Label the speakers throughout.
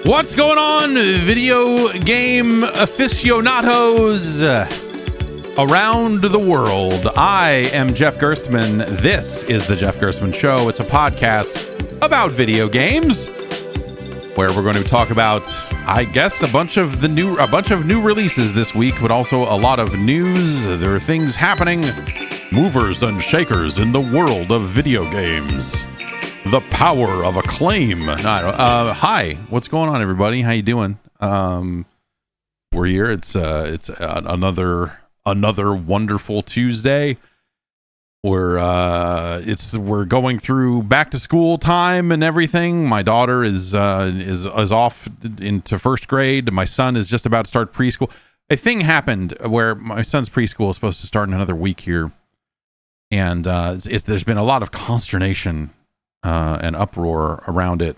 Speaker 1: What's going on, video game aficionados around the world? I am Jeff Gerstmann. This is the Jeff Gerstmann Show. It's a podcast about video games where we're going to talk about, I guess, a bunch of new releases this week, but also a lot of news. There are things happening, movers and shakers in the world of video games. The power of Acclaim. Hi, what's going on, everybody? How you doing? We're here. It's another wonderful Tuesday. We're going through back to school time and everything. My daughter is off into first grade. My son is just about to start preschool. A thing happened where my son's preschool is supposed to start in another week here, and there's been a lot of consternation and uproar around it.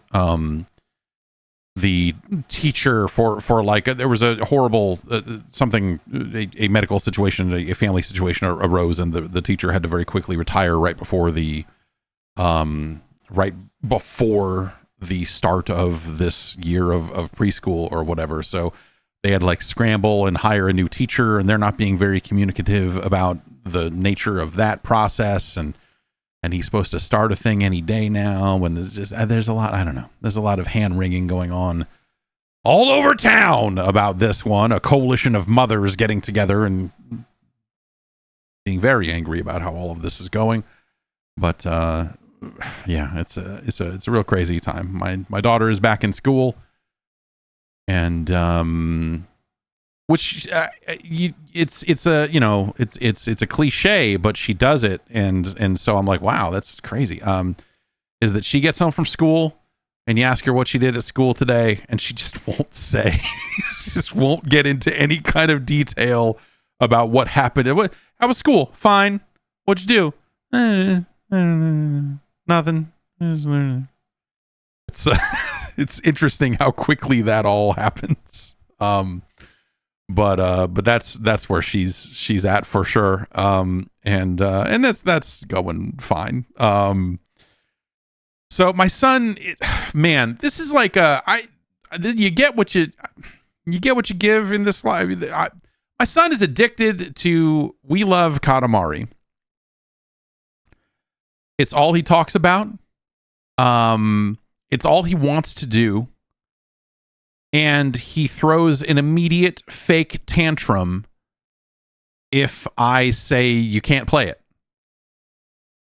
Speaker 1: The teacher for like, there was a horrible a medical situation, a family situation arose, and the teacher had to very quickly retire right before the start of this year of preschool or whatever. So they had like scramble and hire a new teacher, and they're not being very communicative about the nature of that process, and he's supposed to start a thing any day now. When there's a lot, I don't know. There's a lot of hand wringing going on all over town about this one. A coalition of mothers getting together and being very angry about how all of this is going. But yeah, it's a real crazy time. My daughter is back in school, and which it's a cliche, but she does it, and so I'm like, wow, that's crazy. Is that she gets home from school and you ask her what she did at school today, and she just won't say. She just won't get into any kind of detail about what happened. How was school? Fine. What'd you do? Nothing. It's interesting how quickly that all happens. But that's where she's at for sure. And that's going fine. So my son, man, this is like you get what you give in this life. My son is addicted to We Love Katamari. It's all he talks about. It's all he wants to do. And he throws an immediate fake tantrum if I say you can't play it.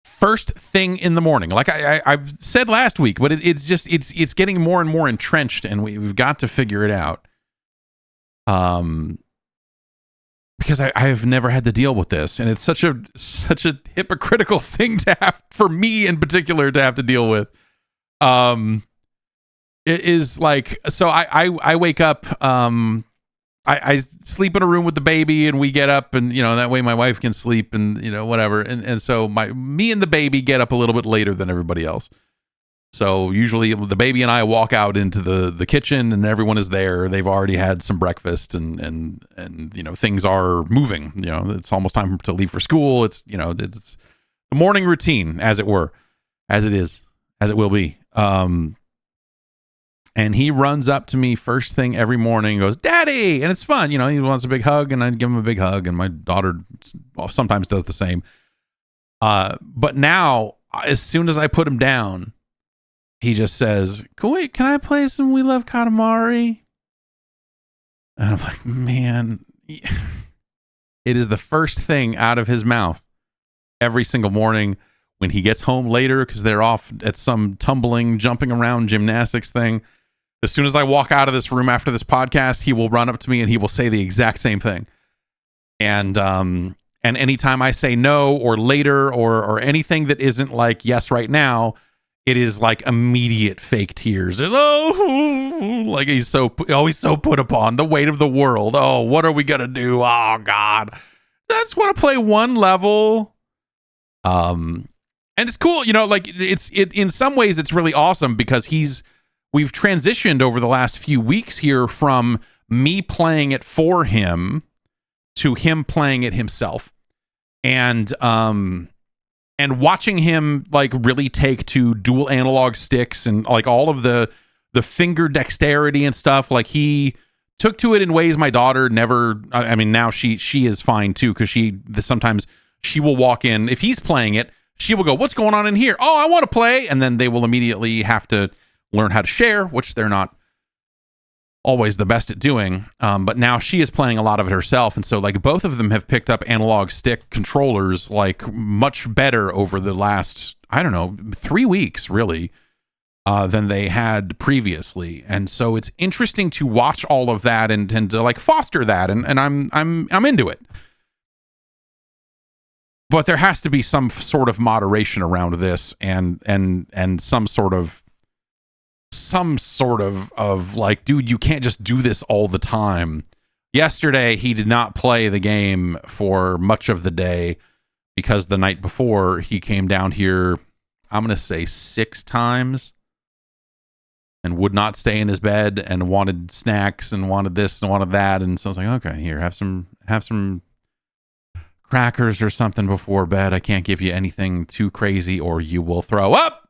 Speaker 1: First thing in the morning, like I've said last week, but it's getting more and more entrenched, and we've got to figure it out. Because I have never had to deal with this, and it's such a hypocritical thing to have, for me in particular, to have to deal with. It is like, so I wake up, I sleep in a room with the baby, and we get up, and that way my wife can sleep, and whatever, and so me and the baby get up a little bit later than everybody else. So usually the baby and I walk out into the kitchen, and everyone is there. They've already had some breakfast, and things are moving. It's almost time to leave for school. It's it's the morning routine, as it were, as it will be. And he runs up to me first thing every morning and goes, "Daddy!" And it's fun. He wants a big hug, and I give him a big hug, and my daughter sometimes does the same. But now, as soon as I put him down, he just says, "Wait, can I play some We Love Katamari?" And I'm like, man, it is the first thing out of his mouth every single morning when he gets home later, because they're off at some tumbling, jumping around gymnastics thing. As soon as I walk out of this room after this podcast, he will run up to me and he will say the exact same thing. And anytime I say no or later or anything that isn't like yes right now, it is like immediate fake tears. Oh, like he's always so put upon, the weight of the world. Oh, what are we gonna do? Oh God, I just want to play one level. And it's cool, like it in some ways it's really awesome because we've transitioned over the last few weeks here from me playing it for him to him playing it himself. And watching him like really take to dual analog sticks and like all of the finger dexterity and stuff. Like he took to it in ways my daughter never. I mean, now she is fine too, because sometimes she will walk in if he's playing it. She will go, "What's going on in here? Oh, I want to play," and then they will immediately have to learn how to share, which they're not always the best at doing. But now she is playing a lot of it herself, and so like both of them have picked up analog stick controllers like much better over the last 3 weeks really than they had previously. And so it's interesting to watch all of that and to like foster that, and I'm into it. But there has to be some sort of moderation around this, and some sort of like, dude, you can't just do this all the time. Yesterday, he did not play the game for much of the day because the night before he came down here, I'm going to say 6 times, and would not stay in his bed and wanted snacks and wanted this and wanted that. And so I was like, okay, here, have some crackers or something before bed. I can't give you anything too crazy or you will throw up.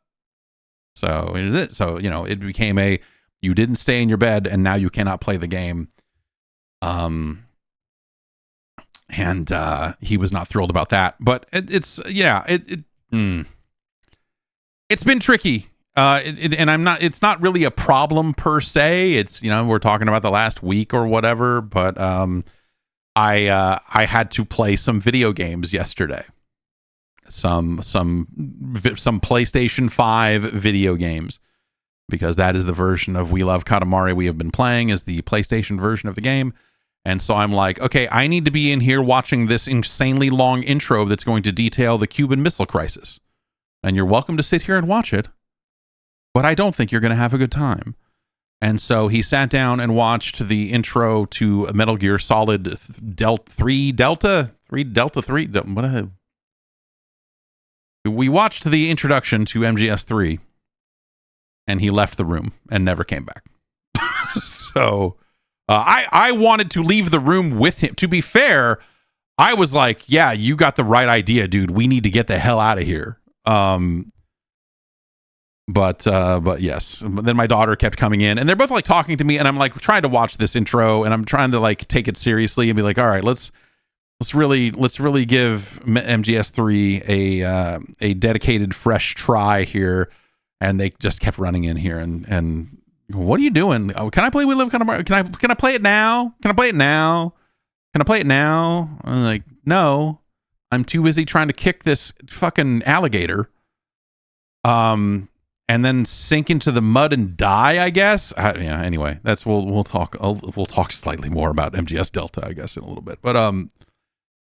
Speaker 1: So it became you didn't stay in your bed and now you cannot play the game. And he was not thrilled about that, but it's been tricky. It's not really a problem per se. It's, we're talking about the last week or whatever, but I had to play some video games yesterday. Some PlayStation 5 video games, because that is the version of We Love Katamari we have been playing, is the PlayStation version of the game. And so I'm like, okay, I need to be in here watching this insanely long intro that's going to detail the Cuban Missile Crisis. And you're welcome to sit here and watch it, but I don't think you're going to have a good time. And so he sat down and watched the intro to Metal Gear Solid 3 Delta. We watched the introduction to MGS3, and he left the room and never came back. So I wanted to leave the room with him. To be fair, I was like, yeah, you got the right idea, dude. We need to get the hell out of here. But yes. But then my daughter kept coming in, and they're both like talking to me, and I'm like trying to watch this intro, and I'm trying to like take it seriously and be like, all right, let's really give MGS3 a dedicated fresh try here. And they just kept running in here and what are you doing? Oh, can I play We Live Katamari? Can I play it now? Can I play it now? Can I play it now? I'm like, no, I'm too busy trying to kick this fucking alligator. And then sink into the mud and die, I guess. Yeah. Anyway, we'll talk slightly more about MGS Delta, I guess, in a little bit. But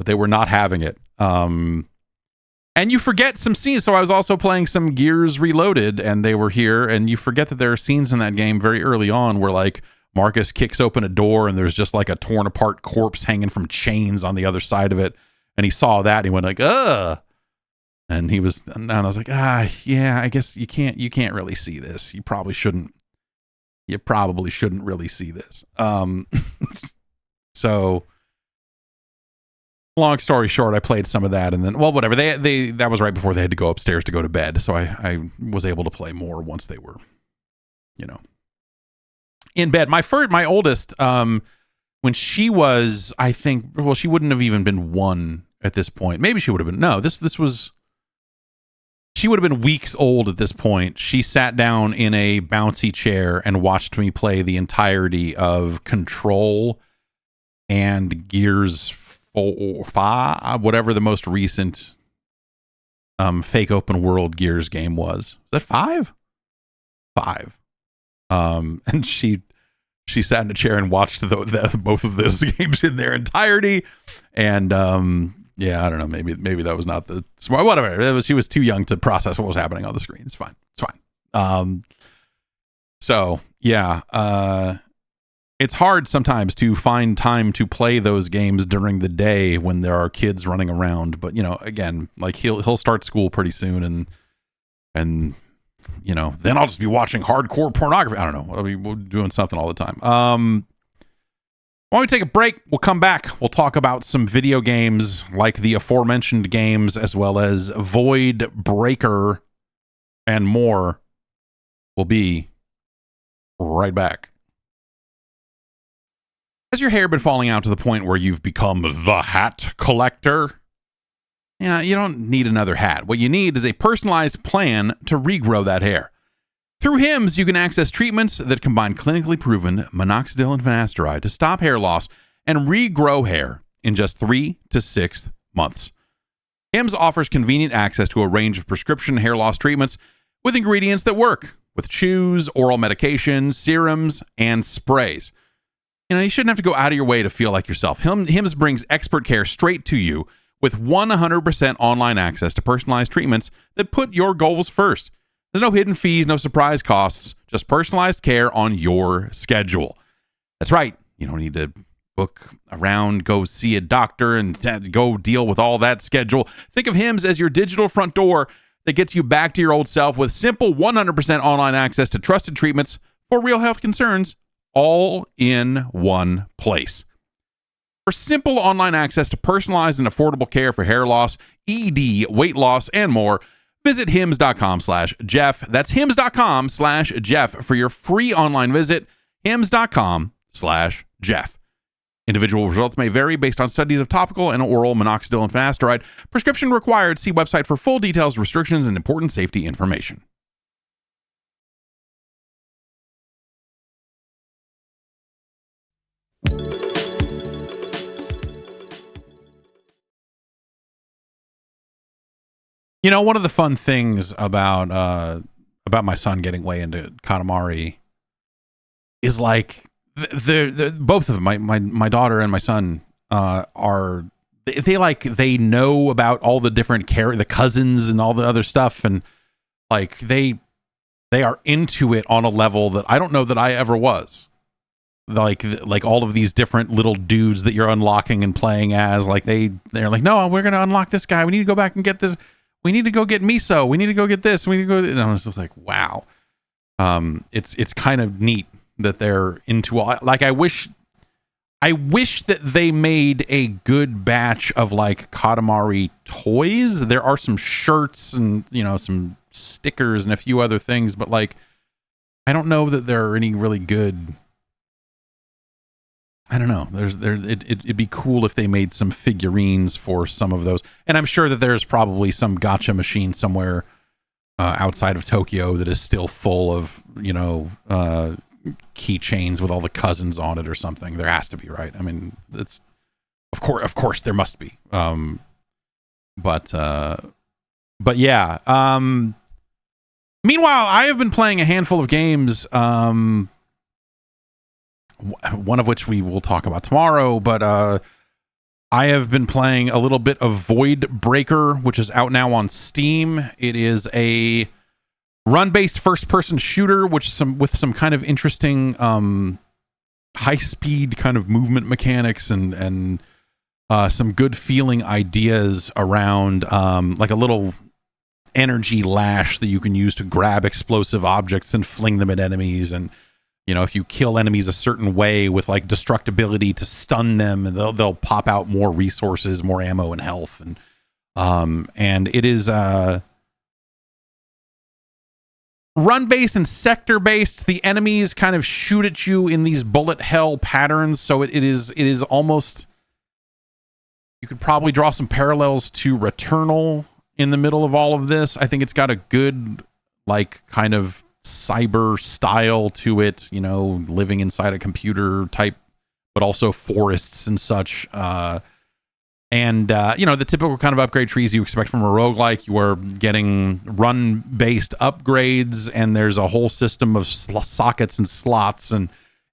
Speaker 1: they were not having it. And you forget some scenes. So I was also playing some Gears Reloaded, and they were here, and you forget that there are scenes in that game very early on where like Marcus kicks open a door and there's just like a torn apart corpse hanging from chains on the other side of it. And he saw that and he went like, ugh. And I was like, yeah, I guess you can't really see this. You probably shouldn't really see this. So long story short, I played some of that, and then, well, whatever. That was right before they had to go upstairs to go to bed, so I was able to play more once they were, in bed. My oldest, when she was, I think, well, she wouldn't have even been 1 at this point. Maybe she would have been. No, she would have been weeks old at this point. She sat down in a bouncy chair and watched me play the entirety of Control and Gears 5, whatever the most recent fake open world Gears game was. Was that 5? 5. And she sat in a chair and watched both of those games in their entirety, and Yeah, I don't know. Maybe that was not the smart. Whatever. She was too young to process what was happening on the screen. It's fine. It's fine. So yeah, it's hard sometimes to find time to play those games during the day when there are kids running around. But again, like he'll start school pretty soon, and then I'll just be watching hardcore pornography. I don't know. I'll be doing something all the time. While we take a break, we'll come back. We'll talk about some video games like the aforementioned games, as well as Void Breaker and more. We'll be right back. Has your hair been falling out to the point where you've become the hat collector? Yeah, you don't need another hat. What you need is a personalized plan to regrow that hair. Through Hims, you can access treatments that combine clinically proven minoxidil and finasteride to stop hair loss and regrow hair in just 3 to 6 months. Hims offers convenient access to a range of prescription hair loss treatments with ingredients that work, with chews, oral medications, serums, and sprays. You shouldn't have to go out of your way to feel like yourself. Hims brings expert care straight to you with 100% online access to personalized treatments that put your goals first. There's no hidden fees, no surprise costs, just personalized care on your schedule. That's right. You don't need to book around, go see a doctor, and go deal with all that schedule. Think of Hims as your digital front door that gets you back to your old self with simple 100% online access to trusted treatments for real health concerns, all in one place. For simple online access to personalized and affordable care for hair loss, ED, weight loss, and more, visit hims.com/Jeff. That's hims.com/Jeff for your free online visit. hims.com/Jeff. Individual results may vary based on studies of topical and oral minoxidil and finasteride. Prescription required. See website for full details, restrictions, and important safety information. One of the fun things about my son getting way into Katamari is like the both of them, my daughter and my son, they know about all the different the cousins and all the other stuff, and like they are into it on a level that I don't know that I ever was. Like all of these different little dudes that you're unlocking and playing as, like they're like, no, we're gonna unlock this guy. We need to go back and get this. We need to go get miso. We need to go get this. We need to go. And I was just like, wow. It's kind of neat that they're into all. Like I wish that they made a good batch of like Katamari toys. There are some shirts and some stickers and a few other things, but like I don't know that there are any really good. I don't know. It'd be cool if they made some figurines for some of those. And I'm sure that there's probably some gacha machine somewhere outside of Tokyo that is still full of, keychains with all the cousins on it or something. There has to be, right? I mean, it's of course there must be. But yeah. Meanwhile, I have been playing a handful of games. One of which we will talk about tomorrow, but I have been playing a little bit of Void Breaker, which is out now on Steam. It is a run-based first-person shooter, with some kind of interesting high-speed kind of movement mechanics and some good feeling ideas around like a little energy lash that you can use to grab explosive objects and fling them at enemies. And if you kill enemies a certain way with like destructibility to stun them, and they'll pop out more resources, more ammo and health. And it is run-based and sector-based. The enemies kind of shoot at you in these bullet hell patterns. So it is almost, you could probably draw some parallels to Returnal in the middle of all of this. I think it's got a good like kind of cyber style to it, living inside a computer type, but also forests and such. And the typical kind of upgrade trees you expect from a roguelike. You are getting run-based upgrades, and there's a whole system of sockets and slots and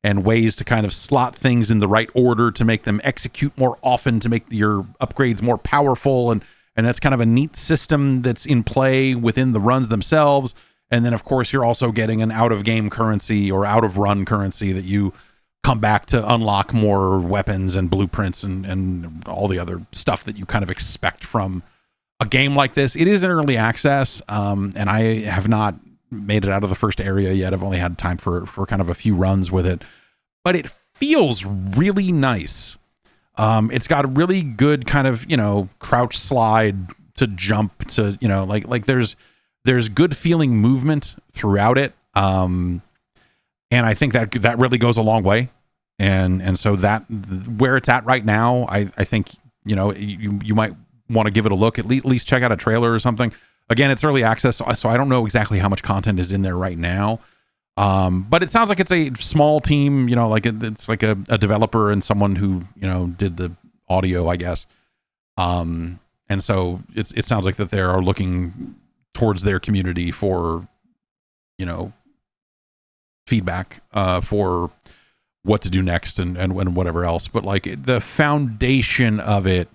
Speaker 1: and ways to kind of slot things in the right order to make them execute more often, to make your upgrades more powerful. And that's kind of a neat system that's in play within the runs themselves. And then, of course, you're also getting an out-of-game currency or out-of-run currency that you come back to unlock more weapons and blueprints and all the other stuff that you kind of expect from a game like this. It is in early access, and I have not made it out of the first area yet. I've only had time for kind of a few runs with it, but it feels really nice. It's got a really good kind of, crouch slide to jump to, like there's good feeling movement throughout it. And I think that really goes a long way. And so that where it's at right now, I think, you might want to give it a look, at least check out a trailer or something. Again, it's early access, so I don't know exactly how much content is in there right now. But it sounds like it's a small team, it's like a developer and someone who, did the audio, I guess. And so it sounds like that they are looking towards their community for, feedback, for what to do next and whatever else. But like the foundation of it,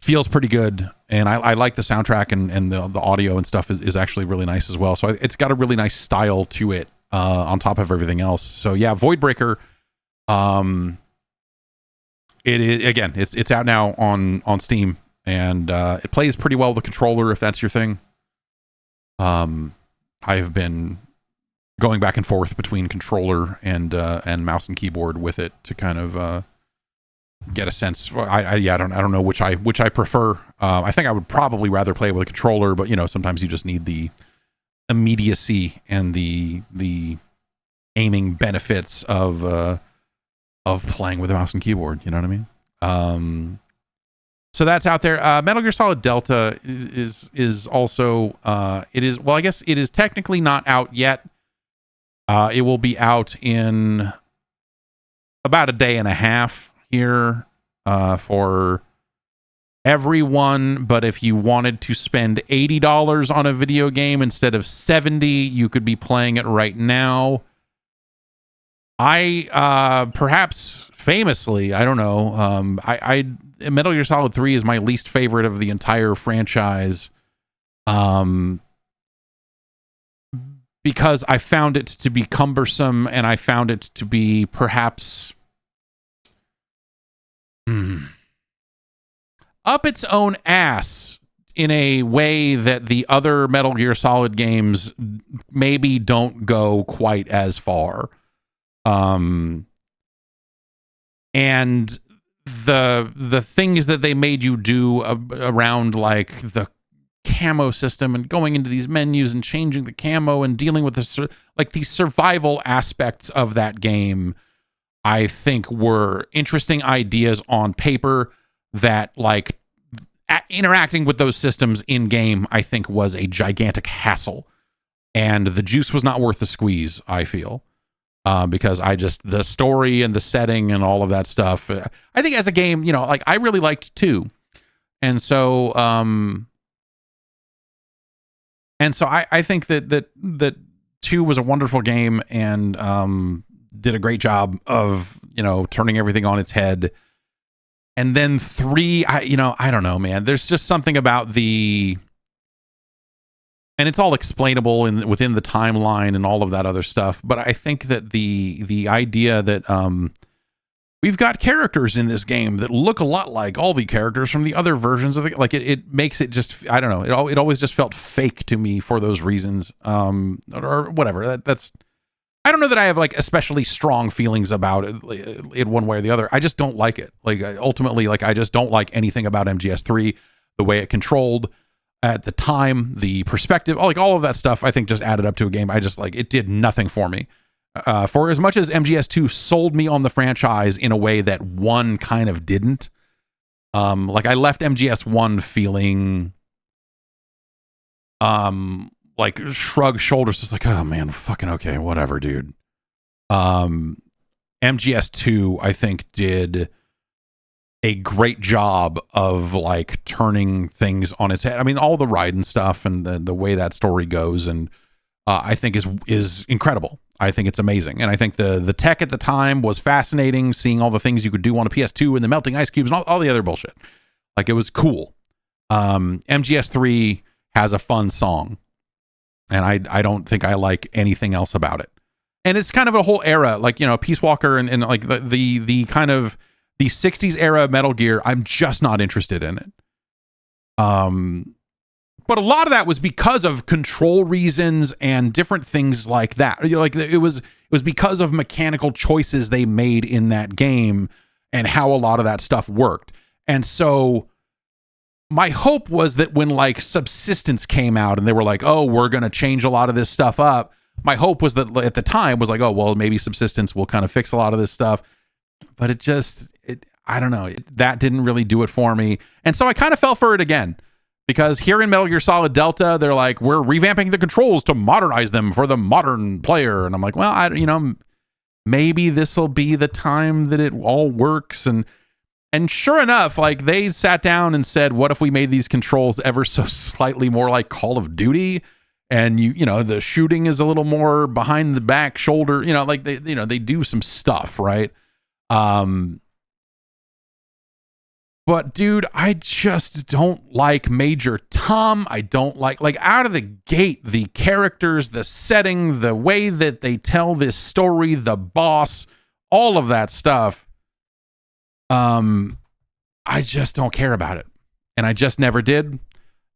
Speaker 1: feels pretty good. And I like the soundtrack and the audio and stuff is actually really nice as well. So it's got a really nice style to it, on top of everything else. So yeah, Voidbreaker, it is, again, it's out now on Steam, and it plays pretty well with the controller if that's your thing. I've been going back and forth between controller and mouse and keyboard with it to kind of get a sense. I don't know which I prefer. I think I would probably rather play with a controller, but sometimes you just need the immediacy and the aiming benefits of playing with a mouse and keyboard. You know what I mean? So that's out there. Metal Gear Solid Delta is also I guess it is technically not out yet. It will be out in about a day and a half here for everyone, but if you wanted to spend $80 on a video game instead of $70, you could be playing it right now. I perhaps famously, I don't know, I Metal Gear Solid 3 is my least favorite of the entire franchise, because I found it to be cumbersome, and I found it to be perhaps up its own ass in a way that the other Metal Gear Solid games maybe don't go quite as far. And the things that they made you do around like the camo system and going into these menus and changing the camo and dealing with the survival aspects of that game, I think were interesting ideas on paper that like interacting with those systems in game, I think was a gigantic hassle, and the juice was not worth the squeeze, I feel. Because the story and the setting and all of that stuff, I think as a game, I really liked 2. And so, I think that 2 was a wonderful game and, did a great job of, turning everything on its head. And then 3, I don't know, man, there's just something about and it's all explainable within the timeline and all of that other stuff. But I think that the idea that we've got characters in this game that look a lot like all the characters from the other versions of it, like it makes it just, I don't know, it always just felt fake to me for those reasons, or whatever. That's I don't know that I have like especially strong feelings about it in one way or the other. I just don't like it. Like ultimately, like I just don't like anything about MGS3, the way it controlled at the time, the perspective, like all of that stuff, I think just added up to a game. I just like, it did nothing for me. For as much as MGS2 sold me on the franchise in a way that 1 kind of didn't. Like I left MGS1 feeling like shrug shoulders, just like, oh man, fucking okay, whatever, dude. MGS2, I think, did a great job of like turning things on its head. I mean, all the ride and stuff and the way that story goes, and I think is incredible. I think it's amazing. And I think the tech at the time was fascinating, seeing all the things you could do on a PS2 and the melting ice cubes and all the other bullshit. Like, it was cool. MGS3 has a fun song, and I don't think I like anything else about it. And it's kind of a whole era, like, you know, Peace Walker and like the kind of the 60s era Metal Gear. I'm just not interested in it. But a lot of that was because of control reasons and different things like that. You know, like, it was because of mechanical choices they made in that game and how a lot of that stuff worked. And so my hope was that when, like, Subsistence came out and they were like, oh, we're going to change a lot of this stuff up, my hope was that at the time was like, oh, well, maybe Subsistence will kind of fix a lot of this stuff. But I don't know. That didn't really do it for me. And so I kind of fell for it again. Because here in Metal Gear Solid Delta, they're like, we're revamping the controls to modernize them for the modern player. And I'm like, well, maybe this will be the time that it all works. And sure enough, like, they sat down and said, what if we made these controls ever so slightly more like Call of Duty? And you know, the shooting is a little more behind the back shoulder, you know, like they do some stuff, right? But dude, I just don't like Major Tom. I don't like out of the gate, the characters, the setting, the way that they tell this story, the boss, all of that stuff. I just don't care about it. And I just never did.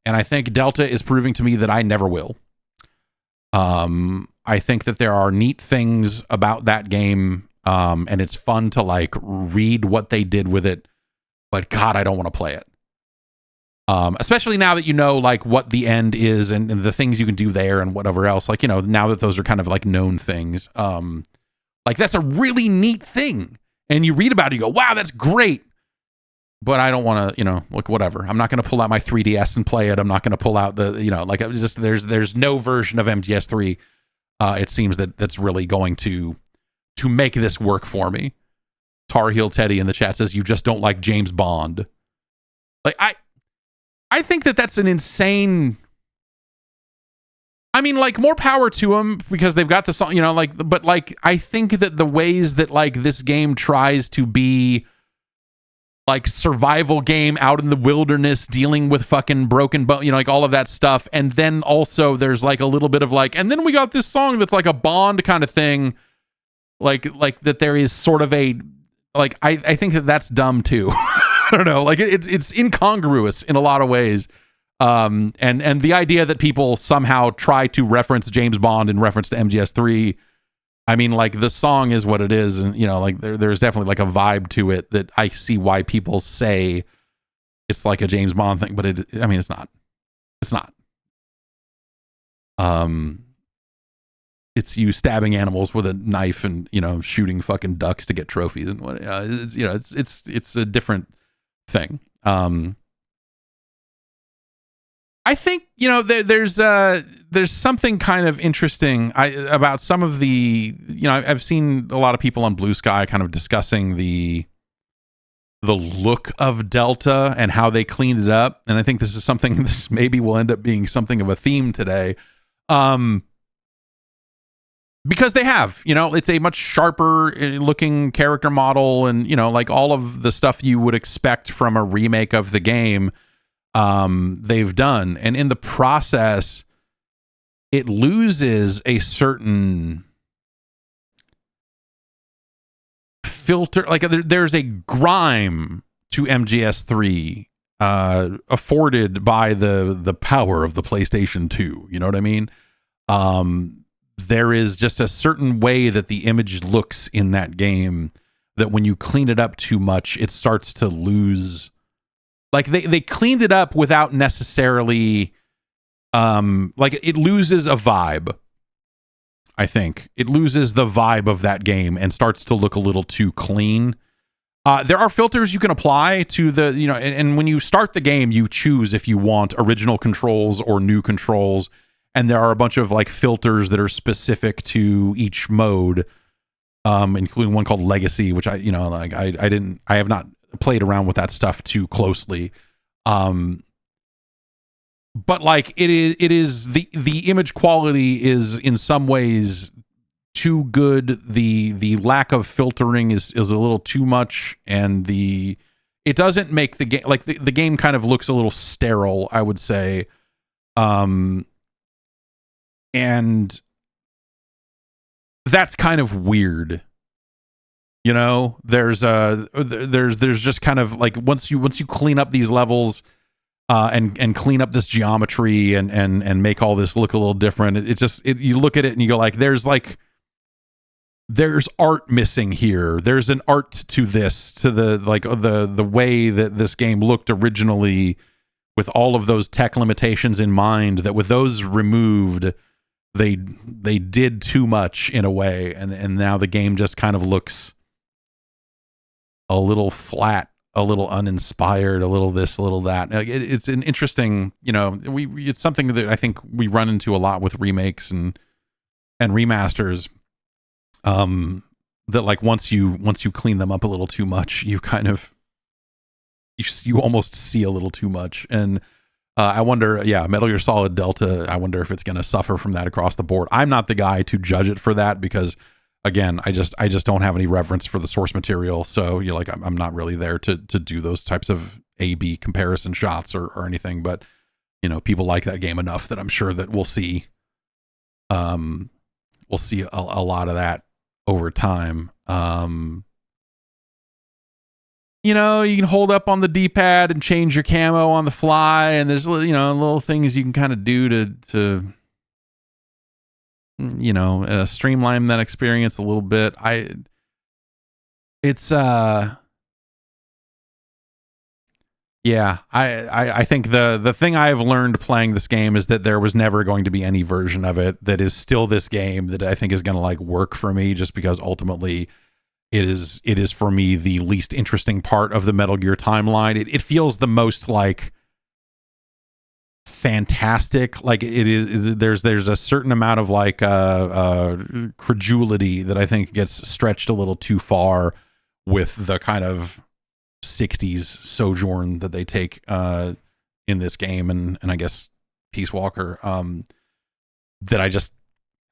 Speaker 1: And I think Delta is proving to me that I never will. I think that there are neat things about that game. And it's fun to, like, read what they did with it. But God, I don't want to play it. Especially now that you know, like, what the end is and the things you can do there and whatever else. Like, you know, now that those are kind of like known things. Like, that's a really neat thing. And you read about it, you go, wow, that's great. But I don't want to, you know, like, whatever. I'm not going to pull out my 3DS and play it. I'm not going to pull out the, you know, like, it was just, there's no version of MGS3. It seems that's really going to make this work for me. Tar Heel Teddy in the chat says, you just don't like James Bond. Like, I think that's an insane, I mean, like, more power to them because they've got the song, you know, like, but, like, I think that the ways that, like, this game tries to be, like, survival game out in the wilderness, dealing with fucking broken bone, you know, like, all of that stuff. And then also there's, like, a little bit of, like, and then we got this song that's like a Bond kind of thing. Like that there is sort of a, like, I think that's dumb too. I don't know. Like, it's incongruous in a lot of ways. And the idea that people somehow try to reference James Bond in reference to MGS3, I mean, like, the song is what it is. And, you know, like, there's definitely, like, a vibe to it that I see why people say it's like a James Bond thing, but I mean, it's not. It's not. It's you stabbing animals with a knife and, you know, shooting fucking ducks to get trophies and what, it's, you know, it's a different thing. I think, you know, there's something kind of interesting about some of the, you know, I've seen a lot of people on Blue Sky kind of discussing the look of Delta and how they cleaned it up. And I think this is something, this maybe will end up being something of a theme today. Because they have, you know, it's a much sharper looking character model and, you know, like, all of the stuff you would expect from a remake of the game, they've done. And in the process, it loses a certain filter. Like, there's a grime to MGS3 afforded by the power of the PlayStation 2. You know what I mean? There is just a certain way that the image looks in that game that when you clean it up too much, it starts to lose. Like, they cleaned it up without necessarily, like, it loses a vibe. I think it loses the vibe of that game and starts to look a little too clean. There are filters you can apply to the, you know, and when you start the game, you choose if you want original controls or new controls. And there are a bunch of, like, filters that are specific to each mode, including one called Legacy, which I have not played around with that stuff too closely. but like it is the image quality is in some ways too good. The lack of filtering is a little too much, and it doesn't make the game, like the game kind of looks a little sterile, I would say. And that's kind of weird. You know, there's just kind of like once you clean up these levels and clean up this geometry and make all this look a little different, you look at it and you go like, there's art missing here. There's an art to this, to the way that this game looked originally, with all of those tech limitations in mind, that with those removed, they did too much in a way, and now the game just kind of looks a little flat, a little uninspired, a little this, a little that. It's an interesting, it's something that I think we run into a lot with remakes and remasters. That like once you clean them up a little too much, you kind of you almost see a little too much. And I wonder, Metal Gear Solid Delta, I wonder if it's going to suffer from that across the board. I'm not the guy to judge it for that, because again, I just don't have any reverence for the source material. So I'm not really there to do those types of A/B comparison shots or anything. But people like that game enough that I'm sure that we'll see a lot of that over time. You can hold up on the D-pad and change your camo on the fly, and there's little things you can kind of do to streamline that experience a little bit. I think the thing I've learned playing this game is that there was never going to be any version of it that is still this game that I think is going to like work for me, just because ultimately it is for me the least interesting part of the Metal Gear timeline. It feels the most like fantastic, like there's a certain amount of like credulity that I think gets stretched a little too far with the kind of 60s sojourn that they take in this game, and I guess Peace Walker, that I just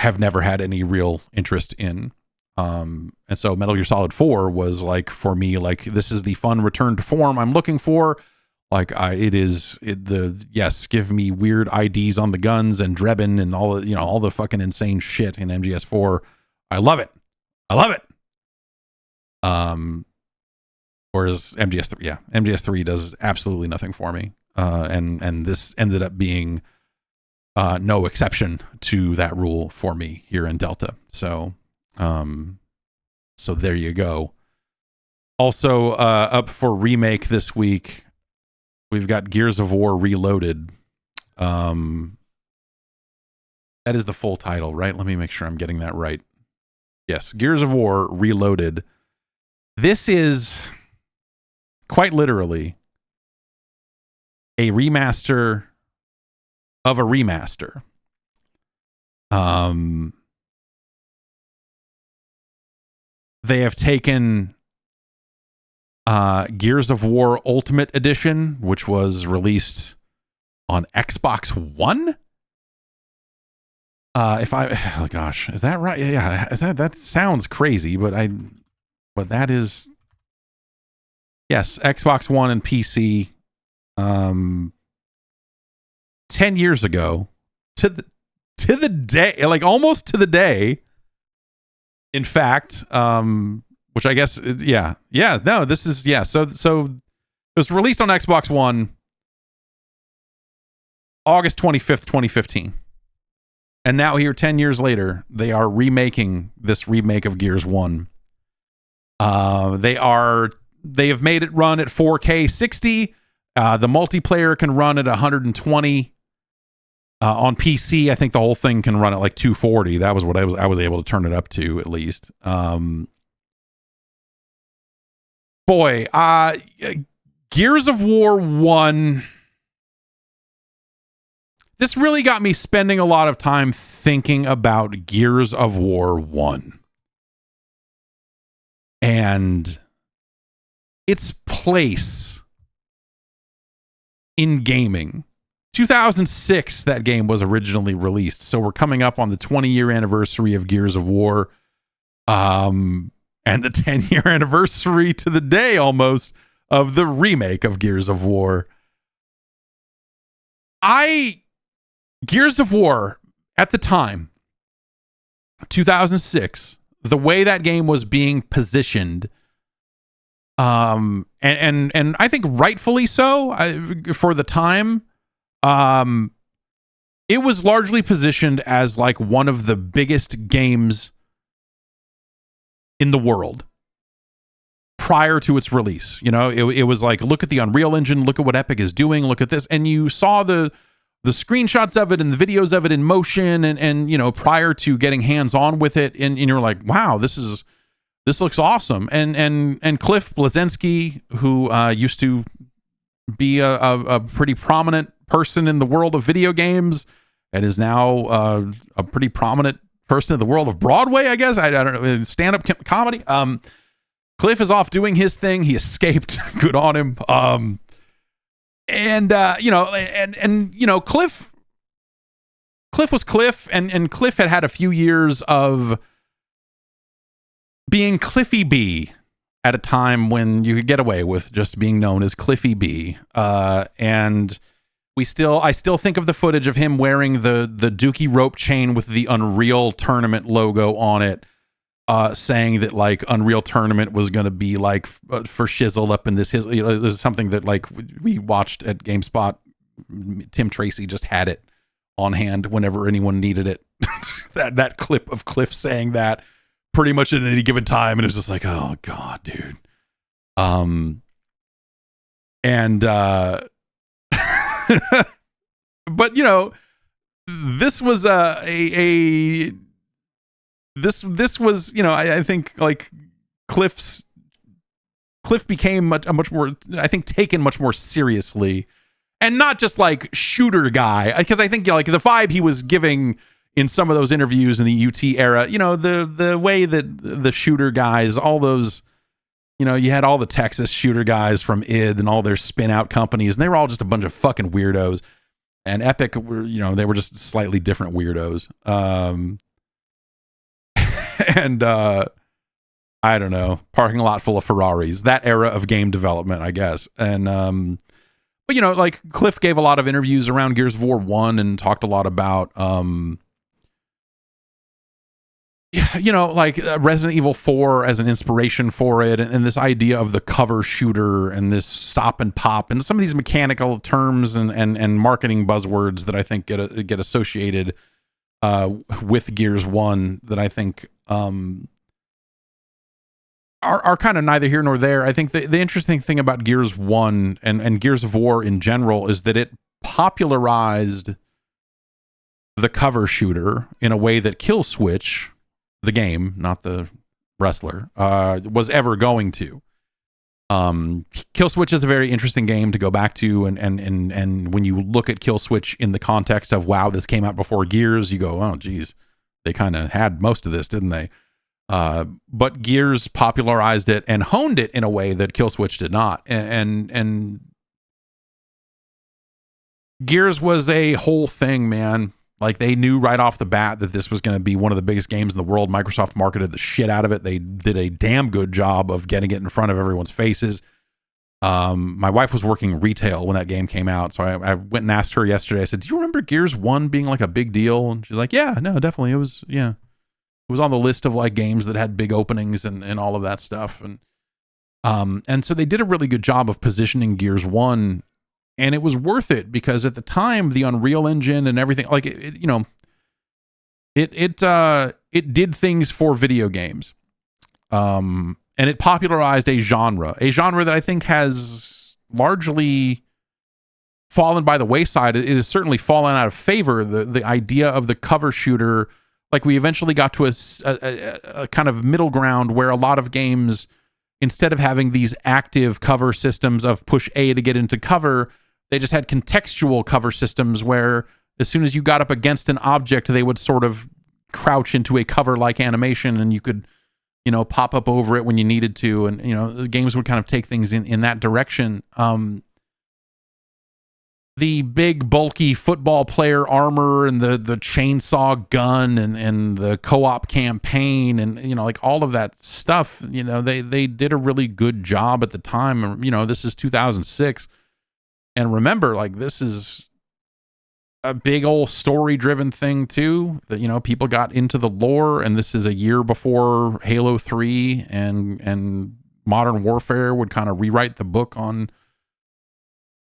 Speaker 1: have never had any real interest in. And so Metal Gear Solid 4 was like, for me, like, this is the fun return to form I'm looking for. Like, give me weird IDs on the guns and Drebin and all the fucking insane shit in MGS4. I love it. Whereas MGS3 does absolutely nothing for me. And this ended up being no exception to that rule for me here in Delta. So there you go. Also, up for remake this week, we've got Gears of War Reloaded. That is the full title, right? Let me make sure I'm getting that right. Yes, Gears of War Reloaded. This is quite literally a remaster of a remaster. They have taken Gears of War Ultimate Edition, which was released on Xbox One. Is that right? Yeah, that sounds crazy, but that is, yes, Xbox One and PC. 10 years ago, to the day, like almost to the day. In fact, which I guess, So it was released on Xbox One August 25th, 2015. And now here 10 years later, they are remaking this remake of Gears 1. They have made it run at 4K 60. The multiplayer can run at 120. On PC, I think the whole thing can run at like 240. That was what I was able to turn it up to, at least. Gears of War 1. This really got me spending a lot of time thinking about Gears of War 1 and its place in gaming 2006 that game was originally released, so we're coming up on the 20-year anniversary of Gears of War, and the 10-year anniversary to the day almost of the remake of Gears of War. Gears of War at the time, 2006, the way that game was being positioned, and I think rightfully so, for the time, it was largely positioned as like one of the biggest games in the world prior to its release. You know, it was like, look at the Unreal Engine, look at what Epic is doing, look at this, and you saw the screenshots of it and the videos of it in motion, and you know, prior to getting hands-on with it, and you're like, wow, this looks awesome. And Cliff Bleszinski, who used to be a pretty prominent person in the world of video games and is now a pretty prominent person in the world of Broadway, I guess. I don't know, stand-up comedy. Cliff is off doing his thing. He escaped. Good on him. You know, Cliff was Cliff, and Cliff had a few years of being Cliffy B at a time when you could get away with just being known as Cliffy B. And I still think of the footage of him wearing the Dookie rope chain with the Unreal Tournament logo on it, saying that like Unreal Tournament was going to be like for shizzle up in this, you know, there's something that like we watched at GameSpot. Tim Tracy just had it on hand whenever anyone needed it. that clip of Cliff saying that pretty much at any given time, and it was just like, oh god, dude. But you know, this was this was, you know, I think like Cliff became a much more, I think, taken much more seriously, and not just like shooter guy, because I think, you know, like the vibe he was giving in some of those interviews in the UT era, you know, the way that the shooter guys, all those, you know, you had all the Texas shooter guys from id and all their spin out companies, and they were all just a bunch of fucking weirdos. And Epic were, you know, they were just slightly different weirdos. And I don't know, parking lot full of Ferraris, that era of game development, I guess. And but you know, like Cliff gave a lot of interviews around Gears of War 1 and talked a lot about you know, like Resident Evil 4 as an inspiration for it, and this idea of the cover shooter and this stop and pop and some of these mechanical terms and marketing buzzwords that I think get associated with Gears 1 that I think are kind of neither here nor there. I think the interesting thing about Gears 1 and Gears of War in general is that it popularized the cover shooter in a way that Kill Switch, the game, not the wrestler, was ever going to. Kill Switch is a very interesting game to go back to, and when you look at Kill Switch in the context of, wow, this came out before Gears, you go, oh geez, they kind of had most of this, didn't they? But Gears popularized it and honed it in a way that Kill Switch did not, and Gears was a whole thing, man. Like, they knew right off the bat that this was going to be one of the biggest games in the world. Microsoft marketed the shit out of it. They did a damn good job of getting it in front of everyone's faces. My wife was working retail when that game came out, so I went and asked her yesterday. I said, do you remember Gears 1 being like a big deal? And she's like, yeah, no, definitely. It was, yeah. It was on the list of like games that had big openings and all of that stuff. And so they did a really good job of positioning Gears 1, and it was worth it because at the time, the Unreal Engine and everything, like, you know, it did things for video games. And it popularized a genre that I think has largely fallen by the wayside. It has certainly fallen out of favor. The idea of the cover shooter, like, we eventually got to a kind of middle ground where a lot of games, instead of having these active cover systems of push A to get into cover, they just had contextual cover systems where as soon as you got up against an object, they would sort of crouch into a cover-like animation, and you could, you know, pop up over it when you needed to. And, you know, the games would kind of take things in that direction. the big bulky football player armor and the chainsaw gun and the co-op campaign and, you know, like all of that stuff, you know, they did a really good job at the time. You know, this is 2006. And remember, like, this is a big old story driven thing too, that, you know, people got into the lore, and this is a year before Halo 3 and Modern Warfare would kind of rewrite the book on,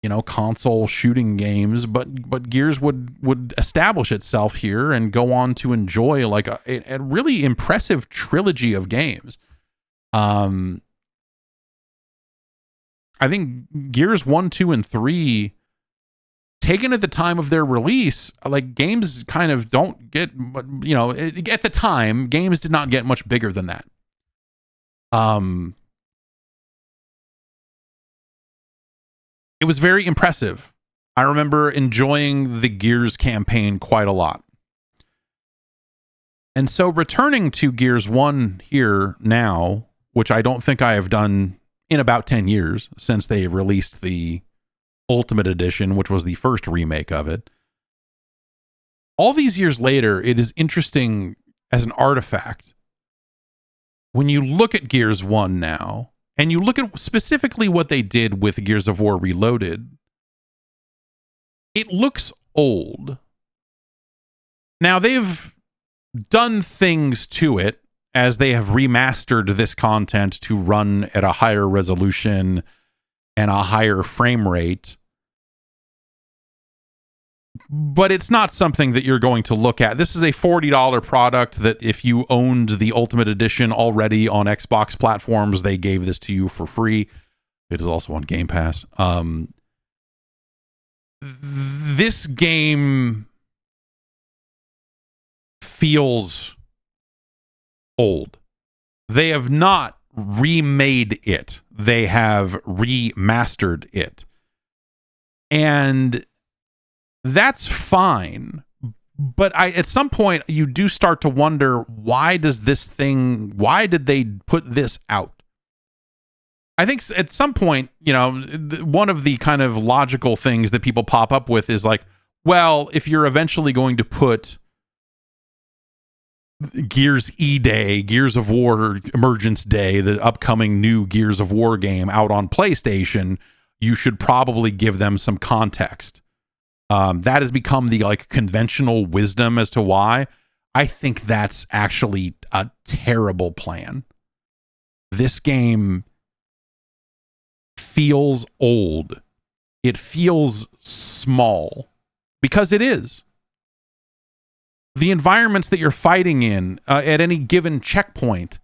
Speaker 1: you know, console shooting games, but Gears would establish itself here and go on to enjoy like a really impressive trilogy of games. I think Gears 1, 2, and 3, taken at the time of their release, like, games kind of don't get, you know, at the time, games did not get much bigger than that. It was very impressive. I remember enjoying the Gears campaign quite a lot. And so returning to Gears 1 here now, which I don't think I have done in about 10 years since they released the Ultimate Edition, which was the first remake of it. All these years later, it is interesting as an artifact. When you look at Gears 1 now, and you look at specifically what they did with Gears of War Reloaded, it looks old. Now, they've done things to it as they have remastered this content to run at a higher resolution and a higher frame rate. But it's not something that you're going to look at. This is a $40 product that if you owned the Ultimate Edition already on Xbox platforms, they gave this to you for free. It is also on Game Pass. This game feels old. They have not remade it. They have remastered it. And that's fine, but at some point you do start to wonder, why did they put this out? I think at some point, you know, one of the kind of logical things that people pop up with is like, well, if you're eventually going to put Gears E-Day, Gears of War Emergence Day, the upcoming new Gears of War game out on PlayStation, you should probably give them some context. That has become the like conventional wisdom as to why. I think that's actually a terrible plan. This game feels old. It feels small because it is. The environments that you're fighting in at any given checkpoint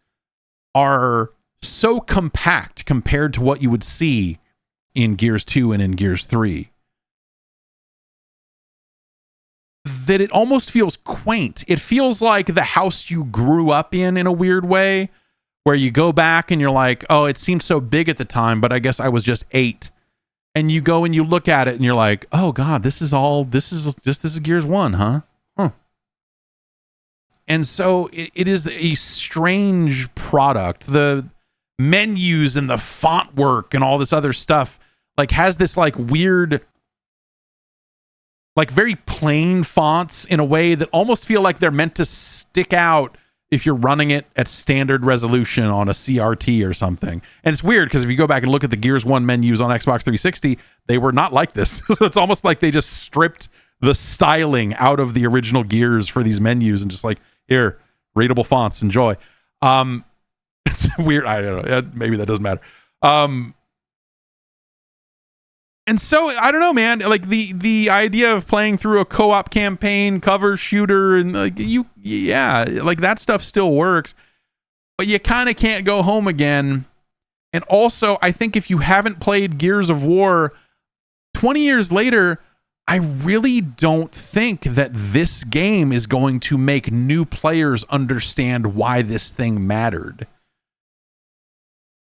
Speaker 1: are so compact compared to what you would see in Gears 2 and in Gears 3. That it almost feels quaint. It feels like the house you grew up in a weird way, where you go back and you're like, oh, it seemed so big at the time, but I guess I was just 8. And you go and you look at it and you're like, oh God, this is Gears 1, huh? And so it is a strange product. The menus and the font work and all this other stuff like has this like weird, like very plain fonts in a way that almost feel like they're meant to stick out if you're running it at standard resolution on a CRT or something. And it's weird because if you go back and look at the Gears 1 menus on Xbox 360, they were not like this. So it's almost like they just stripped the styling out of the original Gears for these menus and just like, here, readable fonts, enjoy. It's weird. I don't know. Maybe that doesn't matter. And so I don't know, man. Like the idea of playing through a co-op campaign, cover shooter, and like like that stuff still works. But you kind of can't go home again. And also, I think if you haven't played Gears of War 20 years later, I really don't think that this game is going to make new players understand why this thing mattered.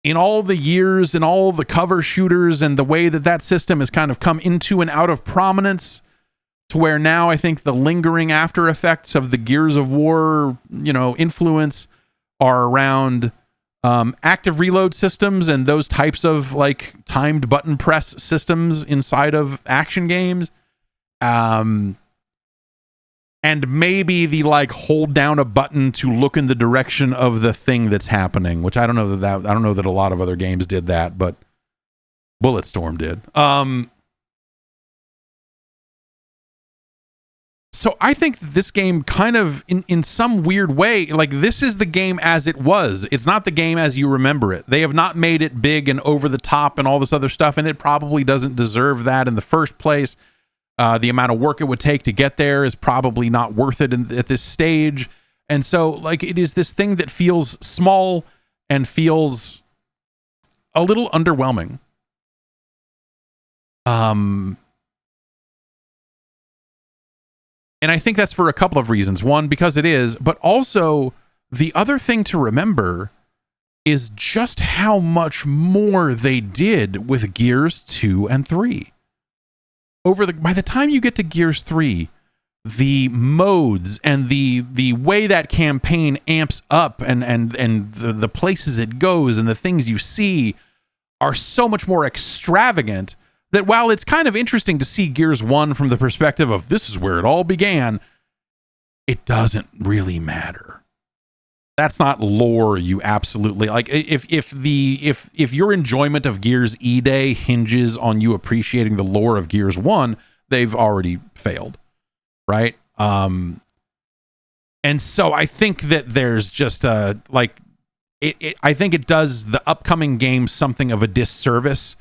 Speaker 1: In all the years and all the cover shooters and the way that system has kind of come into and out of prominence, to where now I think the lingering after effects of the Gears of War, influence are around active reload systems and those types of like timed button press systems inside of action games. And maybe the like hold down a button to look in the direction of the thing that's happening, which I don't know that I don't know that a lot of other games did that, but Bulletstorm did. So I think this game kind of, in some weird way, like this is the game as it was. It's not the game as you remember it. They have not made it big and over the top and all this other stuff, and it probably doesn't deserve that in the first place. The amount of work it would take to get there is probably not worth it at this stage. And so, like, it is this thing that feels small and feels a little underwhelming. And I think that's for a couple of reasons. One, because it is, but also the other thing to remember is just how much more they did with Gears 2 and 3. By the time you get to Gears 3, the modes and the way that campaign amps up and the places it goes and the things you see are so much more extravagant that while it's kind of interesting to see Gears 1 from the perspective of this is where it all began, it doesn't really matter. That's not lore you absolutely like. If your enjoyment of Gears E-Day hinges on you appreciating the lore of Gears 1, they've already failed, right? And so I think that there's just I think it does the upcoming game something of a disservice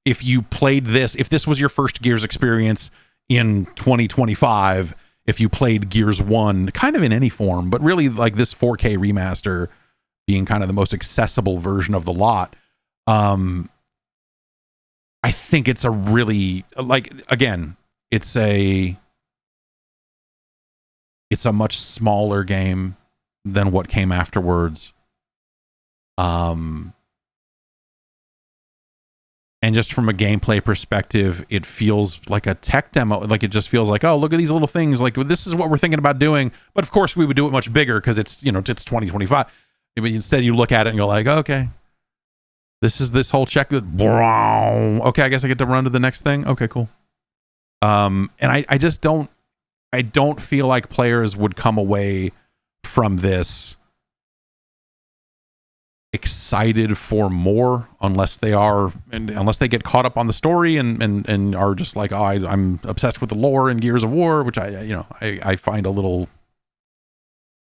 Speaker 1: if you played this, if this was your first Gears experience in 2025, if you played Gears 1 kind of in any form, but really like this 4K remaster being kind of the most accessible version of the lot, I think it's a really, like, again, it's a much smaller game than what came afterwards. And just from a gameplay perspective, it feels like a tech demo. Like it just feels like, oh, look at these little things. Like this is what we're thinking about doing. But of course, we would do it much bigger because it's, you know, it's 2025. But instead, you look at it and you're like, okay, this is this whole check. Okay, I guess I get to run to the next thing. Okay, cool. And I just don't. I don't feel like players would come away from this excited for more unless they get caught up on the story and are just like, oh, I'm obsessed with the lore in Gears of War, which I find a little,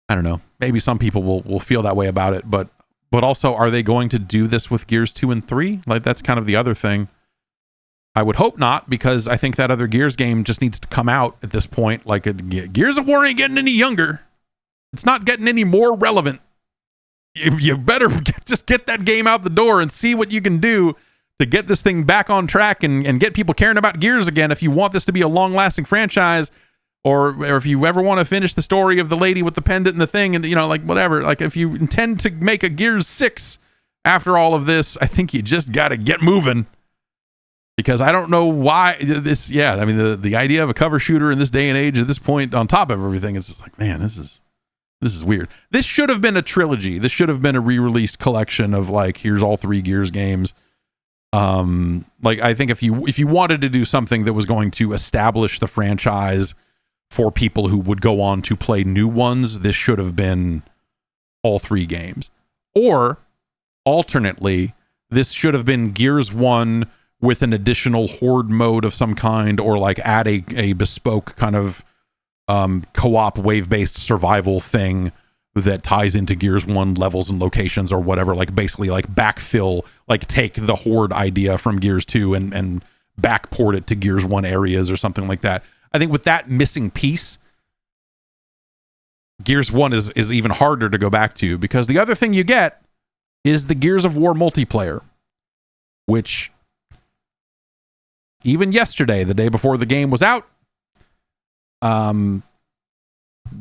Speaker 1: I don't know, maybe some people will feel that way about it, but also, are they going to do this with Gears 2 and 3? Like, that's kind of the other thing. I would hope not, because I think that other Gears game just needs to come out at this point. Like, Gears of War ain't getting any younger. It's not getting any more relevant. You better just get that game out the door and see what you can do to get this thing back on track and get people caring about Gears again. If you want this to be a long-lasting franchise, or if you ever want to finish the story of the lady with the pendant and the thing, and, you know, like, whatever. Like, if you intend to make a Gears 6 after all of this, I think you just got to get moving. Because I don't know why this. Yeah, I mean, the idea of a cover shooter in this day and age, at this point, on top of everything, is just like, man, this is weird. This should have been a trilogy. This should have been a re-released collection of, like, here's all 3 Gears games. Like, I think if you wanted to do something that was going to establish the franchise for people who would go on to play new ones, this should have been all 3 games. Or alternately, this should have been Gears 1 with an additional horde mode of some kind, or like add a bespoke kind of co-op wave-based survival thing that ties into Gears 1 levels and locations or whatever, like basically like backfill, like take the horde idea from Gears 2 and backport it to Gears 1 areas or something like that. I think with that missing piece, Gears 1 is even harder to go back to, because the other thing you get is the Gears of War multiplayer, which even yesterday, the day before the game was out,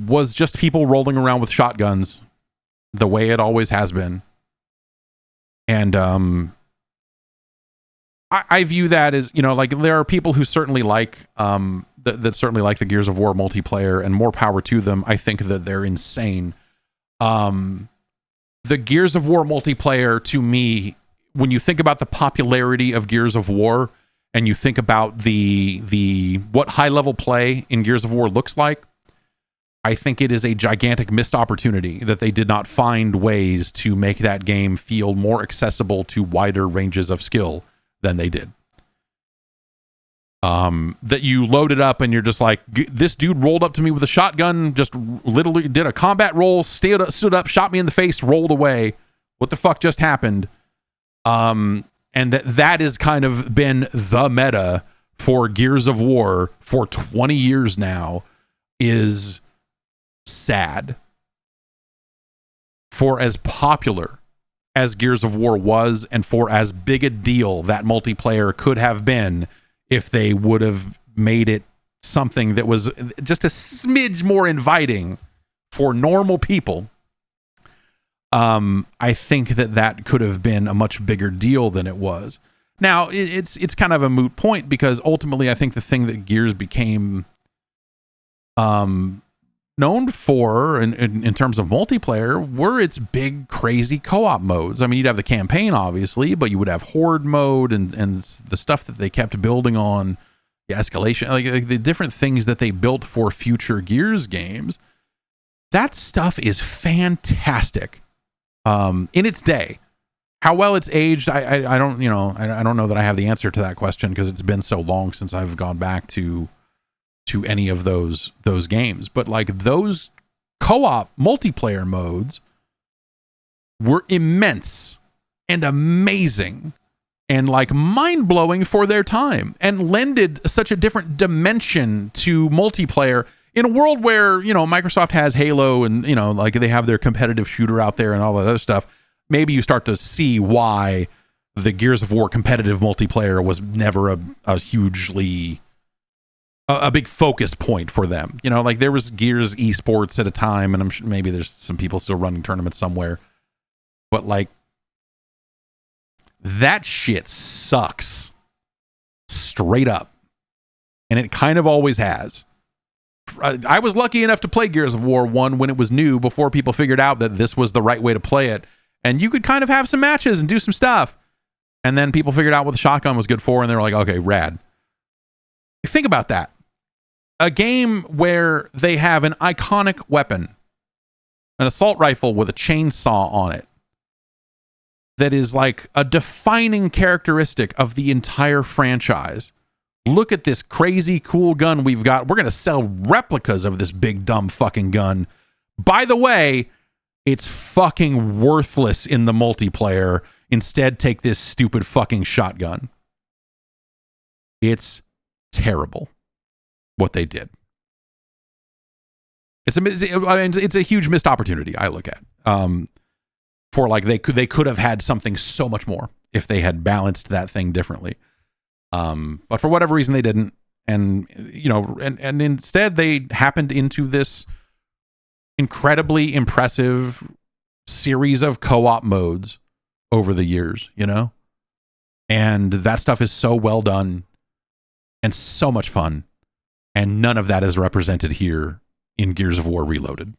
Speaker 1: was just people rolling around with shotguns the way it always has been. And I view that as, you know, like, there are people who certainly like that certainly like the Gears of War multiplayer, and more power to them. I think that they're insane. The the Gears of War multiplayer, to me, when you think about the popularity of Gears of War and you think about the what high level play in Gears of War looks like, I think it is a gigantic missed opportunity that they did not find ways to make that game feel more accessible to wider ranges of skill than they did. That you load it up and you're just like, this dude rolled up to me with a shotgun, just literally did a combat roll, stood up, shot me in the face, rolled away. What the fuck just happened? And that has kind of been the meta for Gears of War for 20 years now, is sad. For as popular as Gears of War was, and for as big a deal that multiplayer could have been if they would have made it something that was just a smidge more inviting for normal people, I think that could have been a much bigger deal than it was. Now, it's kind of a moot point, because ultimately I think the thing that Gears became known for in terms of multiplayer were its big, crazy co-op modes. I mean, you'd have the campaign, obviously, but you would have horde mode and the stuff that they kept building on, the escalation, like the different things that they built for future Gears games. That stuff is fantastic in its day. How well it's aged, I don't know that I have the answer to that question, because it's been so long since I've gone back to any of those games. But like, those co-op multiplayer modes were immense and amazing and like mind-blowing for their time, and lended such a different dimension to multiplayer in a world where, Microsoft has Halo and, like they have their competitive shooter out there and all that other stuff. Maybe you start to see why the Gears of War competitive multiplayer was never a hugely a big focus point for them. Like there was Gears esports at a time, and I'm sure maybe there's some people still running tournaments somewhere, but like, that shit sucks straight up, and it kind of always has. I was lucky enough to play Gears of War 1 when it was new, before people figured out that this was the right way to play it, and you could kind of have some matches and do some stuff, and then people figured out what the shotgun was good for, and they were like, okay, rad. Think about that. A game where they have an iconic weapon, an assault rifle with a chainsaw on it, that is like a defining characteristic of the entire franchise. Look at this crazy cool gun we've got. We're going to sell replicas of this big dumb fucking gun. By the way, it's fucking worthless in the multiplayer. Instead, take this stupid fucking shotgun. It's terrible what they did. It's a huge missed opportunity, I look at. For like, they could have had something so much more if they had balanced that thing differently. But for whatever reason they didn't. And and instead they happened into this incredibly impressive series of co-op modes over the years, and that stuff is so well done and so much fun, and none of that is represented here in Gears of War Reloaded.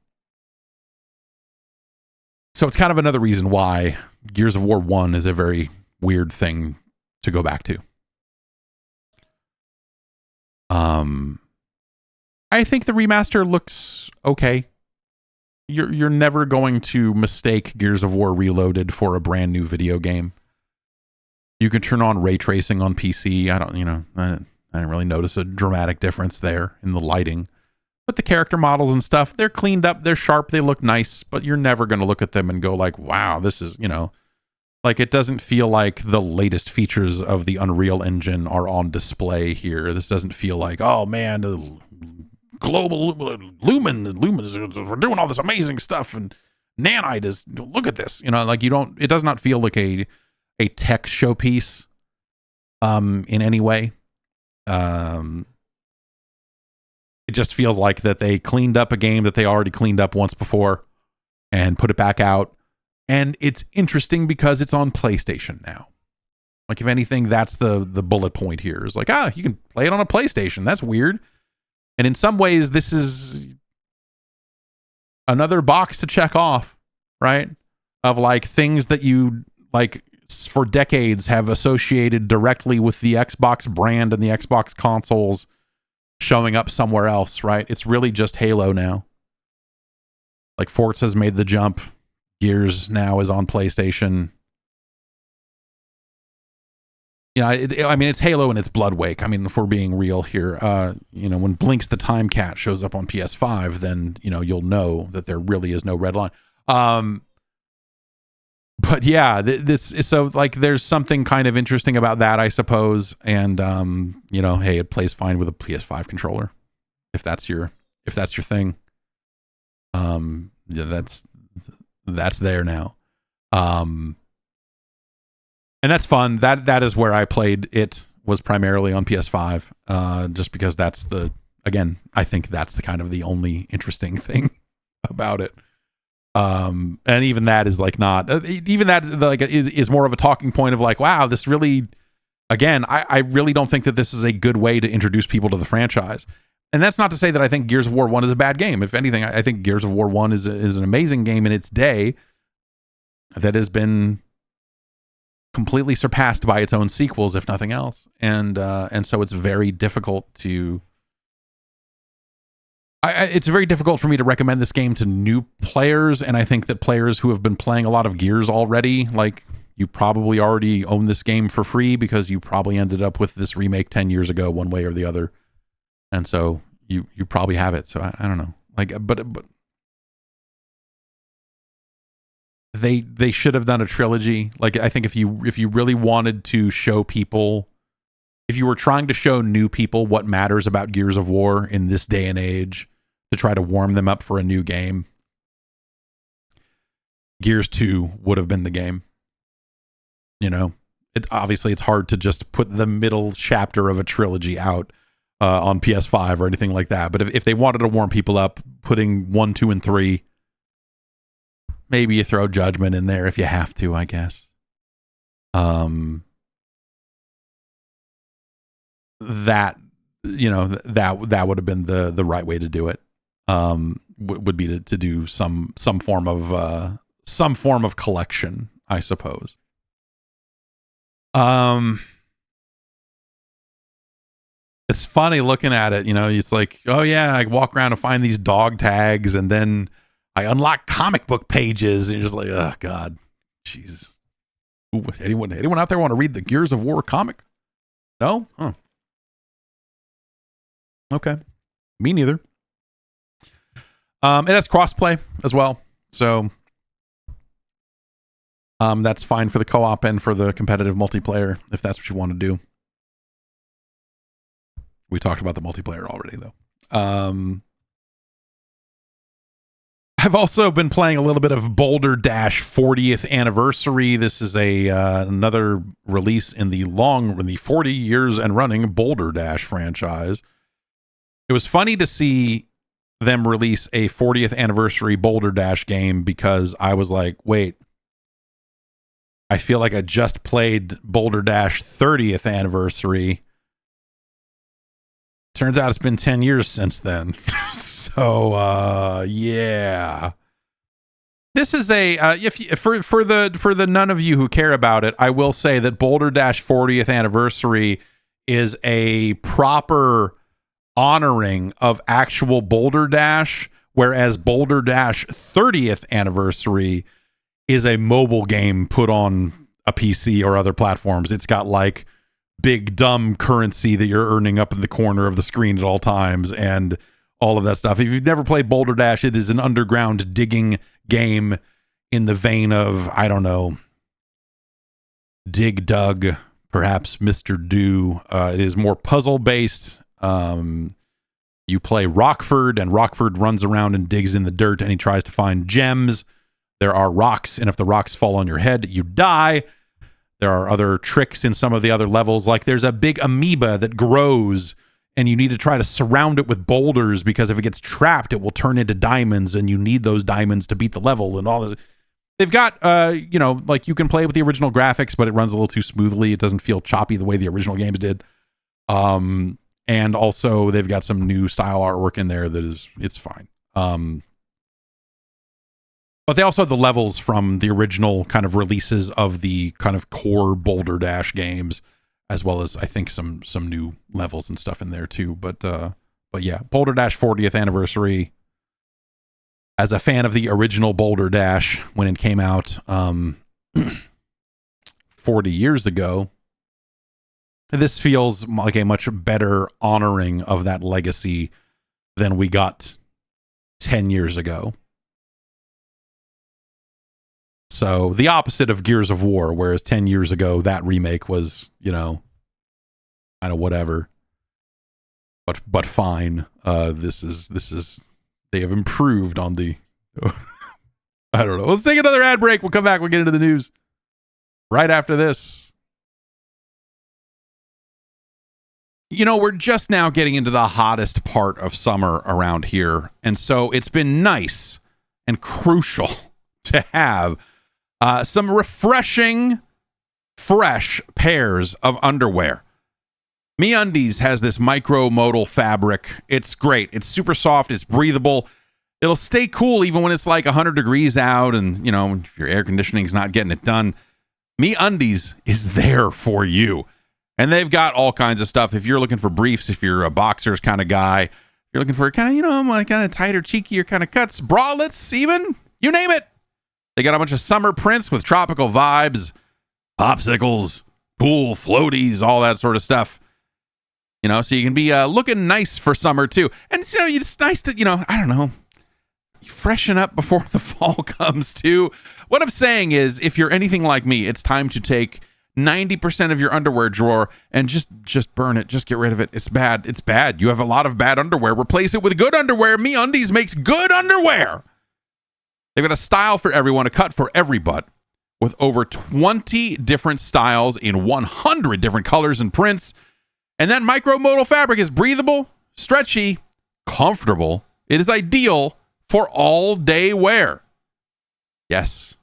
Speaker 1: So it's kind of another reason why Gears of War 1 is a very weird thing to go back to. I think the remaster looks okay. You're never going to mistake Gears of War Reloaded for a brand new video game. You can turn on ray tracing on PC. I didn't really notice a dramatic difference there in the lighting. But the character models and stuff, they're cleaned up, they're sharp, they look nice, but you're never going to look at them and go like, wow, this is, like, it doesn't feel like the latest features of the Unreal Engine are on display here. This doesn't feel like, oh man, the global Lumen is, we're doing all this amazing stuff, and Nanite is, look at this, like it does not feel like a tech showpiece in any way. It just feels like that they cleaned up a game that they already cleaned up once before and put it back out. And it's interesting because it's on PlayStation now. Like, if anything, that's the bullet point here. Is like, you can play it on a PlayStation. That's weird. And in some ways, this is another box to check off, right? of like things that you like for decades have associated directly with the Xbox brand and the Xbox consoles showing up somewhere else, right? It's really just Halo now. Like Forza's made the jump. Gears now is on PlayStation. You know, I mean, it's Halo and it's Bloodwake. I mean, if we're being real here, you know, when Blinks the Time Cat shows up on PS5, then, you know, you'll know that there really is no red line. But yeah, this is so like there's something kind of interesting about that, I suppose. And you know, hey, it plays fine with a PS5 controller if that's your thing. Yeah, that's there now. And that's fun. That is where I played it, was primarily on PS5, just because that's I think that's the kind of the only interesting thing about it. And even that is like not, even that like is more of a talking point of like, wow, this really, again, I really don't think that this is a good way to introduce people to the franchise. And that's not to say that I think Gears of War 1 is a bad game. If anything, I think Gears of War 1 is an amazing game in its day that has been completely surpassed by its own sequels, if nothing else. And so it's very difficult to... it's very difficult for me to recommend this game to new players, and I think that players who have been playing a lot of Gears already, like, you probably already own this game for free because you probably ended up with this remake 10 years ago, one way or the other. And so you probably have it. So I don't know. Like, but they should have done a trilogy. Like, I think if you really wanted to show people, if you were trying to show new people what matters about Gears of War in this day and age, to try to warm them up for a new game, Gears 2 would have been the game. You know, obviously it's hard to just put the middle chapter of a trilogy out on PS5 or anything like that. But if they wanted to warm people up, putting 1, 2, and 3, maybe you throw Judgment in there if you have to, I guess. That, you know, that would have been the right way to do it. Would be to do some form of collection, I suppose. It's funny looking at it, you know, it's like, oh yeah, I walk around and find these dog tags, and then I unlock comic book pages, and you're just like, oh God, jeez. Anyone out there want to read the Gears of War comic? No? Huh. Okay. Me neither. It has crossplay as well, so that's fine for the co-op and for the competitive multiplayer, if that's what you want to do. We talked about the multiplayer already, though. I've also been playing a little bit of Boulder Dash 40th Anniversary. This is another release in the 40 years and running Boulder Dash franchise. It was funny to see them release a 40th Anniversary Boulder Dash game, because I was like, wait, I feel like I just played Boulder Dash 30th Anniversary. Turns out it's been 10 years since then. So yeah, this is for the none of you who care about it, I will say that Boulder Dash 40th Anniversary is a proper honoring of actual Boulder Dash, whereas Boulder Dash 30th Anniversary is a mobile game put on a PC or other platforms. It's got like big dumb currency that you're earning up in the corner of the screen at all times and all of that stuff. If you've never played Boulder Dash, it is an underground digging game in the vein of, I don't know, Dig Dug, perhaps Mr. Do. It is more puzzle based. You play Rockford, and Rockford runs around and digs in the dirt, and he tries to find gems. There are rocks, and if the rocks fall on your head, you die. There are other tricks in some of the other levels, like there's a big amoeba that grows, and you need to try to surround it with boulders, because if it gets trapped, it will turn into diamonds, and you need those diamonds to beat the level and all that. They've got, you know, like you can play with the original graphics, but it runs a little too smoothly. It doesn't feel choppy the way the original games did. And also they've got some new style artwork in there that is, it's fine. But they also have the levels from the original kind of releases of the kind of core Boulder Dash games, as well as I think some new levels and stuff in there too. But yeah, Boulder Dash 40th anniversary. As a fan of the original Boulder Dash when it came out 40 years ago, this feels like a much better honoring of that legacy than we got 10 years ago. So the opposite of Gears of War, whereas 10 years ago that remake was, you know, kind of whatever. But fine. This is they have improved on the I don't know. Let's take another ad break. We'll come back. We'll get into the news right after this. You know, we're just now getting into the hottest part of summer around here. And so it's been nice and crucial to have some refreshing, fresh pairs of underwear. MeUndies has this micro-modal fabric. It's great. It's super soft. It's breathable. It'll stay cool even when it's like 100 degrees out and, you know, if your air conditioning's not getting it done. MeUndies is there for you. And they've got all kinds of stuff. If you're looking for briefs, if you're a boxers kind of guy, if you're looking for kind of, you know, like kind of tighter, cheekier kind of cuts, bralettes even, you name it. They got a bunch of summer prints with tropical vibes, popsicles, pool, floaties, all that sort of stuff. You know, so you can be looking nice for summer too. And, you know, it's nice to, you know, I don't know, freshen up before the fall comes too. What I'm saying is, if you're anything like me, it's time to take 90% of your underwear drawer and just burn it. Just get rid of it. It's bad. It's bad. You have a lot of bad underwear. Replace it with good underwear. MeUndies makes good underwear. They've got a style for everyone, a cut for every butt, with over 20 different styles in 100 different colors and prints. And that micro-modal fabric is breathable, stretchy, comfortable. It is ideal for all-day wear. Yes,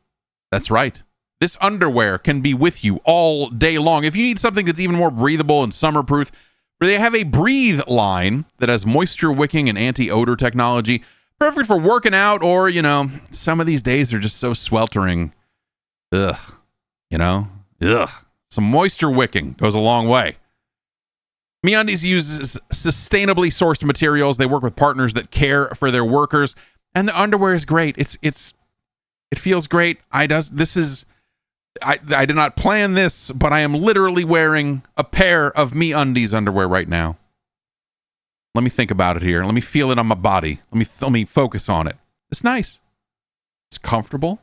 Speaker 1: that's right. This underwear can be with you all day long. If you need something that's even more breathable and summer-proof, they have a Breathe line that has moisture-wicking and anti-odor technology. Perfect for working out or, you know, some of these days are just so sweltering. Ugh. You know? Ugh. Some moisture-wicking goes a long way. MeUndies uses sustainably sourced materials. They work with partners that care for their workers, and the underwear is great. It feels great. I did not plan this, but I am literally wearing a pair of MeUndies underwear right now. Let me think about it here. Let me feel it on my body. Let me focus on it. It's nice. It's comfortable.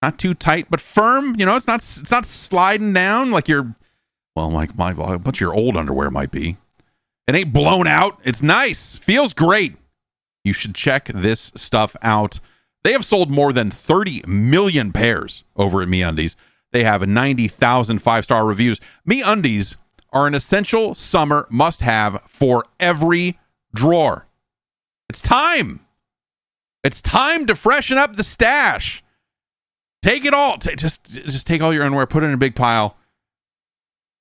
Speaker 1: Not too tight, but firm. You know, it's not sliding down like your what your old underwear might be. It ain't blown out. It's nice. Feels great. You should check this stuff out. They have sold more than 30 million pairs over at MeUndies. They have 90,000 five-star reviews. MeUndies are an essential summer must-have for every drawer. It's time. It's time to freshen up the stash. Take it all. Just take all your underwear, put it in a big pile.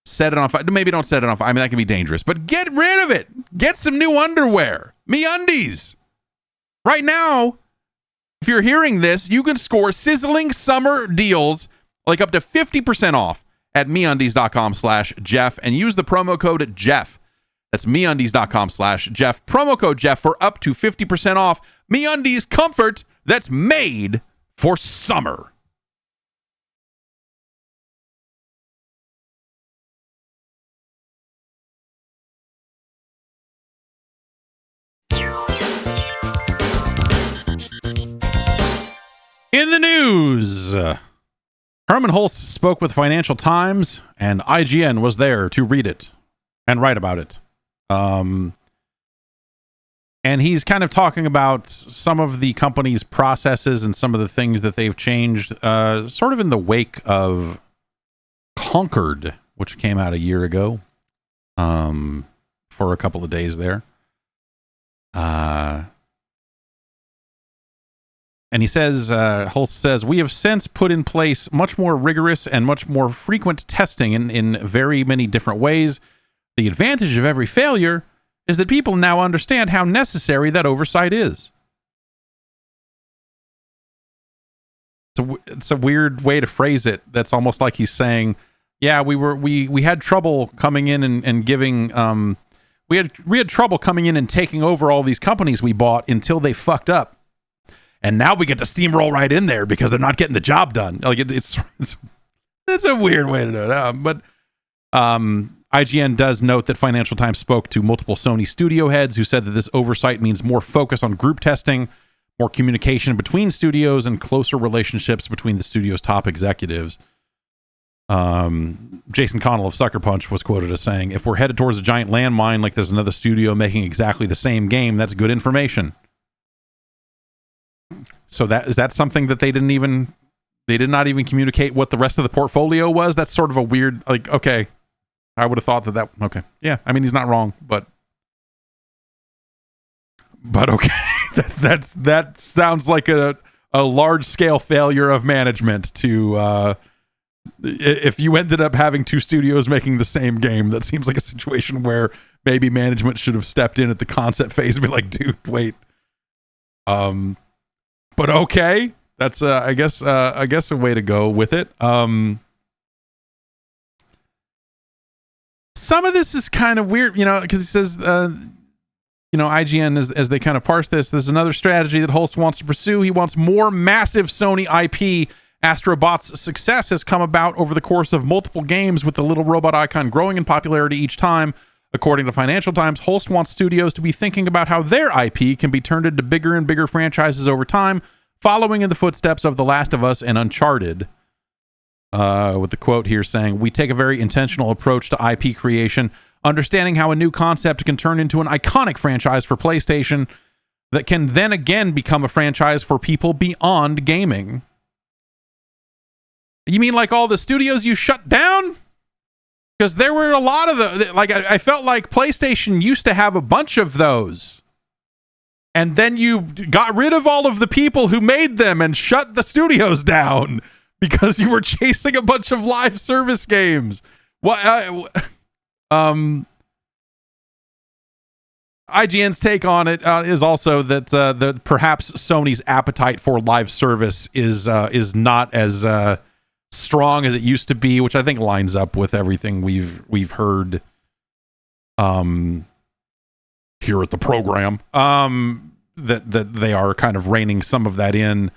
Speaker 1: Set it on fire. Maybe don't set it on fire. I mean, that can be dangerous. But get rid of it. Get some new underwear. MeUndies. Right now, if you're hearing this, you can score sizzling summer deals like up to 50% off at MeUndies.com/Jeff and use the promo code Jeff. That's MeUndies.com/Jeff. Promo code Jeff for up to 50% off. MeUndies, comfort that's made for summer. In the news, Herman Hulst spoke with Financial Times, and IGN was there to read it and write about it. And he's kind of talking about some of the company's processes and some of the things that they've changed, sort of in the wake of Conquered, which came out a year ago, for a couple of days there. And he says, Hulst says, we have since put in place much more rigorous and much more frequent testing in very many different ways. The advantage of every failure is that people now understand how necessary that oversight is. it's a weird way to phrase it. That's almost like he's saying, yeah, we had trouble coming in and giving we had trouble coming in and taking over all these companies we bought until they fucked up, and now we get to steamroll right in there because they're not getting the job done. Like it's a weird way to do it. But IGN does note that Financial Times spoke to multiple Sony studio heads who said that this oversight means more focus on group testing, more communication between studios, and closer relationships between the studio's top executives. Jason Connell of Sucker Punch was quoted as saying, "If we're headed towards a giant landmine like there's another studio making exactly the same game, that's good information." So is that something that they did not even communicate what the rest of the portfolio was? That's sort of a weird, like, okay, I would have thought that okay. Yeah, I mean, he's not wrong, but okay. that sounds like a large scale failure of management to if you ended up having two studios making the same game. That seems like a situation where maybe management should have stepped in at the concept phase and be like, dude, wait. But okay, that's I guess a way to go with it. Some of this is kind of weird, because he says IGN, as they kind of parse this, there's another strategy that Holst wants to pursue. He wants more massive Sony IP. Astrobot's success has come about over the course of multiple games, with the little robot icon growing in popularity each time. According to Financial Times, Holst wants studios to be thinking about how their IP can be turned into bigger and bigger franchises over time, following in the footsteps of The Last of Us and Uncharted. With the quote here saying, "We take a very intentional approach to IP creation, understanding how a new concept can turn into an iconic franchise for PlayStation that can then again become a franchise for people beyond gaming." You mean like all the studios you shut down? Because there were a lot of the, like, I felt like PlayStation used to have a bunch of those. And then you got rid of all of the people who made them and shut the studios down because you were chasing a bunch of live service games. IGN's take on it is also that perhaps Sony's appetite for live service is not as strong as it used to be, which I think lines up with everything we've heard here at the program. That they are kind of reining some of that in,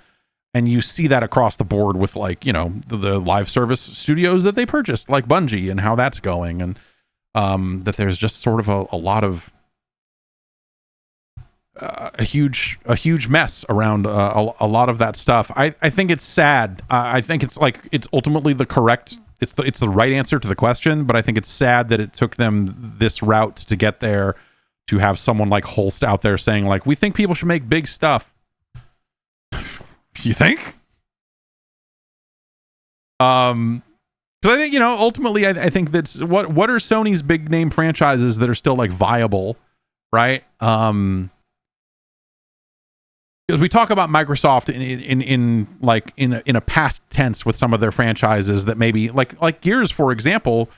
Speaker 1: and you see that across the board with, like, the live service studios that they purchased, like Bungie, and how that's going, and that there's just sort of a lot of a huge mess around a lot of that stuff. I think it's sad. I think it's ultimately the right answer to the question, but I think it's sad that it took them this route to get there, to have someone like Holst out there saying, like, we think people should make big stuff. You think? Because I think, ultimately, I think that's what are Sony's big name franchises that are still, like, viable, right? Because we talk about Microsoft in a past tense with some of their franchises that maybe like Gears, for example,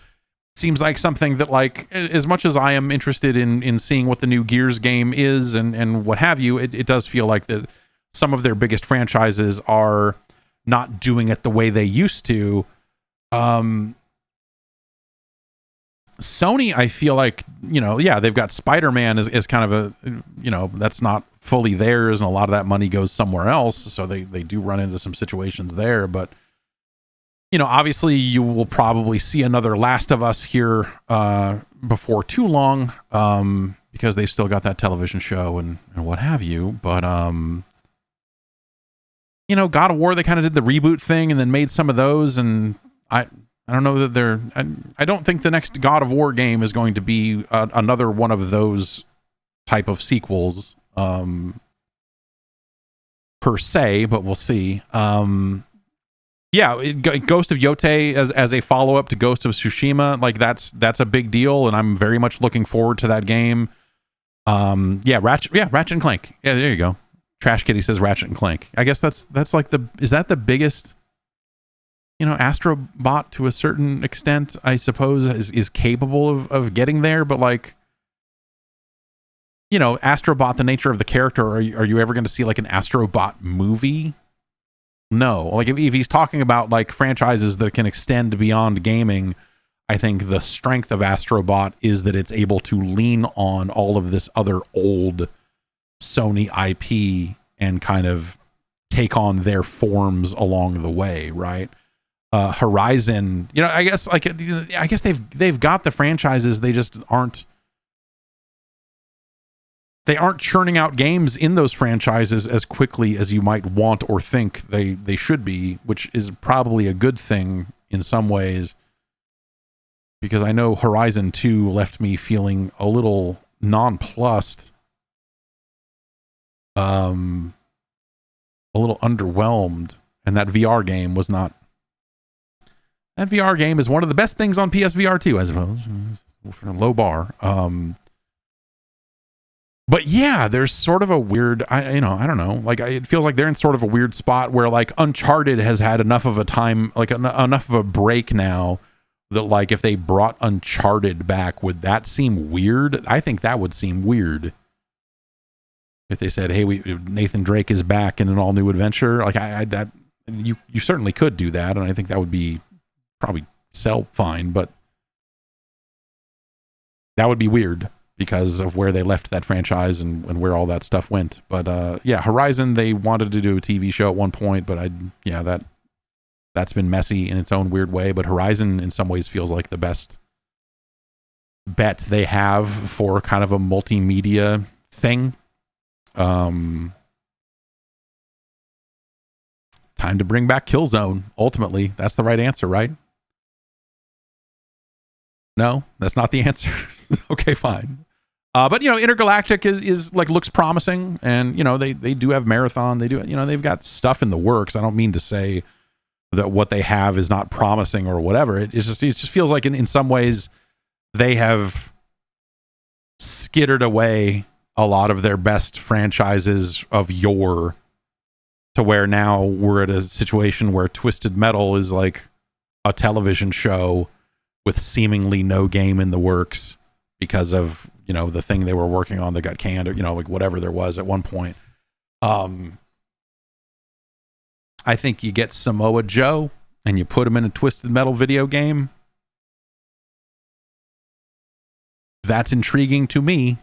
Speaker 1: seems like something that, like, as much as I am interested in seeing what the new Gears game is and what have you, it does feel like that some of their biggest franchises are not doing it the way they used to. Sony, I feel like, they've got Spider-Man as kind of a, that's not fully theirs, and a lot of that money goes somewhere else, so they do run into some situations there. But, obviously you will probably see another Last of Us here before too long, because they've still got that television show and what have you. But, God of War, they kind of did the reboot thing and then made some of those, and I don't know that I don't think the next God of War game is going to be another one of those type of sequels, per se, but we'll see. Ghost of Yotei as a follow-up to Ghost of Tsushima, like that's a big deal, and I'm very much looking forward to that game. Ratchet and Clank. Yeah, there you go. Trash Kitty says Ratchet and Clank. I guess that's like is that the biggest, Astrobot to a certain extent, I suppose, is capable of getting there, but, like, Astrobot, the nature of the character, are you ever going to see, like, an Astrobot movie? No. Like if he's talking about like franchises that can extend beyond gaming, I think the strength of Astrobot is that it's able to lean on all of this other old Sony IP and kind of take on their forms along the way, right? Horizon, you know, I guess like I guess they've got the franchises, they just aren't churning out games in those franchises as quickly as you might want or think they should be, which is probably a good thing in some ways, because I know Horizon 2 left me feeling a little nonplussed, a little underwhelmed, and that VR game was not. That VR game is one of the best things on PSVR 2, I suppose, for a low bar. But yeah, there's sort of a weird, I don't know, like it feels like they're in sort of a weird spot where like Uncharted has had enough of a time, like enough of a break now that like if they brought Uncharted back, would that seem weird? I think that would seem weird. If they said, hey, Nathan Drake is back in an all new adventure, like that you certainly could do that, and I think that would be probably sell fine, but that would be weird because of where they left that franchise and where all that stuff went. But yeah, Horizon, they wanted to do a TV show at one point, but that's been messy in its own weird way. But Horizon in some ways feels like the best bet they have for kind of a multimedia thing. Time to bring back Killzone. Ultimately, that's the right answer, right? No, that's not the answer. Okay, fine. But you know, Intergalactic is like looks promising, and you know they do have Marathon. They do, you know, they've got stuff in the works. I don't mean to say that what they have is not promising or whatever. It just feels like in some ways they have skittered away a lot of their best franchises of yore to where now we're at a situation where Twisted Metal is like a television show with seemingly no game in the works because of, you know, the thing they were working on that got canned, or, you know, like whatever there was at one point. I think you get Samoa Joe and you put him in a Twisted Metal video game. That's intriguing to me.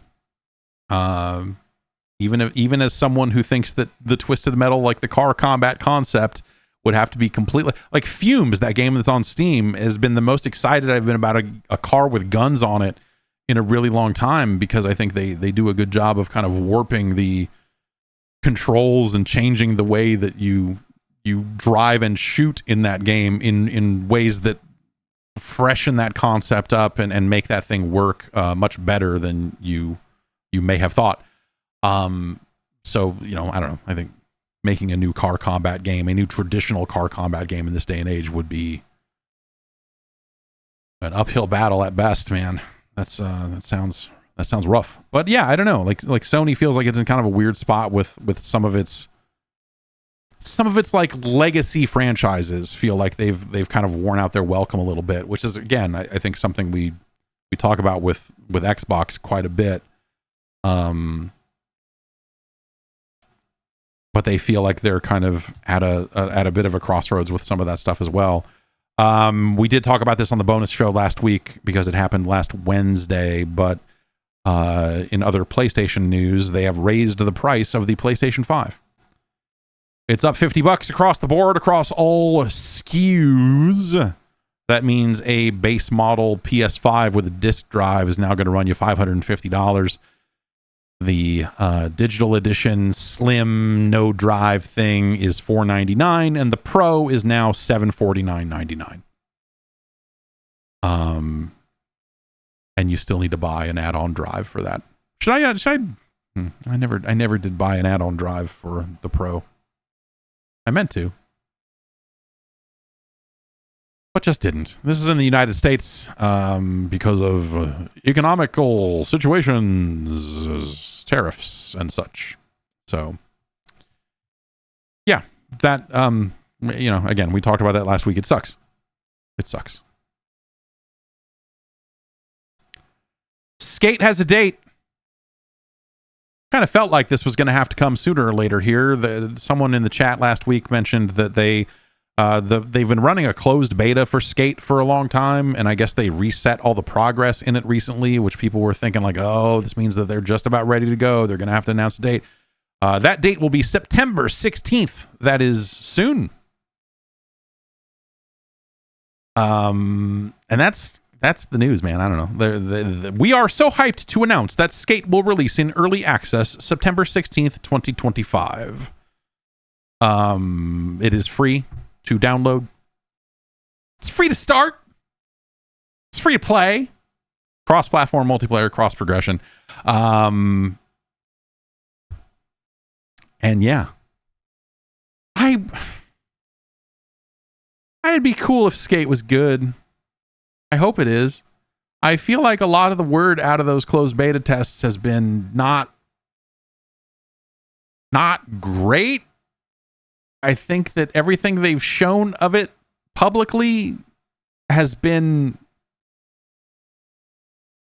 Speaker 1: Even as someone who thinks that the Twisted Metal, like the car combat concept, would have to be completely like Fumes, that game that's on Steam, has been the most excited I've been about a car with guns on it in a really long time, because I think they do a good job of kind of warping the controls and changing the way that you drive and shoot in that game in ways that freshen that concept up and make that thing work much better than you may have thought. So, you know, I don't know. I think making a new car combat game, a new traditional car combat game in this day and age would be an uphill battle at best, man. That sounds rough. But yeah, I don't know. Like Sony feels like it's in kind of a weird spot with some of its like legacy franchises feel like they've kind of worn out their welcome a little bit, which is, again, I think something we talk about with Xbox quite a bit. But they feel like they're kind of at a bit of a crossroads with some of that stuff as well. We did talk about this on the bonus show last week because it happened last Wednesday, but in other PlayStation news, they have raised the price of the PlayStation 5. It's up $50 across the board, across all SKUs. That means a base model PS5 with a disc drive is now going to run you $550. The digital edition slim no drive thing is $499, and the Pro is now $749.99. And you still need to buy an add-on drive for that. I never did buy an add-on drive for the Pro. I meant to, but just didn't. This is in the United States because of economical situations, tariffs, and such. So, yeah, that, you know, again, we talked about that last week. It sucks. It sucks. Skate has a date. kind of felt like this was going to have to come sooner or later here. Someone in the chat last week mentioned that they've been running a closed beta for Skate for a long time, and I guess they reset all the progress in it recently, which people were thinking like, oh, this means that they're just about ready to go. They're going to have to announce a date. That date will be September 16th. That is soon. And that's the news, man. I don't know. We are so hyped to announce that Skate will release in early access September 16th, 2025. It is free to download. It's free to start. It's free to play. Cross-platform multiplayer, cross-progression. And yeah. It'd be cool if Skate was good. I hope it is. I feel like a lot of the word out of those closed beta tests has been not great. I think that everything they've shown of it publicly has been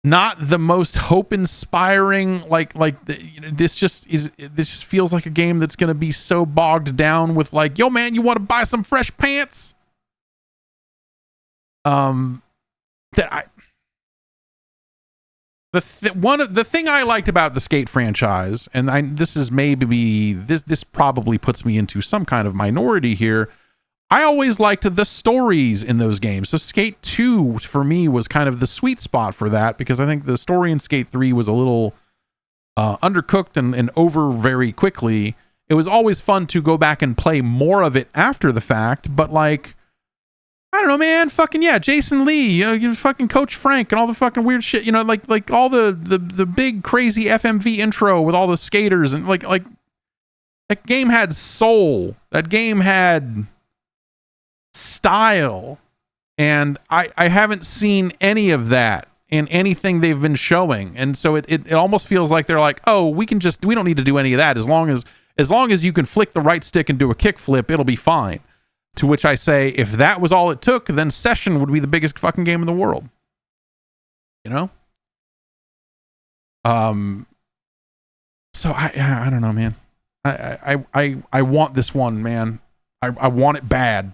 Speaker 1: not the most hope-inspiring. This just feels like a game that's going to be so bogged down with like, yo man, you want to buy some fresh pants? The thing I liked about the Skate franchise, and this probably puts me into some kind of minority here. I always liked the stories in those games. So Skate 2 for me was kind of the sweet spot for that, because I think the story in Skate 3 was a little undercooked and over very quickly. It was always fun to go back and play more of it after the fact, but like, I don't know, man. Fucking yeah, Jason Lee, you fucking Coach Frank, and all the fucking weird shit. Like all the big crazy FMV intro with all the skaters, and like that game had soul. That game had style, and I haven't seen any of that in anything they've been showing. And so it almost feels like they're like, oh, we don't need to do any of that as long as you can flick the right stick and do a kickflip, it'll be fine. To which I say, if that was all it took, then Session would be the biggest fucking game in the world. You know? So I don't know, man. I want this one, man. I want it bad.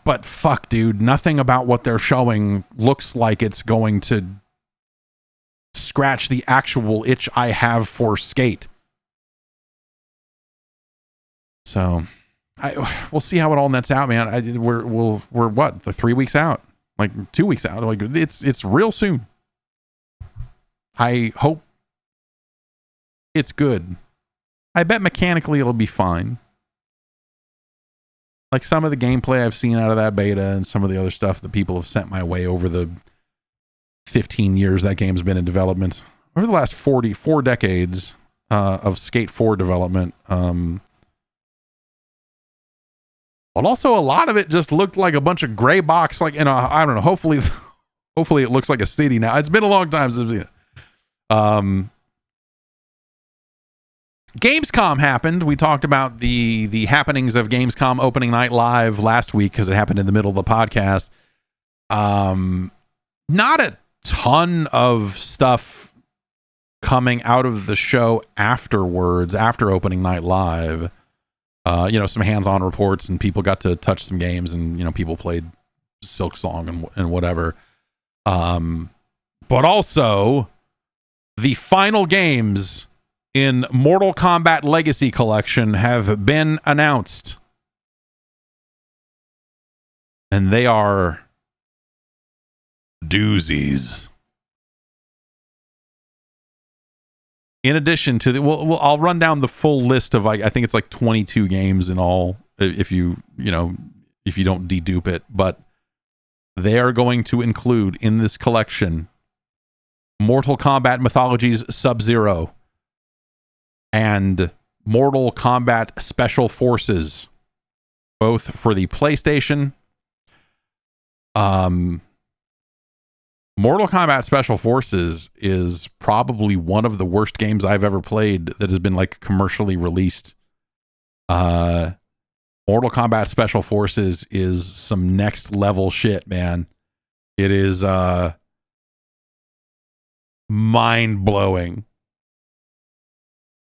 Speaker 1: But fuck, dude, nothing about what they're showing looks like it's going to scratch the actual itch I have for Skate. So, we'll see how it all nets out, man. We're what, 3 weeks out, like 2 weeks out. Like it's real soon. I hope it's good. I bet mechanically it'll be fine. Like some of the gameplay I've seen out of that beta and some of the other stuff that people have sent my way over the 15 years that game's been in development, over the last 4 decades of Skate 4 development. But also a lot of it just looked like a bunch of gray box, like, I don't know, hopefully it looks like a city now. It's been a long time since I've seen it. Gamescom happened. We talked about the happenings of Gamescom opening night live last week because it happened in the middle of the podcast. Not a ton of stuff coming out of the show afterwards, after opening night live. Some hands-on reports, and people got to touch some games, and people played Silk Song and whatever. But also the final games in Mortal Kombat Legacy Kollection have been announced, and they are doozies. In addition to I'll run down the full list of, I think it's like 22 games in all, if you don't dedupe it, but they are going to include in this collection Mortal Kombat Mythologies Sub-Zero and Mortal Kombat Special Forces, both for the PlayStation. Mortal Kombat Special Forces is probably one of the worst games I've ever played that has been like commercially released. Mortal Kombat Special Forces is some next level shit, man. It is mind-blowing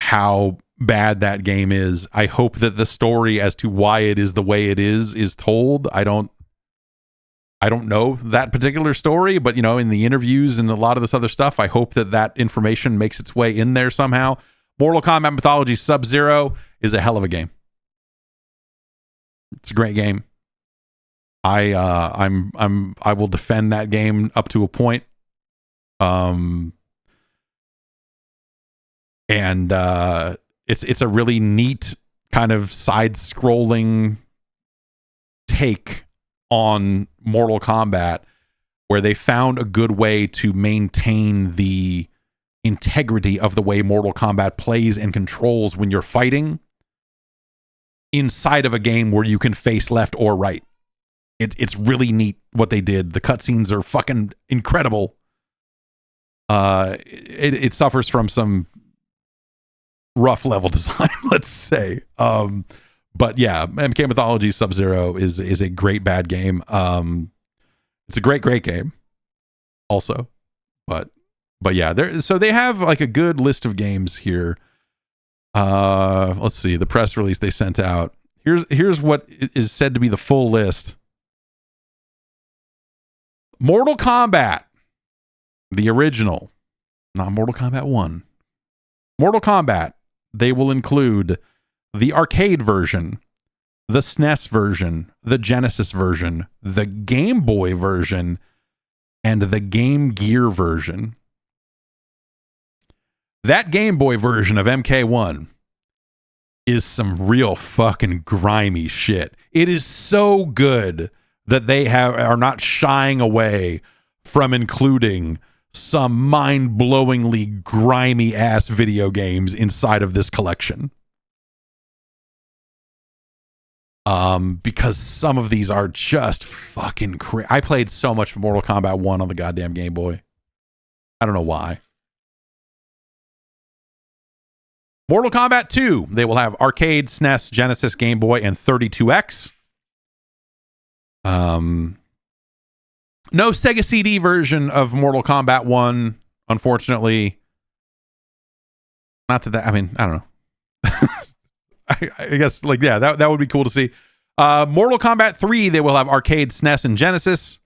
Speaker 1: how bad that game is. I hope that the story as to why it is the way it is told. I don't know that particular story, but in the interviews and a lot of this other stuff, I hope that information makes its way in there somehow. Mortal Kombat Mythology Sub-Zero is a hell of a game. It's a great game. I will defend that game up to a point. It's a really neat kind of side-scrolling take on Mortal Kombat, where they found a good way to maintain the integrity of the way Mortal Kombat plays and controls when you're fighting inside of a game where you can face left or right. It's really neat what they did. The cutscenes are fucking incredible. It suffers from some rough level design, let's say. But yeah, MK Mythology Sub-Zero is a great bad game. It's a great game also. But yeah, so they have like a good list of games here. Let's see, the press release they sent out. Here's what is said to be the full list. Mortal Kombat, the original, not Mortal Kombat 1. Mortal Kombat, they will include the arcade version, the SNES version, the Genesis version, the Game Boy version, and the Game Gear version. That Game Boy version of MK1 is some real fucking grimy shit. It is so good that they are not shying away from including some mind-blowingly grimy ass video games inside of this collection. Because some of these are just fucking crazy. I played so much Mortal Kombat 1 on the goddamn Game Boy. I don't know why. Mortal Kombat 2, they will have arcade, SNES, Genesis, Game Boy, and 32X. No Sega CD version of Mortal Kombat 1, unfortunately. Not that I mean, I don't know. I guess, like, yeah, that would be cool to see. Mortal Kombat 3, they will have arcade, SNES, and Genesis.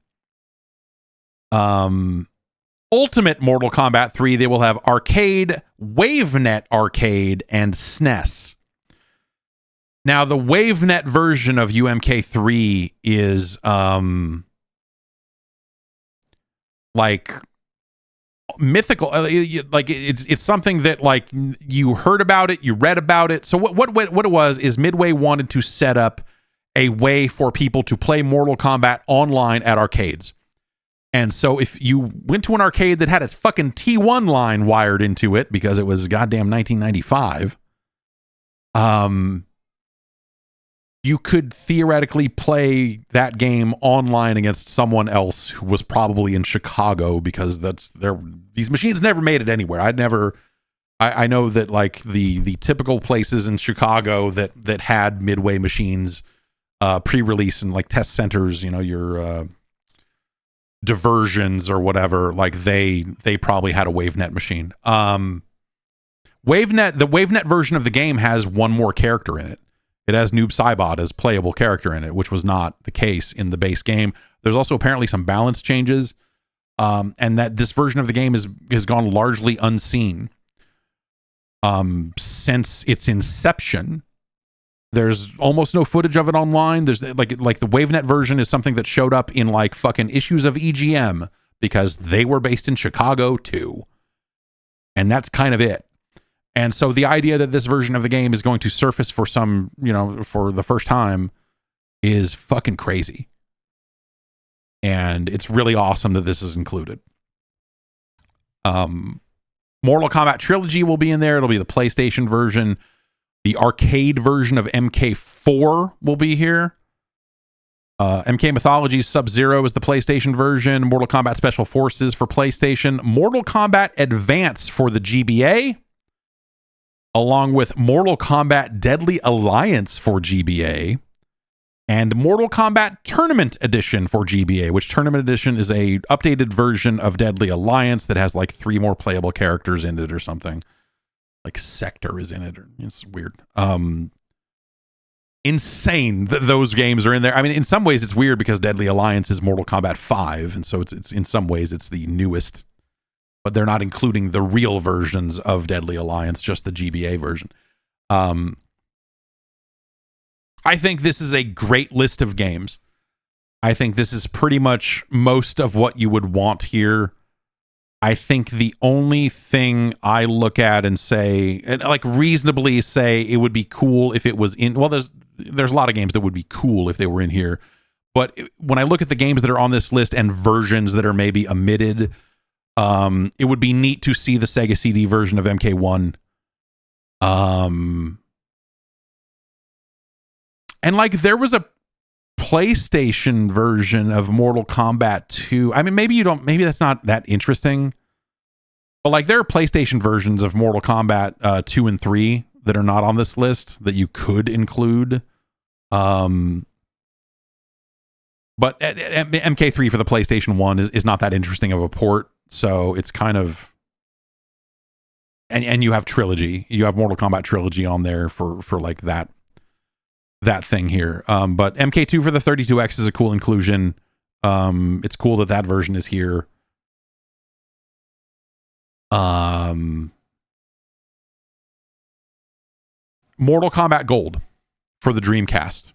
Speaker 1: Ultimate Mortal Kombat 3, they will have arcade, WaveNet arcade, and SNES. Now, the WaveNet version of UMK3 is like mythical. Like it's something that, like, you heard about it, you read about it. So what it was is Midway wanted to set up a way for people to play Mortal Kombat online at arcades. And so if you went to an arcade that had a fucking T1 line wired into it because it was goddamn 1995, you could theoretically play that game online against someone else who was probably in Chicago, because these machines never made it anywhere. I know that, like, the typical places in Chicago that had Midway machines pre-release and, like, test centers, your diversions or whatever, like, they probably had a WaveNet machine. The WaveNet version of the game has one more character in it. It has Noob Saibot as playable character in it, which was not the case in the base game. There's also apparently some balance changes, and that this version of the game has gone largely unseen since its inception. There's almost no footage of it online. There's like the WaveNet version is something that showed up in, like, fucking issues of EGM because they were based in Chicago too, and that's kind of it. And so the idea that this version of the game is going to surface for for the first time is fucking crazy. And it's really awesome that this is included. Mortal Kombat Trilogy will be in there. It'll be the PlayStation version. The arcade version of MK4 will be here. MK Mythology Sub-Zero is the PlayStation version. Mortal Kombat Special Forces for PlayStation. Mortal Kombat Advance for the GBA. Along with Mortal Kombat Deadly Alliance for GBA. and Mortal Kombat Tournament Edition for GBA, which Tournament Edition is a updated version of Deadly Alliance that has like 3 more playable characters in it or something. Like Sector is in it. It's weird. Insane that those games are in there. I mean, in some ways it's weird because Deadly Alliance is Mortal Kombat 5, and so it's in some ways it's the newest, but they're not including the real versions of Deadly Alliance, just the GBA version. I think this is a great list of games. I think this is pretty much most of what you would want here. I think the only thing I look at and say, and like reasonably say it would be cool if it was in, well, there's a lot of games that would be cool if they were in here. But when I look at the games that are on this list and versions that are maybe omitted, it would be neat to see the Sega CD version of MK1. And like there was a PlayStation version of Mortal Kombat 2. I mean, maybe that's not that interesting. But like there are PlayStation versions of Mortal Kombat 2 and 3 that are not on this list that you could include. But MK3 for the PlayStation 1 is not that interesting of a port. So it's kind of, and you have Trilogy. You have Mortal Kombat Trilogy on there for like that thing here. But MK2 for the 32X is a cool inclusion. It's cool that version is here. Mortal Kombat Gold for the Dreamcast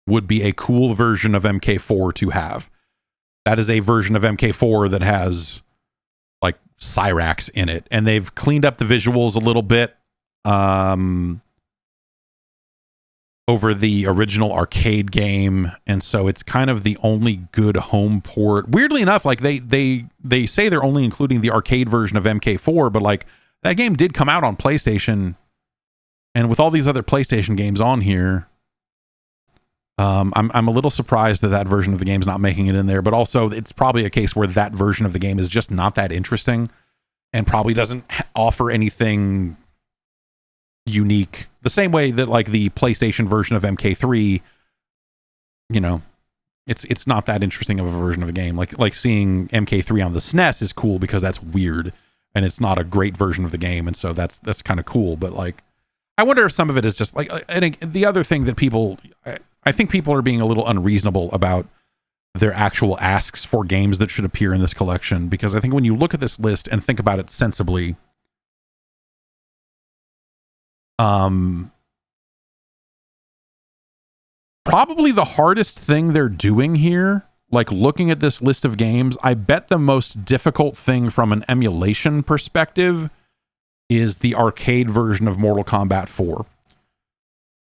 Speaker 1: would be a cool version of MK4 to have. That is a version of MK4 that has like Cyrax in it, and they've cleaned up the visuals a little bit over the original arcade game, and so it's kind of the only good home port. Weirdly enough, like they say they're only including the arcade version of MK4, but like that game did come out on PlayStation, and with all these other PlayStation games on here, I'm a little surprised that version of the game is not making it in there. But also, it's probably a case where that version of the game is just not that interesting, and probably doesn't offer anything unique. The same way that like the PlayStation version of MK3, you know, it's not that interesting of a version of a game. Like seeing MK3 on the SNES is cool because that's weird and it's not a great version of the game, and so that's kind of cool. But like, I wonder if some of it is just like, and the other thing that I think people are being a little unreasonable about their actual asks for games that should appear in this collection, because I think when you look at this list and think about it sensibly, probably the hardest thing they're doing here, like looking at this list of games, I bet the most difficult thing from an emulation perspective is the arcade version of Mortal Kombat 4.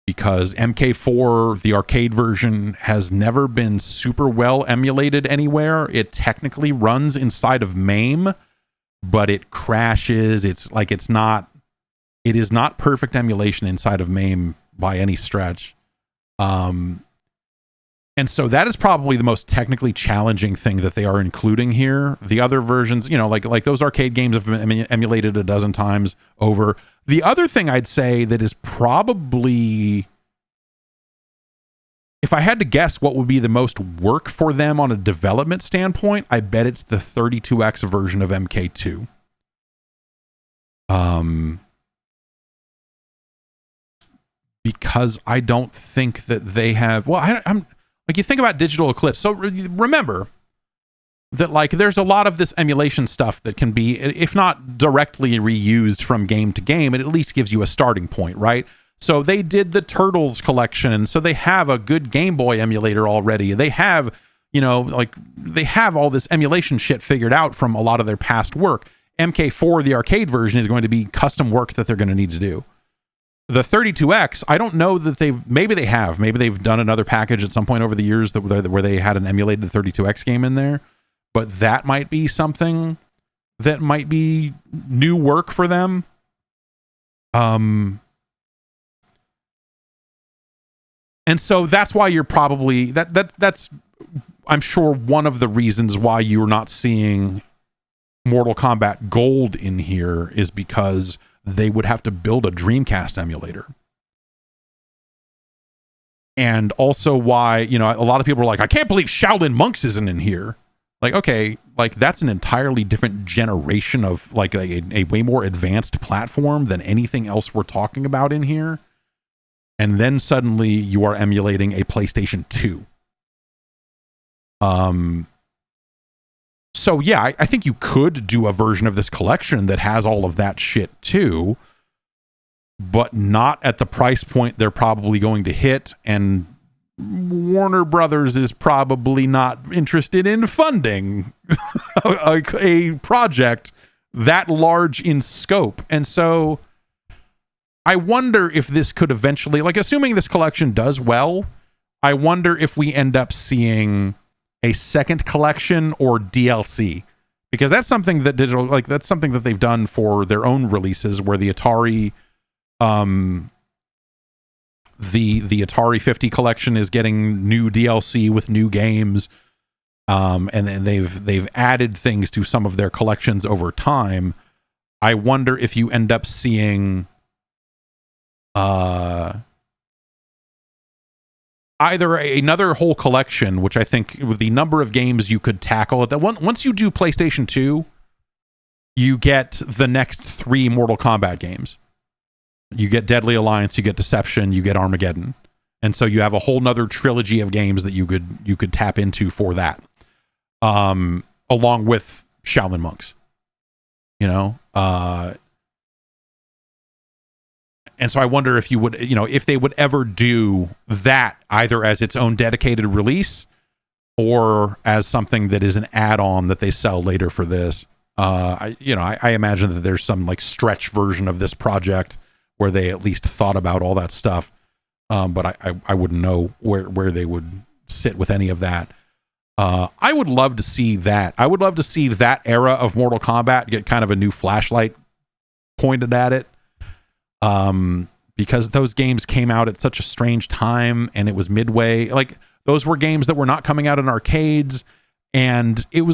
Speaker 1: Because MK4, the arcade version, has never been super well emulated anywhere. It technically runs inside of MAME, but it crashes. It is not perfect emulation inside of MAME by any stretch. And so that is probably the most technically challenging thing that they are including here. The other versions, you know, like those arcade games have been emulated a dozen times over. The other thing I'd say that is probably, if I had to guess what would be the most work for them on a development standpoint, I bet it's the 32X version of MK2. Because I don't think that they have, well, I'm like, you think about Digital Eclipse. So remember that like there's a lot of this emulation stuff that can be, if not directly reused from game to game, it at least gives you a starting point, right? So they did the Turtles collection, so they have a good Game Boy emulator already. They have, you know, like they have all this emulation shit figured out from a lot of their past work. MK4, the arcade version, is going to be custom work that they're going to need to do. The 32X, I don't know that maybe they've done another package at some point over the years where they had an emulated 32X game in there, but that might be something that might be new work for them. And so that's why you're probably, that's I'm sure one of the reasons why you're not seeing Mortal Kombat Gold in here is because they would have to build a Dreamcast emulator. and also why, you know, a lot of people are like, I can't believe Shaolin Monks isn't in here. Like, okay, like that's an entirely different generation of like a way more advanced platform than anything else we're talking about in here. And then suddenly you are emulating a PlayStation 2. So yeah, I think you could do a version of this collection that has all of that shit too, but not at the price point they're probably going to hit, and Warner Brothers is probably not interested in funding a project that large in scope. And so I wonder if this could eventually, like, assuming this collection does well, I wonder if we end up seeing a second collection or DLC, because that's something that that's something that they've done for their own releases, where the Atari the Atari 50 collection is getting new DLC with new games, and then they've added things to some of their collections over time. I wonder if you end up seeing either another whole collection, which I think with the number of games you could tackle at that one, once you do PlayStation 2, you get the next 3 Mortal Kombat games. You get Deadly Alliance, you get Deception, you get Armageddon. And so you have a whole nother trilogy of games that you could tap into for that. Along with Shaolin Monks. You know? And so I wonder if you would, you know, if they would ever do that either as its own dedicated release or as something that is an add-on that they sell later for this. I imagine that there's some like stretch version of this project where they at least thought about all that stuff. But I wouldn't know where they would sit with any of that. I would love to see that. I would love to see that era of Mortal Kombat get kind of a new flashlight pointed at it. Because those games came out at such a strange time, and it was midway. Like, those were games that were not coming out in arcades, and it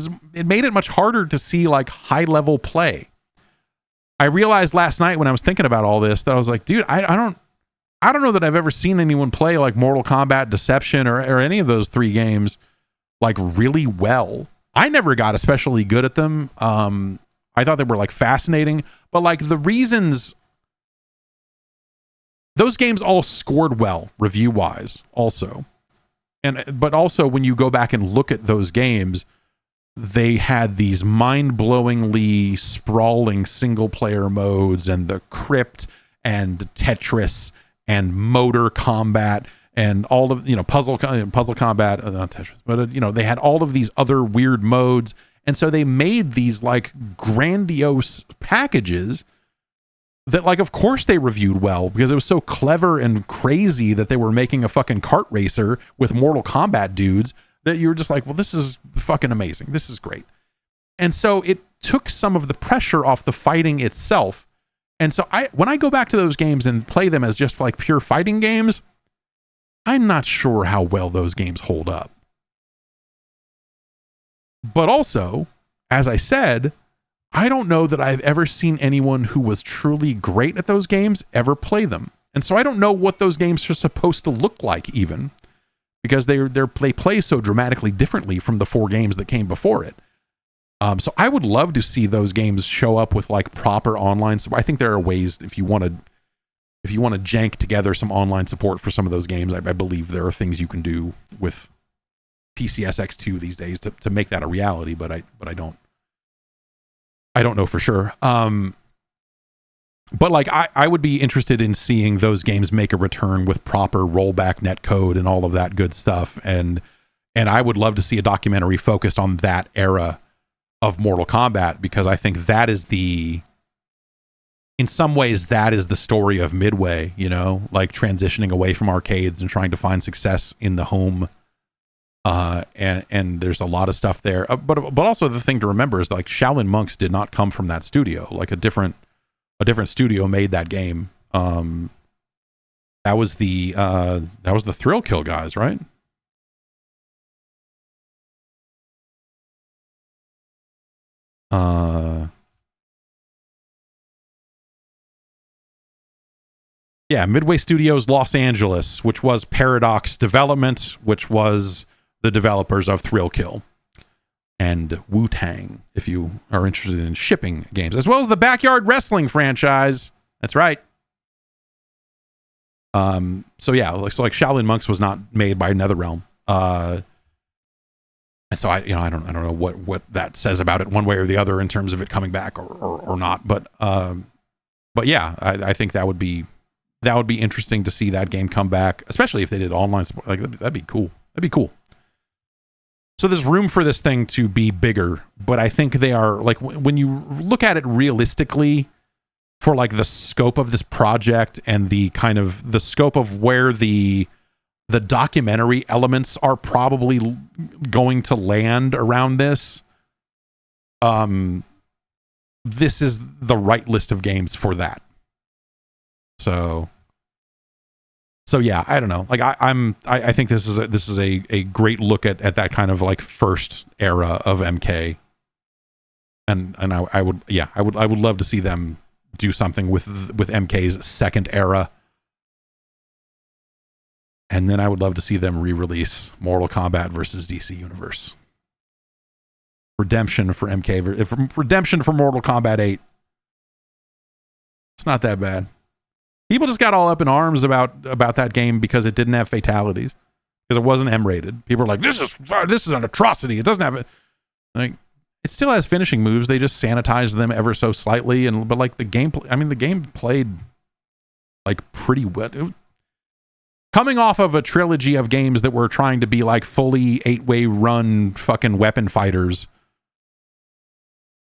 Speaker 1: made it much harder to see like high level play. I realized last night when I was thinking about all this that I was like, dude, I don't know that I've ever seen anyone play like Mortal Kombat, Deception, or any of those 3 games like really well. I never got especially good at them. I thought they were like fascinating, but like the reasons. Those games all scored well, review-wise, also. But also, when you go back and look at those games, they had these mind-blowingly sprawling single-player modes, and the Crypt, and Tetris, and Motor Combat, and all of, you know, Puzzle Combat, not Tetris, but, you know, they had all of these other weird modes, and so they made these, like, grandiose packages that, like, of course they reviewed well because it was so clever and crazy that they were making a fucking kart racer with Mortal Kombat dudes that you were just like, well, this is fucking amazing. This is great. And so it took some of the pressure off the fighting itself. And so when I go back to those games and play them as just like pure fighting games, I'm not sure how well those games hold up. But also, as I said, I don't know that I've ever seen anyone who was truly great at those games ever play them. And so I don't know what those games are supposed to look like even, because they play so dramatically differently from the 4 games that came before it. So I would love to see those games show up with like proper online support. I think there are ways if you want to jank together some online support for some of those games. I believe there are things you can do with PCSX2 these days to make that a reality, but I don't know for sure. But like I would be interested in seeing those games make a return with proper rollback netcode and all of that good stuff. And I would love to see a documentary focused on that era of Mortal Kombat, because I think that is in some ways, that is the story of Midway, you know, like transitioning away from arcades and trying to find success in the home. And there's a lot of stuff there, but also the thing to remember is like Shaolin Monks did not come from that studio. Like a different studio made that game. That was the Thrill Kill guys, right? Yeah, Midway Studios Los Angeles, which was Paradox Development, which was the developers of Thrill Kill and Wu-Tang, if you are interested in shipping games, as well as the Backyard Wrestling franchise. That's right. So yeah, like Shaolin Monks was not made by NetherRealm. And so I don't know what that says about it one way or the other in terms of it coming back or not. But yeah, I think that would be interesting to see that game come back, especially if they did online support. Like that'd be cool. That'd be cool. So there's room for this thing to be bigger, but I think they are, like, when you look at it realistically for like the scope of this project and the kind of the scope of where the documentary elements are probably going to land around this, this is the right list of games for that. So yeah, I don't know. Like I think this is a great look at that kind of like first era of MK. And I would love to see them do something with MK's second era. And then I would love to see them re-release Mortal Kombat versus DC Universe. Redemption for Redemption for Mortal Kombat 8. It's not that bad. People just got all up in arms about that game because it didn't have fatalities, because it wasn't M-rated. People are like, this is an atrocity. It doesn't have it. Like, it still has finishing moves. They just sanitized them ever so slightly, but like the game played like pretty well. Coming off of a trilogy of games that were trying to be like fully 8-way run fucking weapon fighters,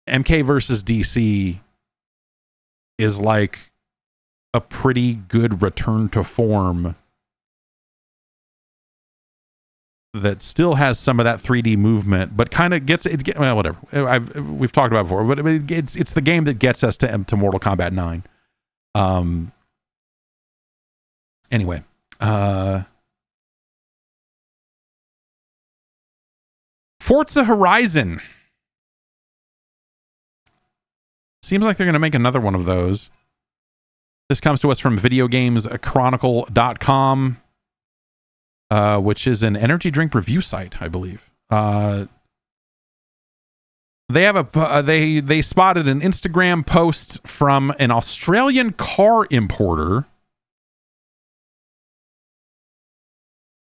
Speaker 1: MK versus DC is like a pretty good return to form that still has some of that 3D movement, but kind of well, whatever. We've talked about it before, but it's the game that gets us to Mortal Kombat 9. Anyway, Forza Horizon. Seems like they're going to make another one of those. This comes to us from videogameschronicle.com, which is an energy drink review site, I believe. They have they spotted an Instagram post from an Australian car importer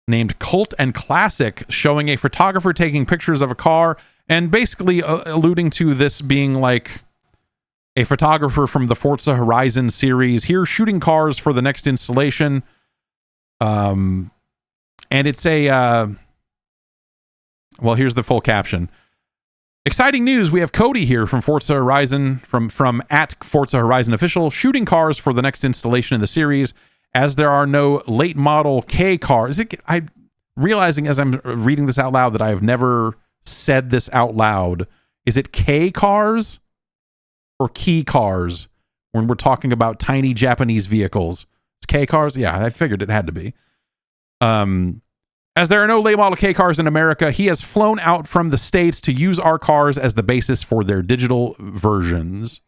Speaker 1: named Cult and Classic, showing a photographer taking pictures of a car and basically alluding to this being like a photographer from the Forza Horizon series here shooting cars for the next installation. And it's well, here's the full caption. Exciting news. We have Cody here from Forza Horizon, from at Forza Horizon Official, shooting cars for the next installation in the series, as there are no late model K cars. I'm realizing as I'm reading this out loud that I have never said this out loud. Is it K cars or key cars when we're talking about tiny Japanese vehicles? It's K cars? Yeah, I figured it had to be. As there are no late model K cars in America, he has flown out from the States to use our cars as the basis for their digital versions.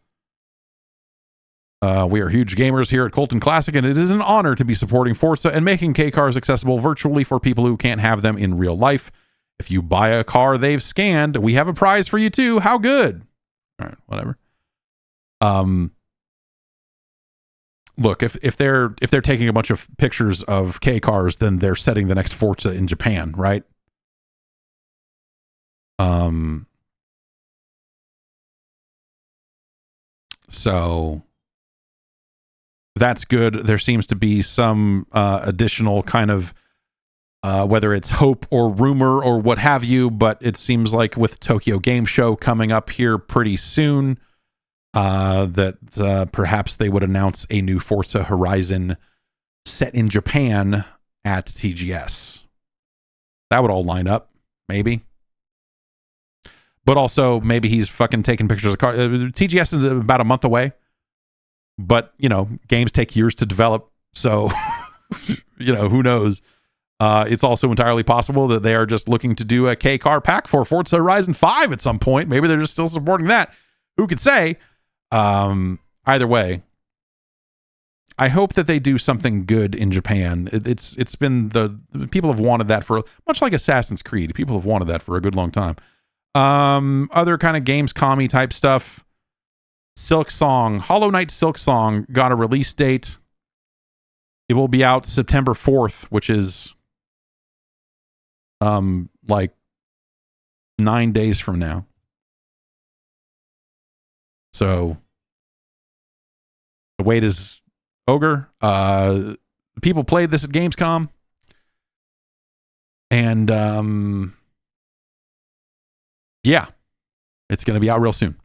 Speaker 1: We are huge gamers here at Colton Classic, and it is an honor to be supporting Forza and making K cars accessible virtually for people who can't have them in real life. If you buy a car they've scanned, we have a prize for you too. How good? All right, whatever. Look, if they're taking a bunch of pictures of K cars, then they're setting the next Forza in Japan, right? So that's good. There seems to be some additional kind of whether it's hope or rumor or what have you, but it seems like with Tokyo Game Show coming up here pretty soon, that perhaps they would announce a new Forza Horizon set in Japan at TGS. That would all line up, maybe. But also, maybe he's fucking taking pictures of cars. TGS is about a month away. But, games take years to develop. So, who knows? It's also entirely possible that they are just looking to do a K car pack for Forza Horizon 5 at some point. Maybe they're just still supporting that. Who could say? Either way, I hope that they do something good in Japan. It's been the people have wanted that for, much like Assassin's Creed. People have wanted that for a good long time. Other kind of Gamescom-y type stuff. Silksong, Hollow Knight Silksong got a release date. It will be out September 4th, which is like 9 days from now. So the wait is over. People played this at Gamescom, and yeah, it's going to be out real soon.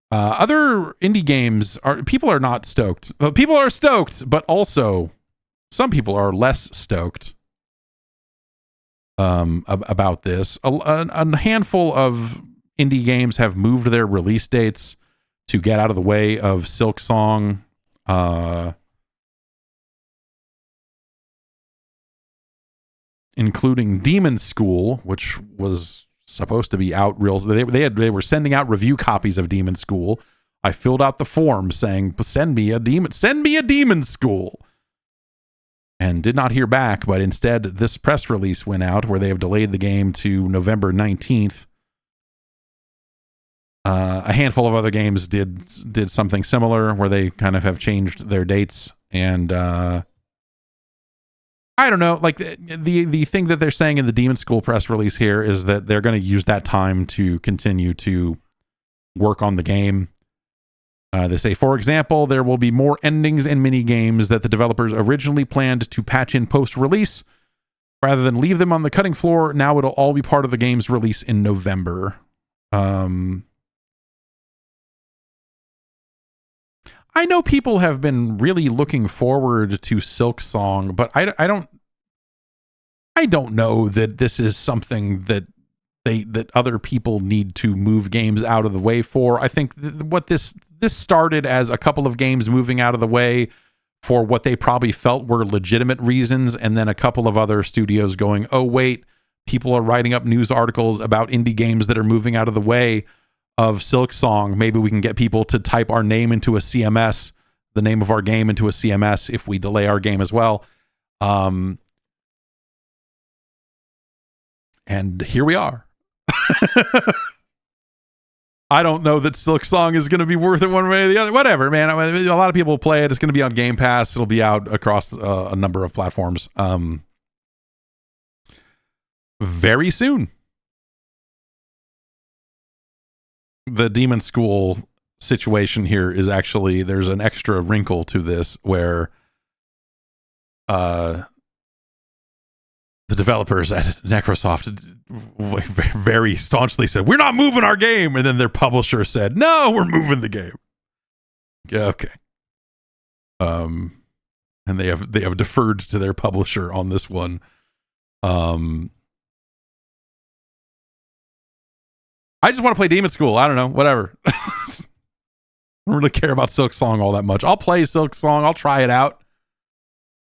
Speaker 1: Other indie games people are not stoked. People are stoked, but also some people are less stoked about this. A handful of indie games have moved their release dates to get out of the way of Silksong. Including Demon School, which was supposed to be out real. They were sending out review copies of Demon School. I filled out the form saying, send me a Demon School, and did not hear back. But instead, this press release went out where they have delayed the game to November 19th. A handful of other games did something similar where they kind of have changed their dates. And I don't know, like the thing that they're saying in the Demon School press release here is that they're going to use that time to continue to work on the game. They say, for example, there will be more endings and mini games that the developers originally planned to patch in post-release. Rather than leave them on the cutting floor, now it'll all be part of the game's release in November. I know people have been really looking forward to Silksong, but I don't know that this is something that other people need to move games out of the way for. I think what this started as a couple of games moving out of the way for what they probably felt were legitimate reasons, and then a couple of other studios going, oh wait, people are writing up news articles about indie games that are moving out of the way of Silksong. Maybe we can get people to type our name into a CMS, the name of our game into a CMS, if we delay our game as well. And here we are. I don't know that Silksong is going to be worth it one way or the other. Whatever, man. I mean, a lot of people will play it. It's going to be on Game Pass. It'll be out across a number of platforms very soon. The Demon School situation here is actually, there's an extra wrinkle to this where the developers at Necrosoft very staunchly said, we're not moving our game, and then their publisher said, no, we're moving the game. Yeah, okay. And they have deferred to their publisher on this one. I just want to play Demon School. I don't know, whatever. I don't really care about Silksong all that much. I'll play Silksong. I'll try it out.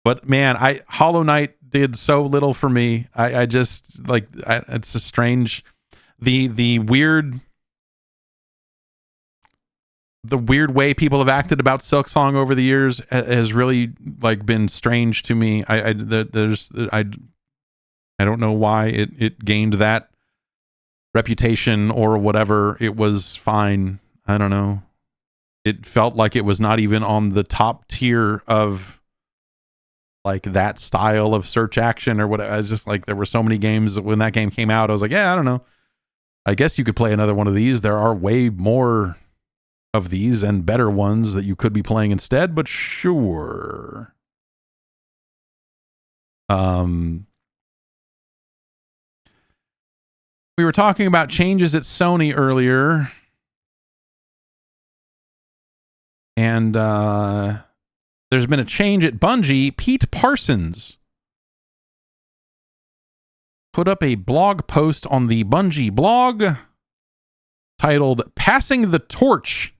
Speaker 1: But man, Hollow Knight did so little for me. I just like, it's a strange, the weird way people have acted about Silksong over the years has really like been strange to me. I don't know why it gained that reputation or whatever. It was fine. I don't know. It felt like it was not even on the top tier of like that style of search action or whatever. I was just like, there were so many games when that game came out. I was like, yeah, I don't know. I guess you could play another one of these. There are way more of these and better ones that you could be playing instead, but sure. We were talking about changes at Sony earlier. And there's been a change at Bungie. Pete Parsons put up a blog post on the Bungie blog titled Passing the Torch.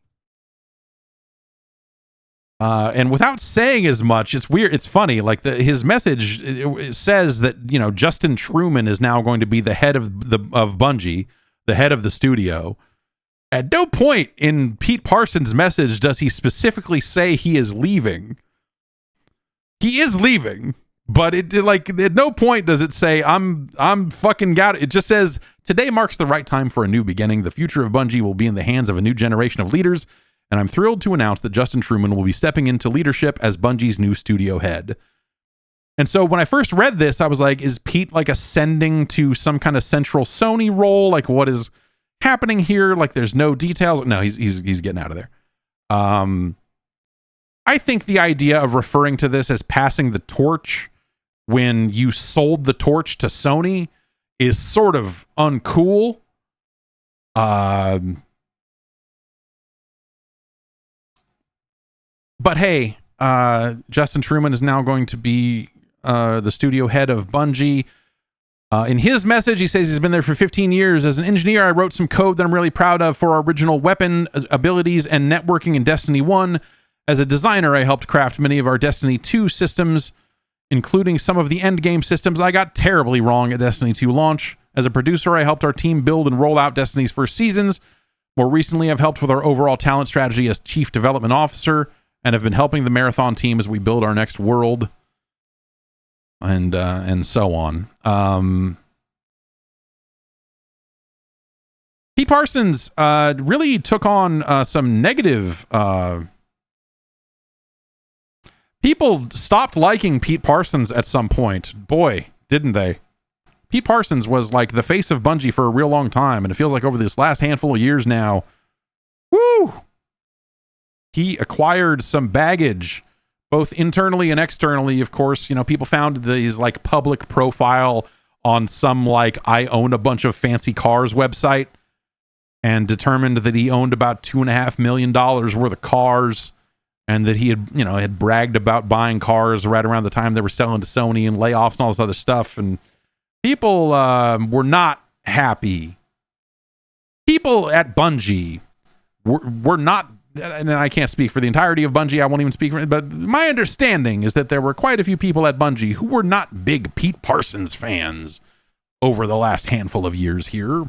Speaker 1: And without saying as much, it's weird. It's funny. Like his message it says that, you know, Justin Truman is now going to be the head of Bungie, the head of the studio. At no point in Pete Parsons' message does he specifically say he is leaving. he is leaving, but it like at no point does it say I'm fucking got it. It just says today marks the right time for a new beginning. The future of Bungie will be in the hands of a new generation of leaders, and I'm thrilled to announce that Justin Truman will be stepping into leadership as Bungie's new studio head. And so when I first read this, I was like, is Pete like ascending to some kind of central Sony role? Like, what is happening here? Like, there's no details. No, he's getting out of there. I think the idea of referring to this as passing the torch when you sold the torch to Sony is sort of uncool. But hey, Justin Truman is now going to be the studio head of Bungie. In his message, he says he's been there for 15 years. As an engineer, I wrote some code that I'm really proud of for our original weapon abilities and networking in Destiny 1. As a designer, I helped craft many of our Destiny 2 systems, including some of the endgame systems I got terribly wrong at Destiny 2 launch. As a producer, I helped our team build and roll out Destiny's first seasons. More recently, I've helped with our overall talent strategy as Chief Development Officer, and have been helping the Marathon team as we build our next world, and so on. P. Parsons really took on some negative... People stopped liking Pete Parsons at some point. Boy, didn't they? Pete Parsons was like the face of Bungie for a real long time, and it feels like over this last handful of years now, woo! He acquired some baggage, both internally and externally. Of course, you know, people found his like public profile on some like I own a bunch of fancy cars website and determined that he owned about $2.5 million worth of cars. And that he had bragged about buying cars right around the time they were selling to Sony and layoffs and all this other stuff. And people were not happy. People at Bungie were not, and I can't speak for the entirety of Bungie. I won't even speak for it. But my understanding is that there were quite a few people at Bungie who were not big Pete Parsons fans over the last handful of years here.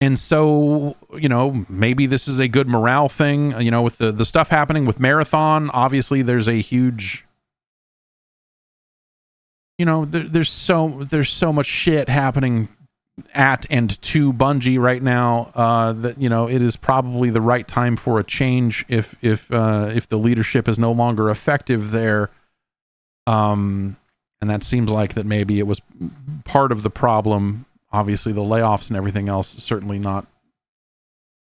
Speaker 1: And so, you know, maybe this is a good morale thing, you know, with the stuff happening with Marathon. Obviously, there's a huge, you know, there's so much shit happening at and to Bungie right now that, you know, it is probably the right time for a change if the leadership is no longer effective there. And that seems like that maybe it was part of the problem. Obviously, the layoffs and everything else certainly not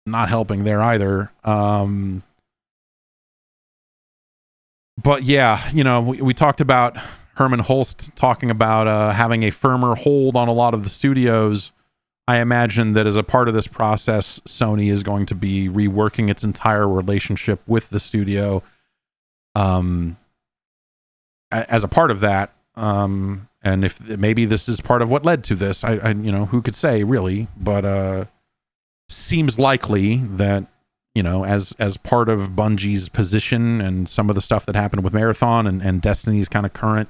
Speaker 1: helping there either. But yeah, you know, we talked about Herman Holst talking about having a firmer hold on a lot of the studios. I imagine that as a part of this process, Sony is going to be reworking its entire relationship with the studio. As a part of that, and if maybe this is part of what led to this, I you know, who could say really, but seems likely that, you know, as part of Bungie's position and some of the stuff that happened with Marathon and Destiny's kind of current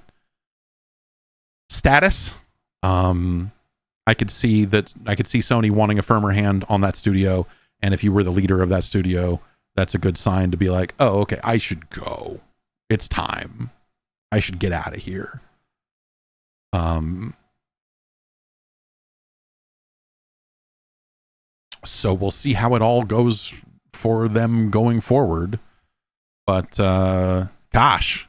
Speaker 1: status, I could see Sony wanting a firmer hand on that studio. And if you were the leader of that studio, that's a good sign to be like, oh, okay, I should go. It's time. I should get out of here. So we'll see how it all goes for them going forward. But gosh,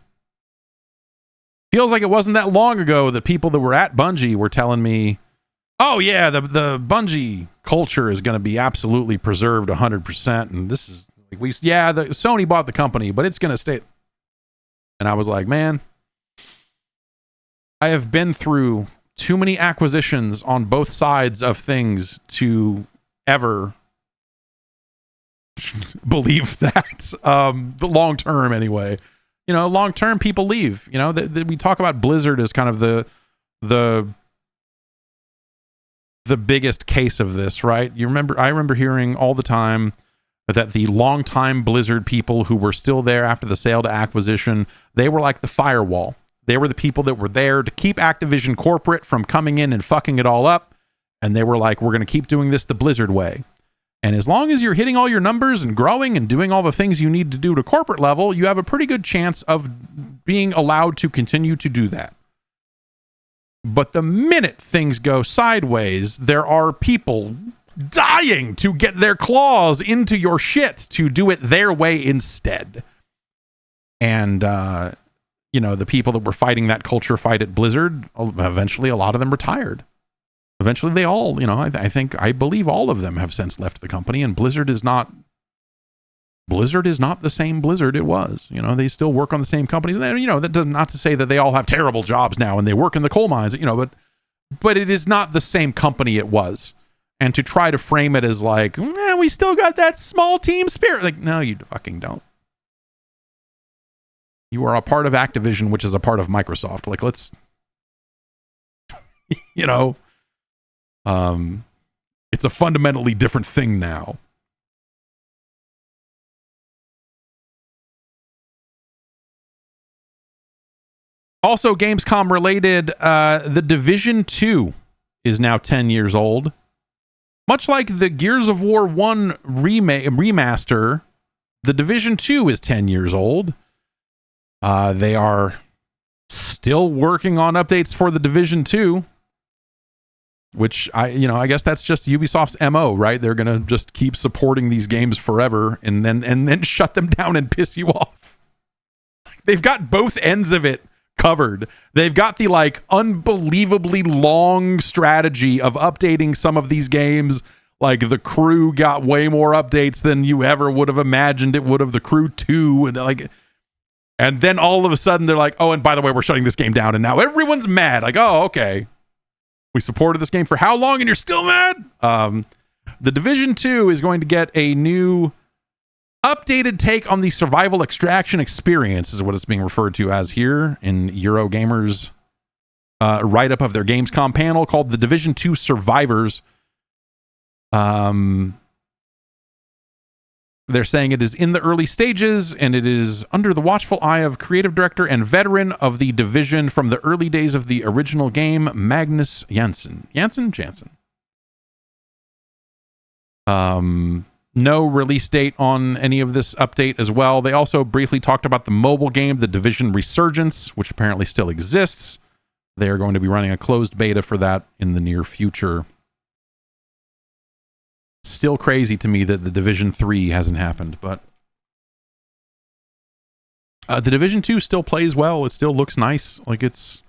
Speaker 1: feels like it wasn't that long ago that people that were at Bungie were telling me, oh yeah, the Bungie culture is going to be absolutely preserved 100%. And this is like, the Sony bought the company, but it's going to stay. And I was like, man, I have been through too many acquisitions on both sides of things to ever believe that. But long term, anyway, you know, long term people leave. You know, we talk about Blizzard as kind of the biggest case of this, right? I remember hearing all the time that the longtime Blizzard people who were still there after the sale to acquisition, they were like the firewall. They were the people that were there to keep Activision corporate from coming in and fucking it all up. And they were like, we're going to keep doing this the Blizzard way. And as long as you're hitting all your numbers and growing and doing all the things you need to do to corporate level, you have a pretty good chance of being allowed to continue to do that. But the minute things go sideways, there are people dying to get their claws into your shit to do it their way instead. And, the people that were fighting that culture fight at Blizzard, eventually a lot of them retired. Eventually they all, I believe all of them have since left the company, and Blizzard is not the same Blizzard it was. They still work on the same companies. And that does not to say that they all have terrible jobs now and they work in the coal mines, but it is not the same company it was. And to try to frame it as like, we still got that small team spirit. Like, no, you fucking don't. You are a part of Activision, which is a part of Microsoft. Like, let's, it's a fundamentally different thing now. Also, Gamescom related, The Division 2 is now 10 years old. Much like the Gears of War 1 remaster, The Division 2 is 10 years old. They are still working on updates for The Division 2. Which I guess that's just Ubisoft's MO, right? They're gonna just keep supporting these games forever and then shut them down and piss you off. They've got both ends of it covered. They've got the unbelievably long strategy of updating some of these games. Like the Crew got way more updates than you ever would have imagined it would have. The Crew 2 and then all of a sudden they're like, oh, and by the way, we're shutting this game down, and now everyone's mad. Like, oh, okay. We supported this game for how long and you're still mad? The Division 2 is going to get a new updated take on the survival extraction experience, is what it's being referred to as here in Eurogamer's write-up of their Gamescom panel called The Division 2 Survivors. They're saying it is in the early stages, and it is under the watchful eye of creative director and veteran of the Division from the early days of the original game, Magnus Jansen. Jansen? No release date on any of this update as well. They also briefly talked about the mobile game, The Division Resurgence, which apparently still exists. They are going to be running a closed beta for that in the near future. Still crazy to me that the Division 3 hasn't happened, but the Division 2 still plays well. It still looks nice. Like that's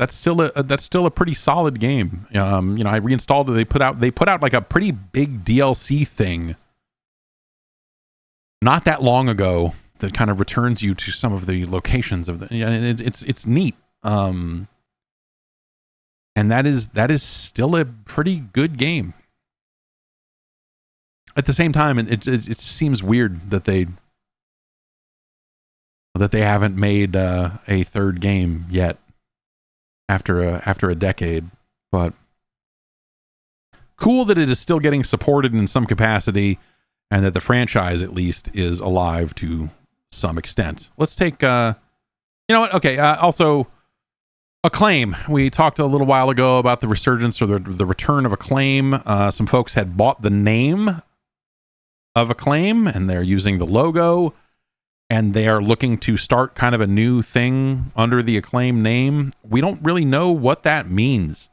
Speaker 1: still a pretty solid game. I reinstalled it. They put out like a pretty big DLC thing not that long ago that kind of returns you to some of the locations of the. It's neat. And that is still a pretty good game. At the same time, it seems weird that they haven't made a third game yet after a decade. But cool that it is still getting supported in some capacity, and that the franchise at least is alive to some extent. Let's take you know what? Okay. Also, Acclaim. We talked a little while ago about the resurgence or the return of Acclaim. Some folks had bought the name of Acclaim, and they're using the logo, and they are looking to start kind of a new thing under the Acclaim name. We don't really know what that means,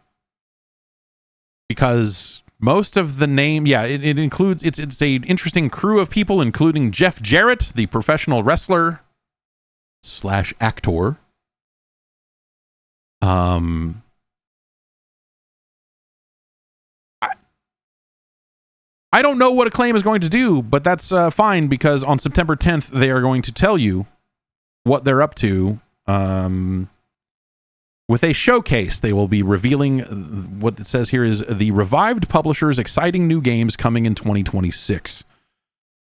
Speaker 1: because most of the name, it includes, it's an interesting crew of people, including Jeff Jarrett, the professional wrestler / actor. I don't know what Acclaim is going to do, but that's fine, because on September 10th, they are going to tell you what they're up to. With a showcase, they will be revealing what it says here is the revived publisher's exciting new games coming in 2026.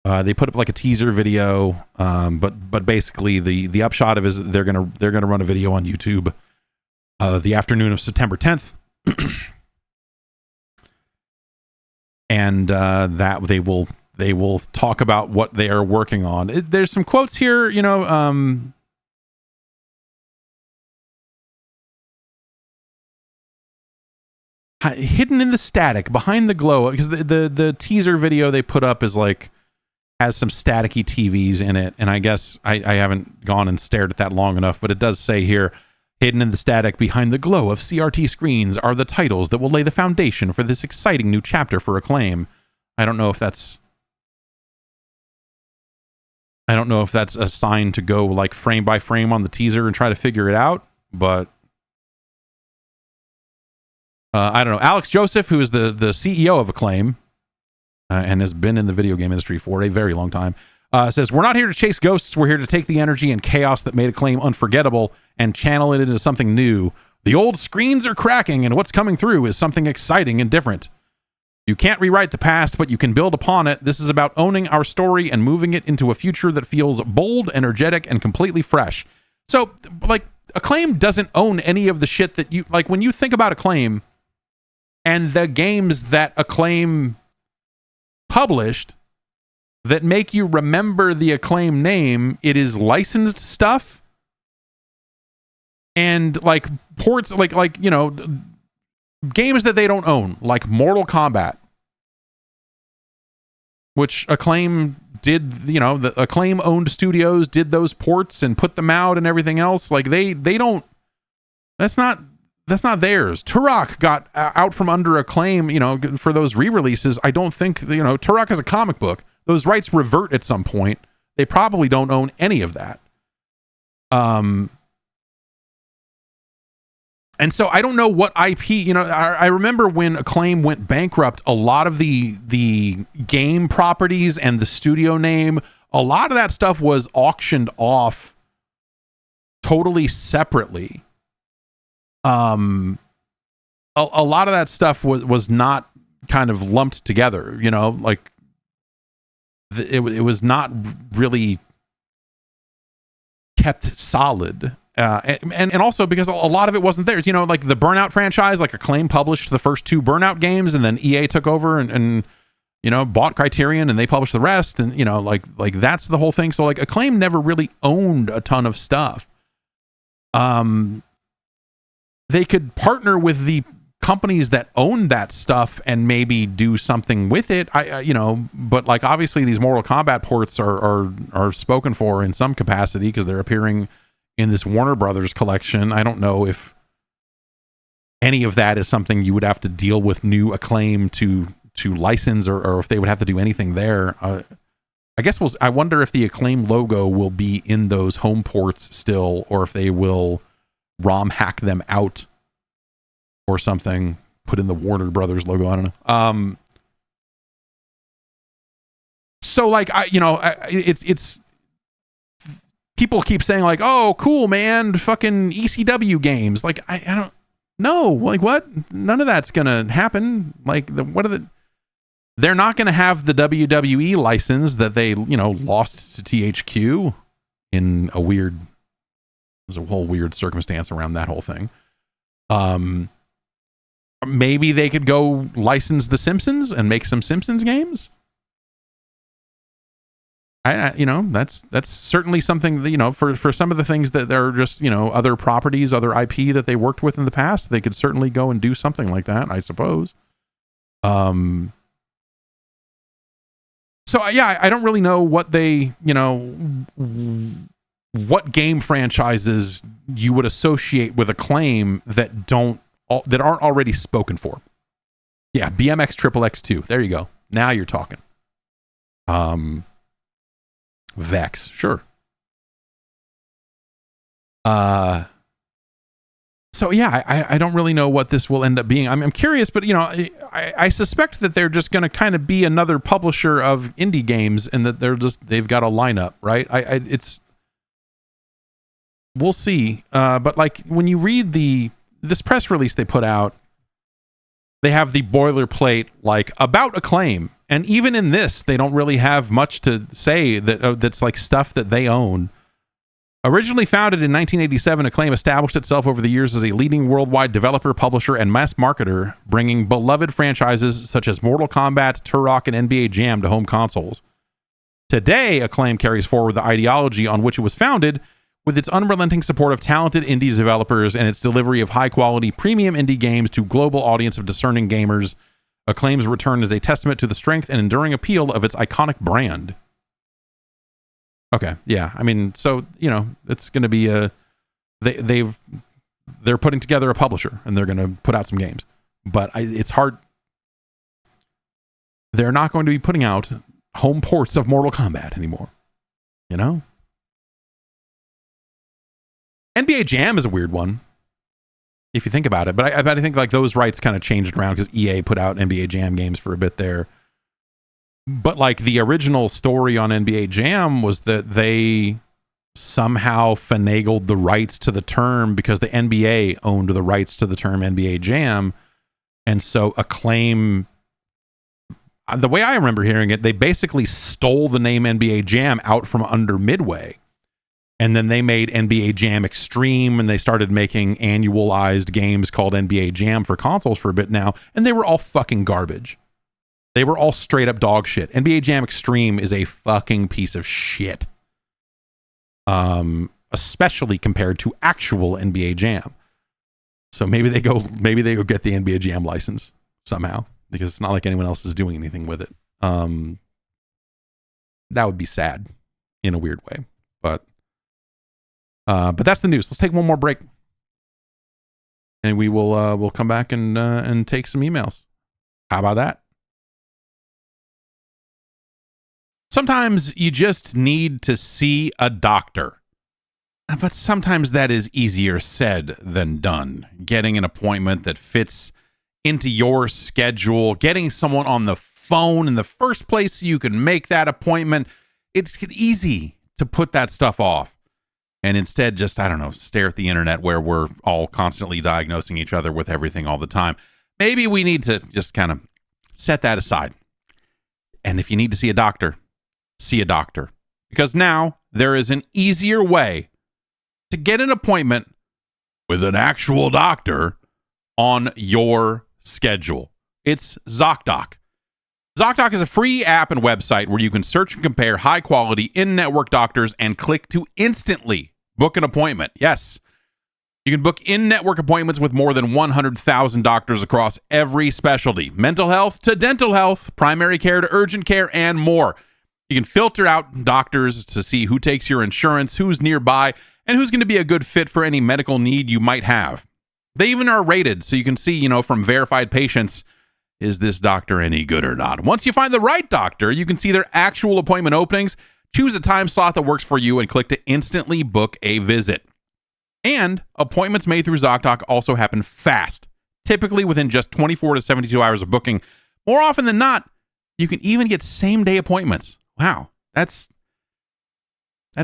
Speaker 1: They put up like a teaser video, but basically the upshot of it is they're gonna run a video on YouTube the afternoon of September 10th. And that they will talk about what they are working on. There's some quotes here, hidden in the static, behind the glow, because the teaser video they put up is like, has some staticky TVs in it, and I guess I haven't gone and stared at that long enough, but it does say here, hidden in the static behind the glow of CRT screens are the titles that will lay the foundation for this exciting new chapter for Acclaim. I don't know if that's a sign to go like frame by frame on the teaser and try to figure it out, but I don't know. Alex Joseph, who is the CEO of Acclaim, and has been in the video game industry for a very long time, says, we're not here to chase ghosts. We're here to take the energy and chaos that made Acclaim unforgettable and channel it into something new. The old screens are cracking, and what's coming through is something exciting and different. You can't rewrite the past, but you can build upon it. This is about owning our story and moving it into a future that feels bold, energetic, and completely fresh. So, like, Acclaim doesn't own any of the shit that you... Like, when you think about Acclaim and the games that Acclaim published that make you remember the Acclaim name, it is licensed stuff and like ports, like you know, games that they don't own, like Mortal Kombat, which Acclaim did. You know, the Acclaim owned studios did those ports and put them out and everything else. Like they don't. That's not theirs. Turok got out from under Acclaim, you know, for those re-releases. I don't think, you know, Turok is a comic book. Those rights revert at some point. They probably don't own any of that. And so I don't know what IP, you know, I remember when Acclaim went bankrupt, a lot of the game properties and the studio name, a lot of that stuff was auctioned off totally separately. A lot of that stuff was not kind of lumped together, you know, like it was not really kept solid. And also because a lot of it wasn't theirs, you know, like the Burnout franchise, like Acclaim published the first 2 Burnout games, and then EA took over and you know, bought Criterion and they published the rest. And, you know, like that's the whole thing. So like Acclaim never really owned a ton of stuff. They could partner with the companies that own that stuff and maybe do something with it. You know, but like obviously these Mortal Kombat ports are spoken for in some capacity because they're appearing in this Warner Brothers collection. I don't know if any of that is something you would have to deal with new Acclaim to license, or if they would have to do anything there. I guess I wonder if the Acclaim logo will be in those home ports still, or if they will ROM hack them out or something, put in the Warner Brothers logo. I don't know. So like, it's people keep saying like, oh, cool, man, fucking ECW games. Like, I don't know. Like, what? None of that's going to happen. Like, they're not going to have the WWE license that they, you know, lost to THQ in there's a whole weird circumstance around that whole thing. Maybe they could go license The Simpsons and make some Simpsons games. You know, that's certainly something that, you know, for some of the things that they're just, you know, other properties, other IP that they worked with in the past, they could certainly go and do something like that, I suppose. So yeah, I don't really know what they, you know, what game franchises you would associate with Acclaim that aren't already spoken for. Yeah, BMX XXX2. There you go. Now you're talking. Vex, sure. So yeah, I don't really know what this will end up being. I'm curious, but you know, I suspect that they're just going to kind of be another publisher of indie games, and that they've got a lineup, right? We'll see. But like when you read this press release they put out, they have the boilerplate like about Acclaim, and even in this, they don't really have much to say that's like stuff that they own. Originally founded in 1987, Acclaim established itself over the years as a leading worldwide developer, publisher, and mass marketer, bringing beloved franchises such as Mortal Kombat, Turok, and NBA Jam to home consoles. Today, Acclaim carries forward the ideology on which it was founded, With its unrelenting support of talented indie developers and its delivery of high-quality premium indie games to global audience of discerning gamers, Acclaim's return is a testament to the strength and enduring appeal of its iconic brand. Okay, yeah. I mean, so, you know, it's going to be a... They're putting together a publisher, and they're going to put out some games. But it's hard... They're not going to be putting out home ports of Mortal Kombat anymore. You know? NBA Jam is a weird one, if you think about it. But I think like those rights kind of changed around because EA put out NBA Jam games for a bit there. But like the original story on NBA Jam was that they somehow finagled the rights to the term because the NBA owned the rights to the term NBA Jam. And so Acclaim, the way I remember hearing it, they basically stole the name NBA Jam out from under Midway. And then they made NBA Jam Extreme, and they started making annualized games called NBA Jam for consoles for a bit now, and they were all fucking garbage. They were all straight up dog shit. NBA Jam Extreme is a fucking piece of shit. Especially compared to actual NBA Jam. So maybe they go get the NBA Jam license somehow, because it's not like anyone else is doing anything with it. That would be sad in a weird way, but that's the news. Let's take one more break, and we will we'll come back and take some emails. How about that? Sometimes you just need to see a doctor, but sometimes that is easier said than done. Getting an appointment that fits into your schedule, getting someone on the phone in the first place so you can make that appointment. It's easy to put that stuff off. And instead just, I don't know, stare at the internet where we're all constantly diagnosing each other with everything all the time. Maybe we need to just kind of set that aside. And if you need to see a doctor, see a doctor. Because now there is an easier way to get an appointment with an actual doctor on your schedule. It's ZocDoc. ZocDoc is a free app and website where you can search and compare high-quality in-network doctors and click to instantly book an appointment. Yes, you can book in-network appointments with more than 100,000 doctors across every specialty, mental health to dental health, primary care to urgent care, and more. You can filter out doctors to see who takes your insurance, who's nearby, and who's going to be a good fit for any medical need you might have. They even are rated, so you can see, from verified patients, is this doctor any good or not? Once you find the right doctor, you can see their actual appointment openings, choose a time slot that works for you, and click to instantly book a visit. And appointments made through ZocDoc also happen fast, typically within just 24 to 72 hours of booking. More often than not, you can even get same-day appointments. Wow, that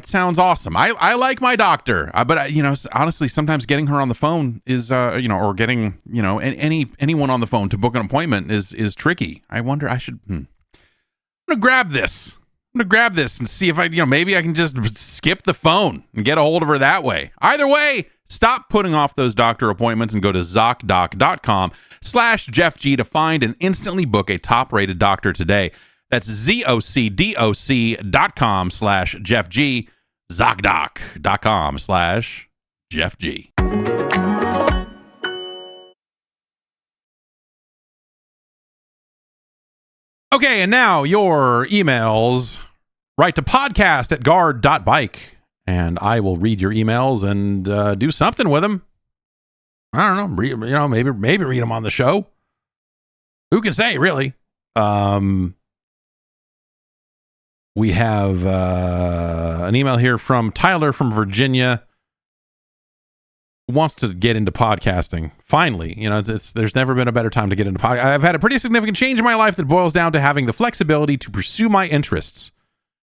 Speaker 1: sounds awesome. I like my doctor, but honestly, sometimes getting her on the phone is, or getting anyone on the phone to book an appointment is tricky. I wonder. I'm gonna grab this. And see if maybe I can just skip the phone and get a hold of her that way. Either way, stop putting off those doctor appointments and go to ZocDoc.com/JeffG to find and instantly book a top-rated doctor today. That's ZocDoc.com/JeffG, ZocDoc.com/JeffG. Okay, and now your emails. Write to podcast@guard.bike, and I will read your emails and do something with them. I don't know, maybe read them on the show. Who can say, really? We have an email here from Tyler from Virginia, who wants to get into podcasting. Finally, there's never been a better time to get into podcasting. I've had a pretty significant change in my life that boils down to having the flexibility to pursue my interests.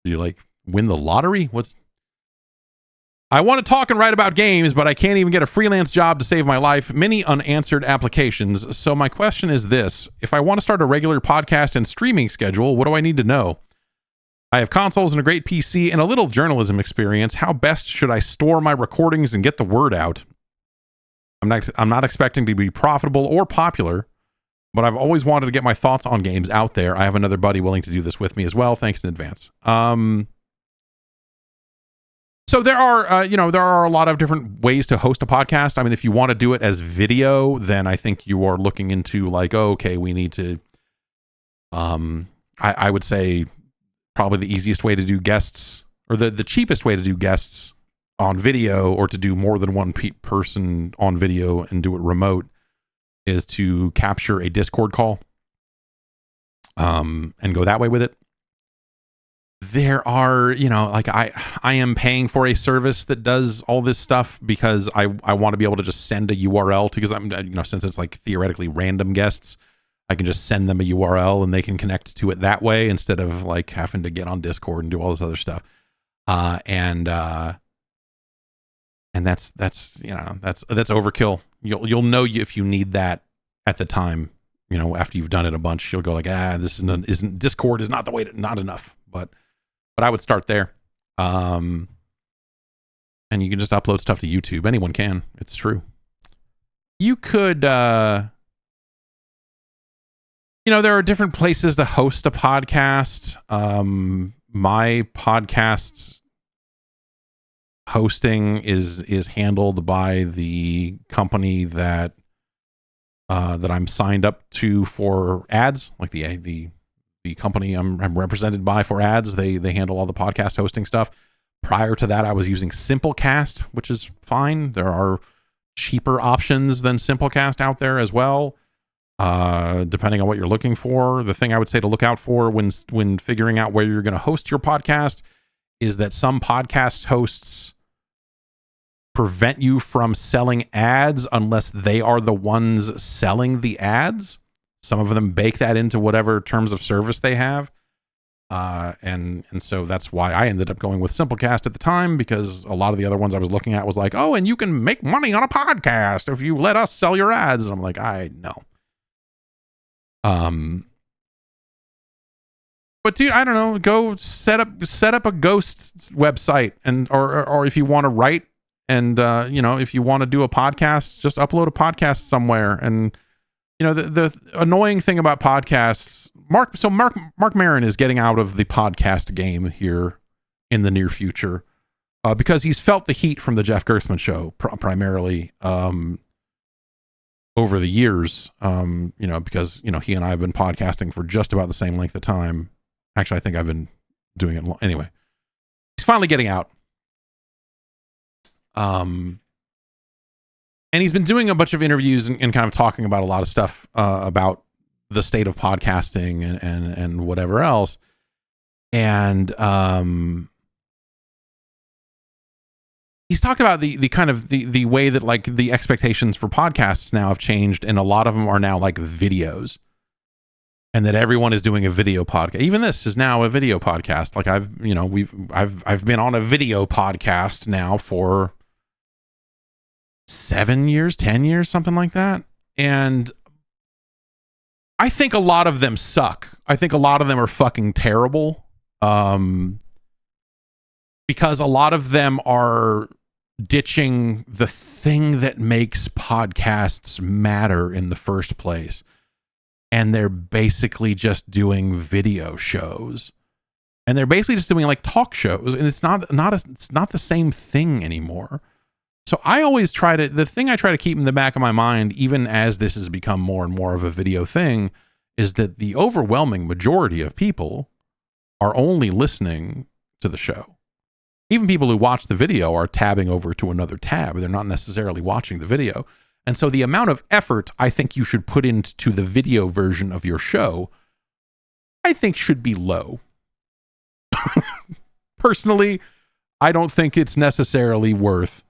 Speaker 1: Do you win the lottery? I want to talk and write about games, but I can't even get a freelance job to save my life. Many unanswered applications. So my question is this: if I want to start a regular podcast and streaming schedule, what do I need to know? I have consoles and a great PC and a little journalism experience. How best should I store my recordings and get the word out? I'm not expecting to be profitable or popular, but I've always wanted to get my thoughts on games out there. I have another buddy willing to do this with me as well. Thanks in advance. So there are, there are a lot of different ways to host a podcast. I mean, if you want to do it as video, then I think you are looking into like, oh, okay, we need to, I would say probably the easiest way to do guests, or the cheapest way to do guests on video, or to do more than one person on video and do it remote, is to capture a Discord call, and go that way with it. There are, like I am paying for a service that does all this stuff because I want to be able to just send a URL to, because I'm, since it's like theoretically random guests, I can just send them a URL and they can connect to it that way instead of like having to get on Discord and do all this other stuff. And that's overkill. You'll know if you need that at the time, after you've done it a bunch. You'll go like, isn't Discord is not the way to, not enough. But I would start there. And you can just upload stuff to YouTube. Anyone can. It's true. You could, there are different places to host a podcast. My podcast hosting is handled by the company that I'm signed up to for ads, like the company I'm represented by for ads. They handle all the podcast hosting stuff. Prior to that, I was using Simplecast, which is fine. There are cheaper options than Simplecast out there as well, depending on what you're looking for. The thing I would say to look out for when figuring out where you're going to host your podcast is that some podcast hosts prevent you from selling ads unless they are the ones selling the ads. Some of them bake that into whatever terms of service they have. And so that's why I ended up going with Simplecast at the time, because a lot of the other ones I was looking at was like, oh, and you can make money on a podcast if you let us sell your ads. And I'm like, I know. But dude, I don't know, go set up a ghost website, and or if you want to write, and if you want to do a podcast, just upload a podcast somewhere. And the annoying thing about podcasts, Mark Maron is getting out of the podcast game here in the near future, because he's felt the heat from the Jeff Gerstmann show primarily over the years, because he and I have been podcasting for just about the same length of time. Actually, I think I've been doing it anyway. He's finally getting out. And he's been doing a bunch of interviews and kind of talking about a lot of stuff about the state of podcasting and whatever else. And he's talked about the kind of the way that like the expectations for podcasts now have changed, and a lot of them are now like videos, and that everyone is doing a video podcast. Even this is now a video podcast. Like I've been on a video podcast now for 7 years, 10 years, something like that. And I think a lot of them suck. I think a lot of them are fucking terrible. Because a lot of them are ditching the thing that makes podcasts matter in the first place. And they're basically just doing video shows. And they're basically just doing like talk shows. And it's not the same thing anymore. So I always the thing I try to keep in the back of my mind, even as this has become more and more of a video thing, is that the overwhelming majority of people are only listening to the show. Even people who watch the video are tabbing over to another tab. They're not necessarily watching the video. And so the amount of effort I think you should put into the video version of your show, I think should be low. Personally, I don't think it's necessarily worth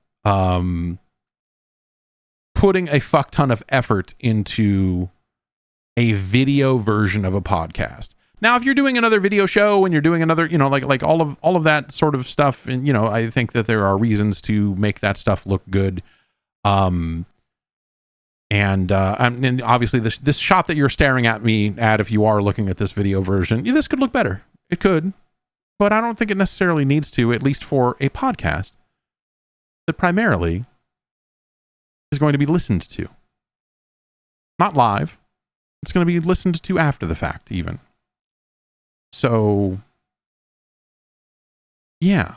Speaker 1: putting a fuck ton of effort into a video version of a podcast. Now, if you're doing another video show and you're doing another, like all of that sort of stuff, and I think that there are reasons to make that stuff look good. And obviously this shot that you're staring at me at, if you are looking at this video version, this could look better. It could, but I don't think it necessarily needs to, at least for a podcast that primarily is going to be listened to. Not live. It's going to be listened to after the fact, even. So, yeah.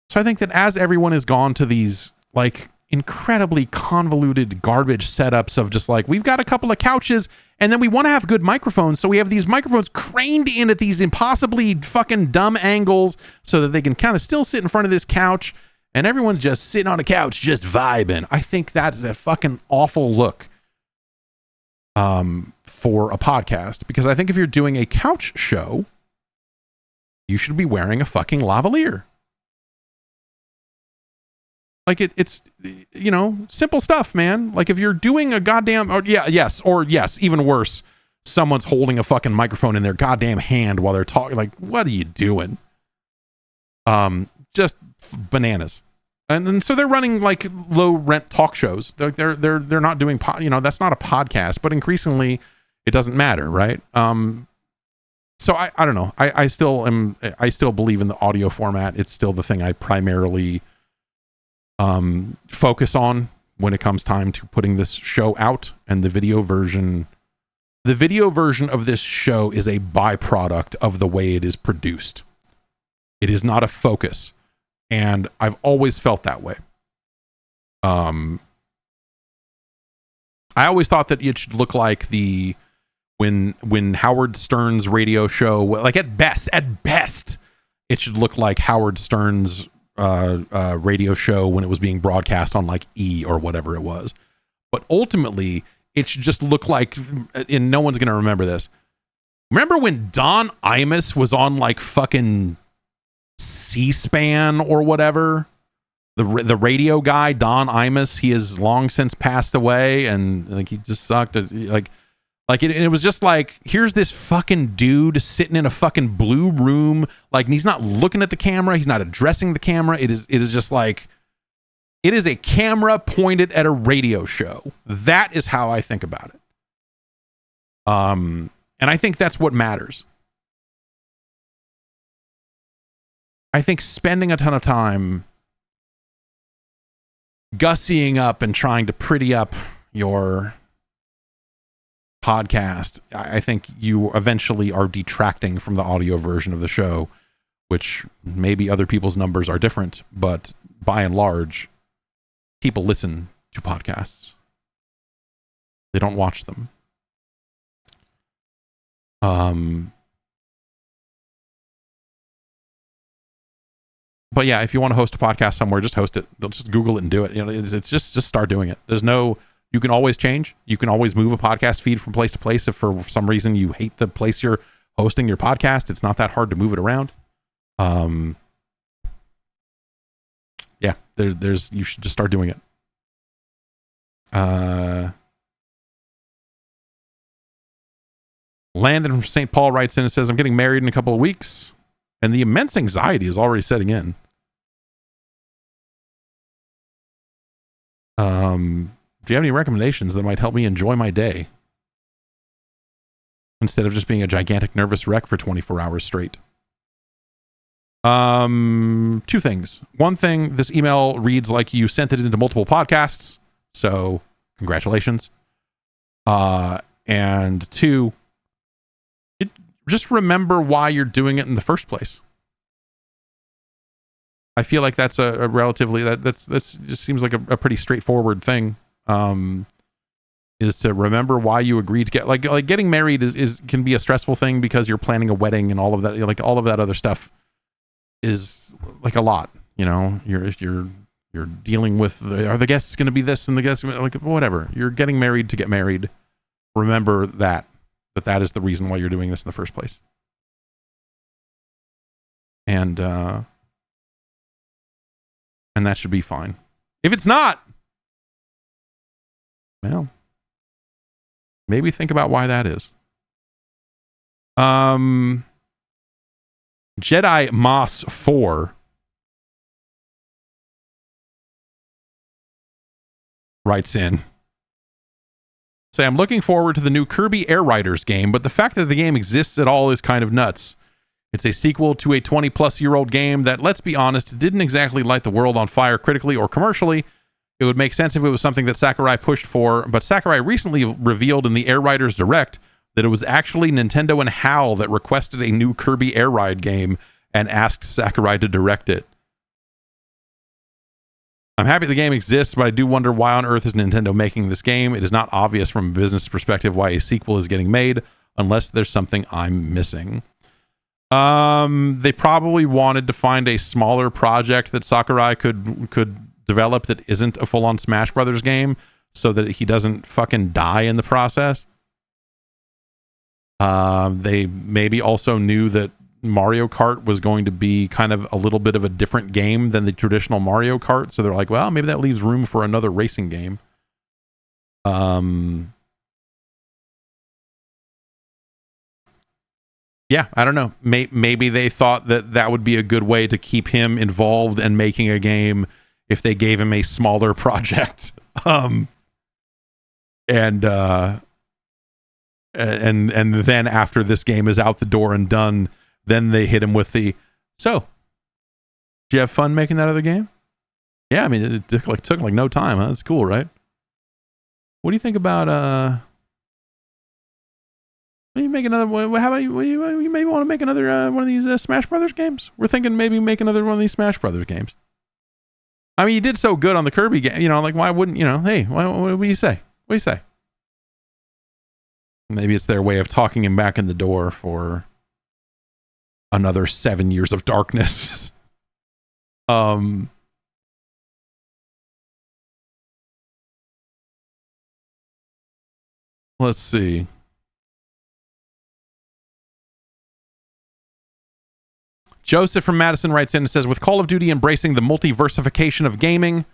Speaker 1: So I think that as everyone has gone to these like incredibly convoluted garbage setups of just like, we've got a couple of couches and then we want to have good microphones. So we have these microphones craned in at these impossibly fucking dumb angles so that they can kind of still sit in front of this couch and everyone's just sitting on a couch, just vibing. I think that's a fucking awful look for a podcast, because I think if you're doing a couch show, you should be wearing a fucking lavalier. Like it's, you know, simple stuff, man. Like if you're doing a goddamn, or yes, even worse, someone's holding a fucking microphone in their goddamn hand while they're talking. Like, what are you doing? Just bananas. And so they're running like low rent talk shows. They're not doing, that's not a podcast, but increasingly it doesn't matter, right? So I don't know. I still believe in the audio format. It's still the thing I primarily focus on when it comes time to putting this show out. And the video version of this show is a byproduct of the way it is produced. It is not a focus, and I've always felt that way. I always thought that it should look like when Howard Stern's radio show, like at best it should look like Howard Stern's radio show when it was being broadcast on like E or whatever it was. But ultimately it should just look like, and no one's gonna remember this, remember when Don Imus was on like fucking C-SPAN or whatever? The radio guy, Don Imus, he has long since passed away, and like he just sucked. It was just like, here's this fucking dude sitting in a fucking blue room, like, and he's not looking at the camera, he's not addressing the camera. It is just like, it is a camera pointed at a radio show. That is how I think about it. And I think that's what matters. I think spending a ton of time gussying up and trying to pretty up your podcast, I think you eventually are detracting from the audio version of the show, which maybe other people's numbers are different, but by and large, people listen to podcasts. They don't watch them. But yeah, if you want to host a podcast somewhere, just host it. They'll just Google it and do it. You know, it's just start doing it. You can always change. You can always move a podcast feed from place to place. If for some reason you hate the place you're hosting your podcast, it's not that hard to move it around. Yeah, you should just start doing it. Landon from St. Paul writes in and says, I'm getting married in a couple of weeks, and the immense anxiety is already setting in. Do you have any recommendations that might help me enjoy my day instead of just being a gigantic nervous wreck for 24 hours straight? Two things. One thing, this email reads like you sent it into multiple podcasts, so congratulations. And two, just remember why you're doing it in the first place. I feel like that's a relatively, that's just seems like a pretty straightforward thing. Is to remember why you agreed to get, like getting married can be a stressful thing because you're planning a wedding and all of that, like all of that other stuff is like a lot, you know. You're dealing with, are the guests going to be this and the guests, like whatever. You're getting married to get married. Remember that is the reason why you're doing this in the first place. And that should be fine. If it's not, well, maybe think about why that is. Jedi Moss 4 writes in, say, I'm looking forward to the new Kirby Air Riders game, but the fact that the game exists at all is kind of nuts. It's a sequel to a 20-plus-year-old game that, let's be honest, didn't exactly light the world on fire critically or commercially. It would make sense if it was something that Sakurai pushed for, but Sakurai recently revealed in the Air Riders Direct that it was actually Nintendo and HAL that requested a new Kirby Air Ride game and asked Sakurai to direct it. I'm happy the game exists, but I do wonder why on earth is Nintendo making this game? It is not obvious from a business perspective why a sequel is getting made, unless there's something I'm missing. They probably wanted to find a smaller project that Sakurai could develop that isn't a full-on Smash Brothers game, so that he doesn't fucking die in the process. They maybe also knew that Mario Kart was going to be kind of a little bit of a different game than the traditional Mario Kart, so they're like, well, maybe that leaves room for another racing game. Yeah, I don't know. Maybe they thought that would be a good way to keep him involved in making a game if they gave him a smaller project. And then after this game is out the door and done, then they hit him with the, so, did you have fun making that other game? Yeah, I mean, it took like no time, huh? That's cool, right? What do you think about, you make another, how about you maybe want to make another one of these Smash Brothers games? We're thinking maybe make another one of these Smash Brothers games. I mean, you did so good on the Kirby game, like, why wouldn't, hey, what do you say? What do you say? Maybe it's their way of talking him back in the door for another 7 years of darkness. Let's see. Joseph from Madison writes in and says, with Call of Duty embracing the multiversification of gaming,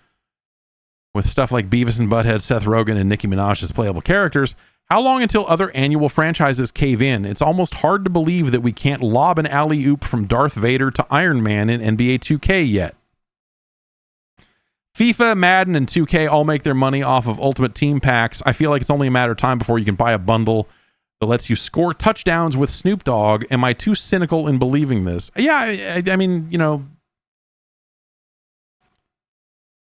Speaker 1: with stuff like Beavis and Butthead, Seth Rogen, and Nicki Minaj as playable characters, how long until other annual franchises cave in? It's almost hard to believe that we can't lob an alley-oop from Darth Vader to Iron Man in NBA 2K yet. FIFA, Madden, and 2K all make their money off of Ultimate Team packs. I feel like it's only a matter of time before you can buy a bundle that lets you score touchdowns with Snoop Dogg. Am I too cynical in believing this? Yeah, I mean,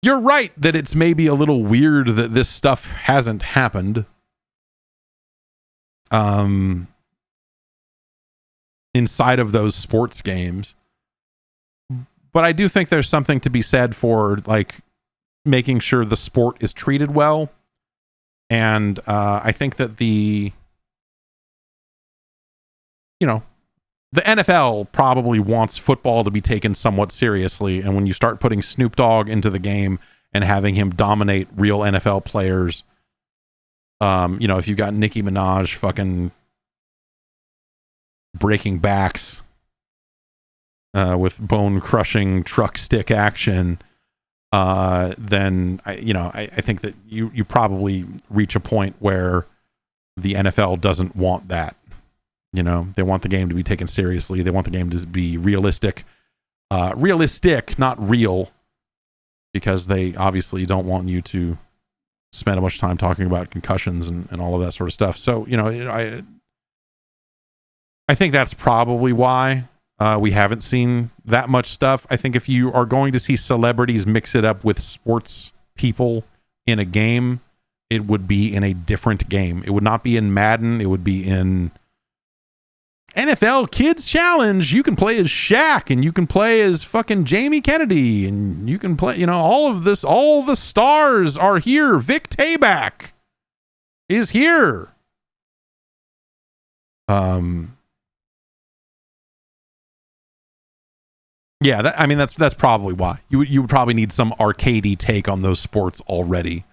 Speaker 1: you're right that it's maybe a little weird that this stuff hasn't happened. Inside of those sports games. But I do think there's something to be said for, like, making sure the sport is treated well. And I think that the NFL probably wants football to be taken somewhat seriously. And when you start putting Snoop Dogg into the game and having him dominate real NFL players, if you've got Nicki Minaj fucking breaking backs with bone-crushing truck stick action, then I think that you probably reach a point where the NFL doesn't want that. They want the game to be taken seriously. They want the game to be realistic. Realistic, not real, because they obviously don't want you to spend a bunch of time talking about concussions and all of that sort of stuff. So, I think that's probably why we haven't seen that much stuff. I think if you are going to see celebrities mix it up with sports people in a game, it would be in a different game. It would not be in Madden. It would be in NFL Kids Challenge. You can play as Shaq, and you can play as fucking Jamie Kennedy, and you can play, all of this. All the stars are here. Vic Tayback is here. Yeah, that's probably why. You would probably need some arcadey take on those sports already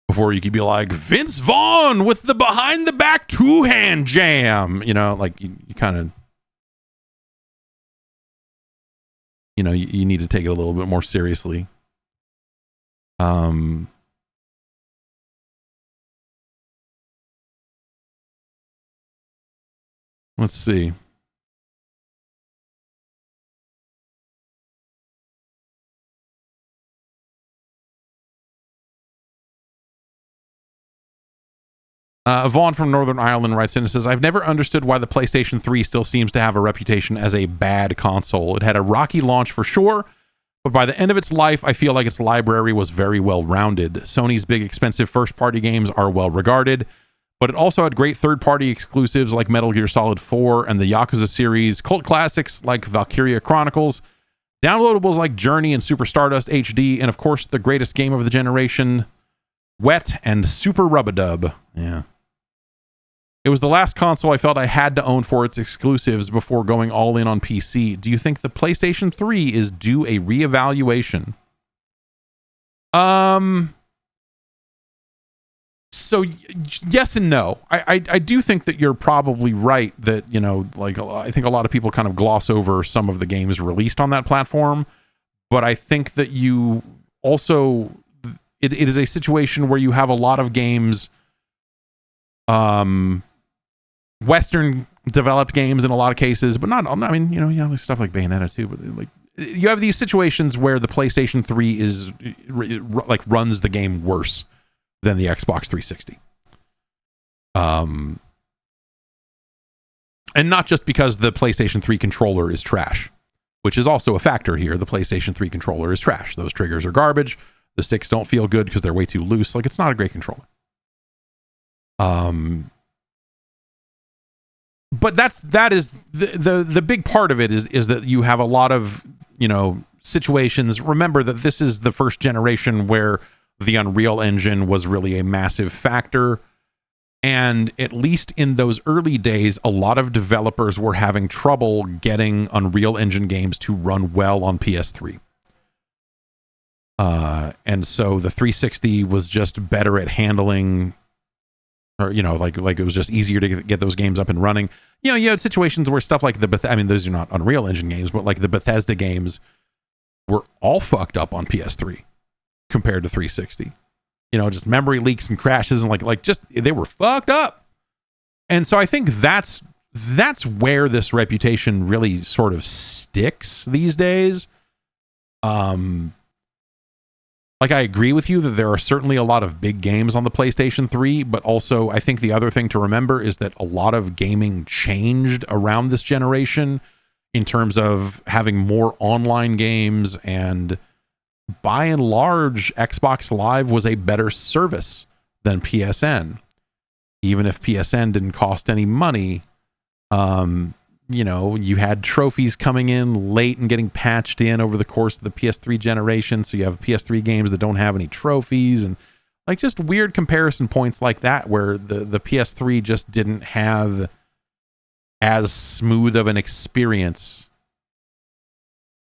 Speaker 1: before you could be like, Vince Vaughn with the behind the back two-hand jam. Like you kind of, you need to take it a little bit more seriously. Let's see. Vaughn from Northern Ireland writes in and says, I've never understood why the PlayStation 3 still seems to have a reputation as a bad console. It had a rocky launch for sure, but by the end of its life, I feel like its library was very well rounded. Sony's big expensive first-party games are well regarded, but it also had great third-party exclusives like Metal Gear Solid 4 and the Yakuza series, cult classics like Valkyria Chronicles, Downloadables like Journey and Super Stardust HD, and of course the greatest game of the generation, Wet and Super Rub-a-Dub. Yeah. It was the last console I felt I had to own for its exclusives before going all in on PC. Do you think the PlayStation 3 is due a reevaluation? So yes and no. I do think that you're probably right that, you know, like, I think a lot of people kind of gloss over some of the games released on that platform, but I think that you also, it is a situation where you have a lot of games, Western developed games in a lot of cases, but not, I mean, you know, stuff like Bayonetta too, but like, you have these situations where the PlayStation 3 is like runs the game worse than the Xbox 360. And not just because the PlayStation 3 controller is trash, which is also a factor here. The PlayStation 3 controller is trash. Those triggers are garbage. The sticks don't feel good because they're way too loose. Like, it's not a great controller. But that is the big part of it is that you have a lot of, you know, situations. Remember that this is the first generation where the Unreal Engine was really a massive factor. And at least in those early days, a lot of developers were having trouble getting Unreal Engine games to run well on PS3. And so the 360 was just better at handling, or, you know, like it was just easier to get those games up and running. You know, you had situations where stuff like I mean, those are not Unreal Engine games, but like the Bethesda games were all fucked up on PS3 compared to 360. You know, just memory leaks and crashes and like just, they were fucked up. And so I think that's where this reputation really sort of sticks these days. Like, I agree with you that there are certainly a lot of big games on the PlayStation 3, but also I think the other thing to remember is that a lot of gaming changed around this generation in terms of having more online games, and by and large, Xbox Live was a better service than PSN. Even if PSN didn't cost any money, you know, you had trophies coming in late and getting patched in over the course of the PS3 generation. So you have PS3 games that don't have any trophies, and like just weird comparison points like that, where the PS3 just didn't have as smooth of an experience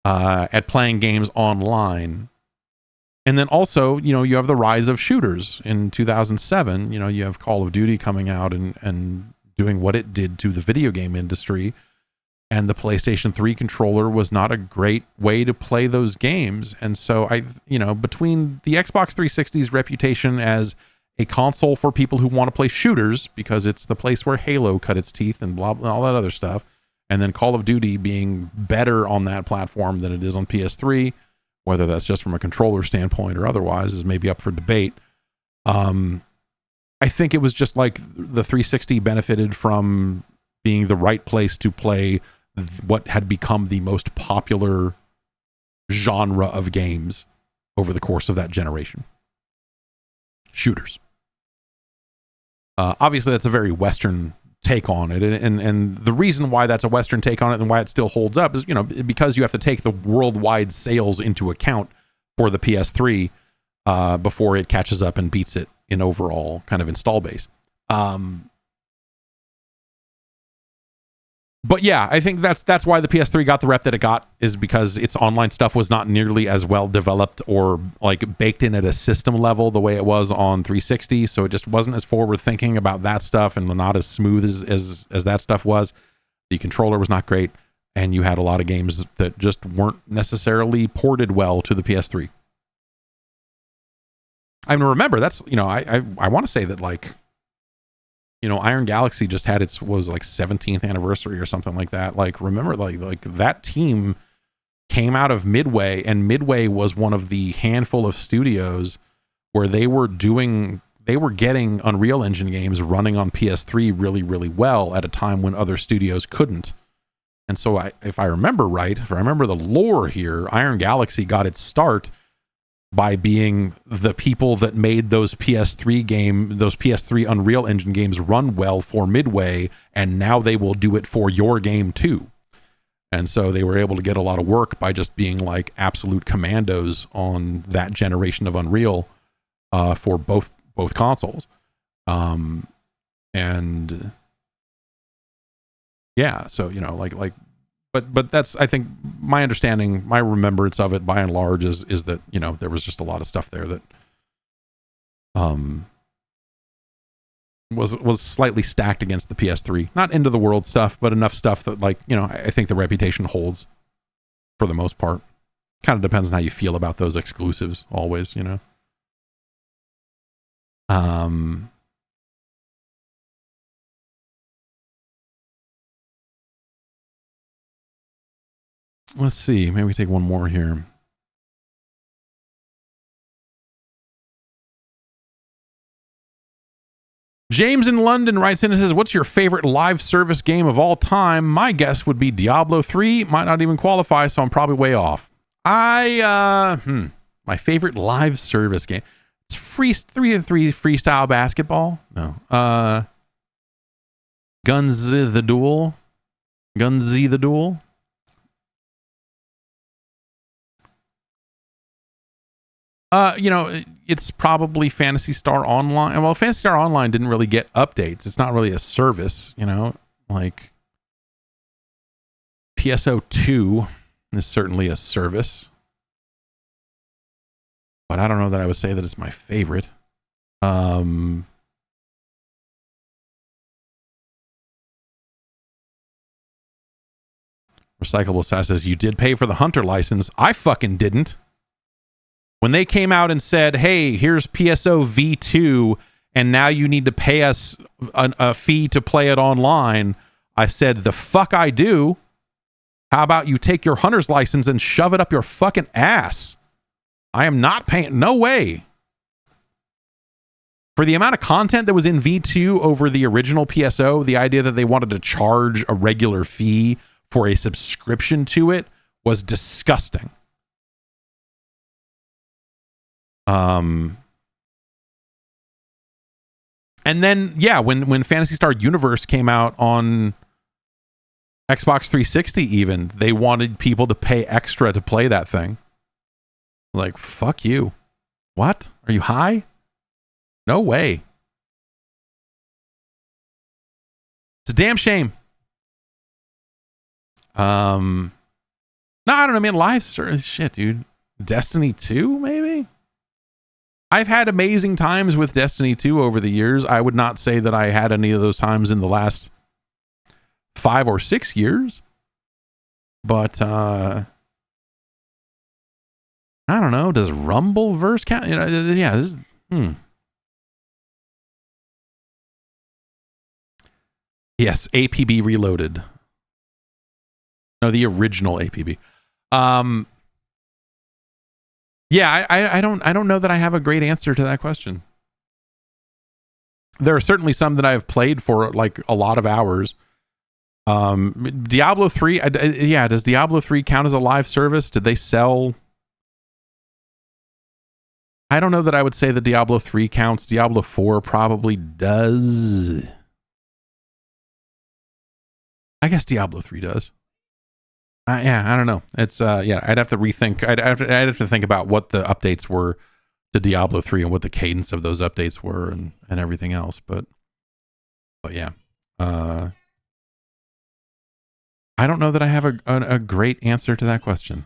Speaker 1: at playing games online. And then also, you know, you have the rise of shooters in 2007. You know, you have Call of Duty coming out and doing what it did to the video game industry, and the PlayStation 3 controller was not a great way to play those games. And so you know, between the Xbox 360's reputation as a console for people who want to play shooters, because it's the place where Halo cut its teeth and blah, blah, all that other stuff, and then Call of Duty being better on that platform than it is on PS3, whether that's just from a controller standpoint or otherwise is maybe up for debate. I think it was just like the 360 benefited from being the right place to play what had become the most popular genre of games over the course of that generation. Shooters. Obviously, that's a very Western take on it. And the reason why that's a Western take on it and why it still holds up is, you know, because you have to take the worldwide sales into account for the PS3 before it catches up and beats it in overall kind of install base. But yeah, I think that's why the PS3 got the rep that it got, is because its online stuff was not nearly as well developed or like baked in at a system level the way it was on 360. So it just wasn't as forward thinking about that stuff and not as smooth as that stuff was. The controller was not great, and you had a lot of games that just weren't necessarily ported well to the PS3. I mean, remember, that's, you know, I want to say that, like, you know, Iron Galaxy just had its, what was it, like 17th anniversary or something like that. Like, remember, like that team came out of Midway, and Midway was one of the handful of studios where they were getting Unreal Engine games running on PS3 really, really well at a time when other studios couldn't. And so if I remember right, if I remember the lore here, Iron Galaxy got its start by being the people that made those PS3 Unreal Engine games run well for Midway, and now they will do it for your game too. And so they were able to get a lot of work by just being like absolute commandos on that generation of Unreal for both consoles. And yeah, so, you know, but that's, I think my understanding, my remembrance of it by and large is that, you know, there was just a lot of stuff there that was slightly stacked against the PS3. Not end of the world stuff, but enough stuff that, like, you know, I think the reputation holds for the most part. Kind of depends on how you feel about those exclusives always, you know. Let's see, maybe we take one more here. James in London writes in and says, what's your favorite live service game of all time? My guess would be Diablo 3. Might not even qualify, so I'm probably way off. My favorite live service game. It's 3-3 freestyle basketball. No. Gunzy the Duel. You know, it's probably Phantasy Star Online. Well, Phantasy Star Online didn't really get updates. It's not really a service, you know, like PSO2 is certainly a service. But I don't know that I would say that it's my favorite. Recyclable says, you did pay for the Hunter license. I fucking didn't. When they came out and said, hey, here's PSO V2, and now you need to pay us a fee to play it online, I said, the fuck I do. How about you take your Hunter's license and shove it up your fucking ass? I am not paying. No way. For the amount of content that was in V2 over the original PSO, the idea that they wanted to charge a regular fee for a subscription to it was disgusting. And then, yeah, when Phantasy Star Universe came out on Xbox 360 even, they wanted people to pay extra to play that thing. Like, fuck you. What? Are you high? No way. It's a damn shame. No, I don't know, man. Live service shit, dude. Destiny 2, maybe? I've had amazing times with Destiny 2 over the years. I would not say that I had any of those times in the last 5 or 6 years. But I don't know. Does Rumbleverse count? You know, yeah, this is, Yes, APB Reloaded. No, the original APB. Yeah, I don't know that I have a great answer to that question. There are certainly some that I've played for like a lot of hours. Diablo 3, yeah, does Diablo 3 count as a live service? Did they sell? I don't know that I would say that Diablo 3 counts. Diablo 4 probably does. I guess Diablo 3 does. Yeah, I don't know. It's yeah, I'd have to rethink. I'd have to think about what the updates were to Diablo 3 and what the cadence of those updates were and everything else. But yeah, I don't know that I have a great answer to that question.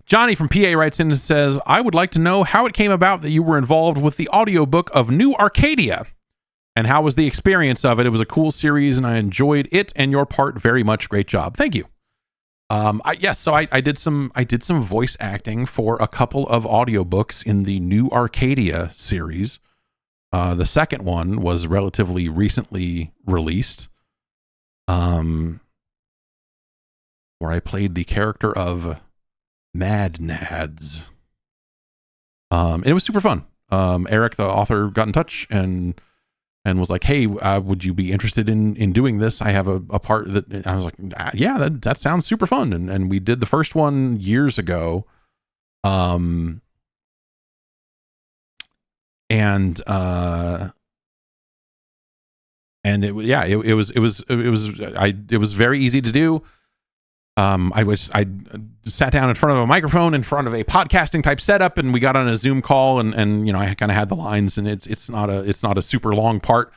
Speaker 1: Johnny from PA writes in and says, I would like to know how it came about that you were involved with the audiobook of New Arcadia. And how was the experience of it? It was a cool series and I enjoyed it and your part very much. Great job. Thank you. So I did some voice acting for a couple of audiobooks in the New Arcadia series. The second one was relatively recently released. Where I played the character of Mad Nads. It was super fun. Eric, the author, got in touch and was like, hey, would you be interested in doing this? I have a part that I was like, yeah, that sounds super fun. And we did the first one years ago. and it was very easy to do. I sat down in front of a microphone in front of a podcasting type setup, and we got on a Zoom call, and you know, I kind of had the lines, and it's not a super long part.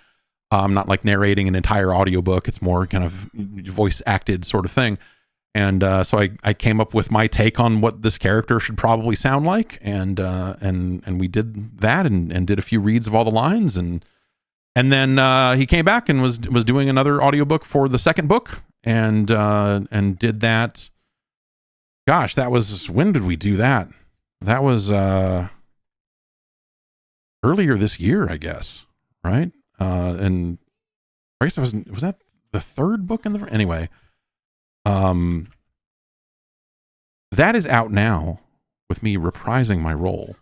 Speaker 1: Not like narrating an entire audiobook. It's more kind of voice acted sort of thing. And so I came up with my take on what this character should probably sound like, and we did that, and did a few reads of all the lines, and then he came back and was doing another audiobook for the second book, and did that. Gosh, that was, when did we do that? That was earlier this year, I guess, right? And I guess was that the third book in the, anyway. That is out now with me reprising my role.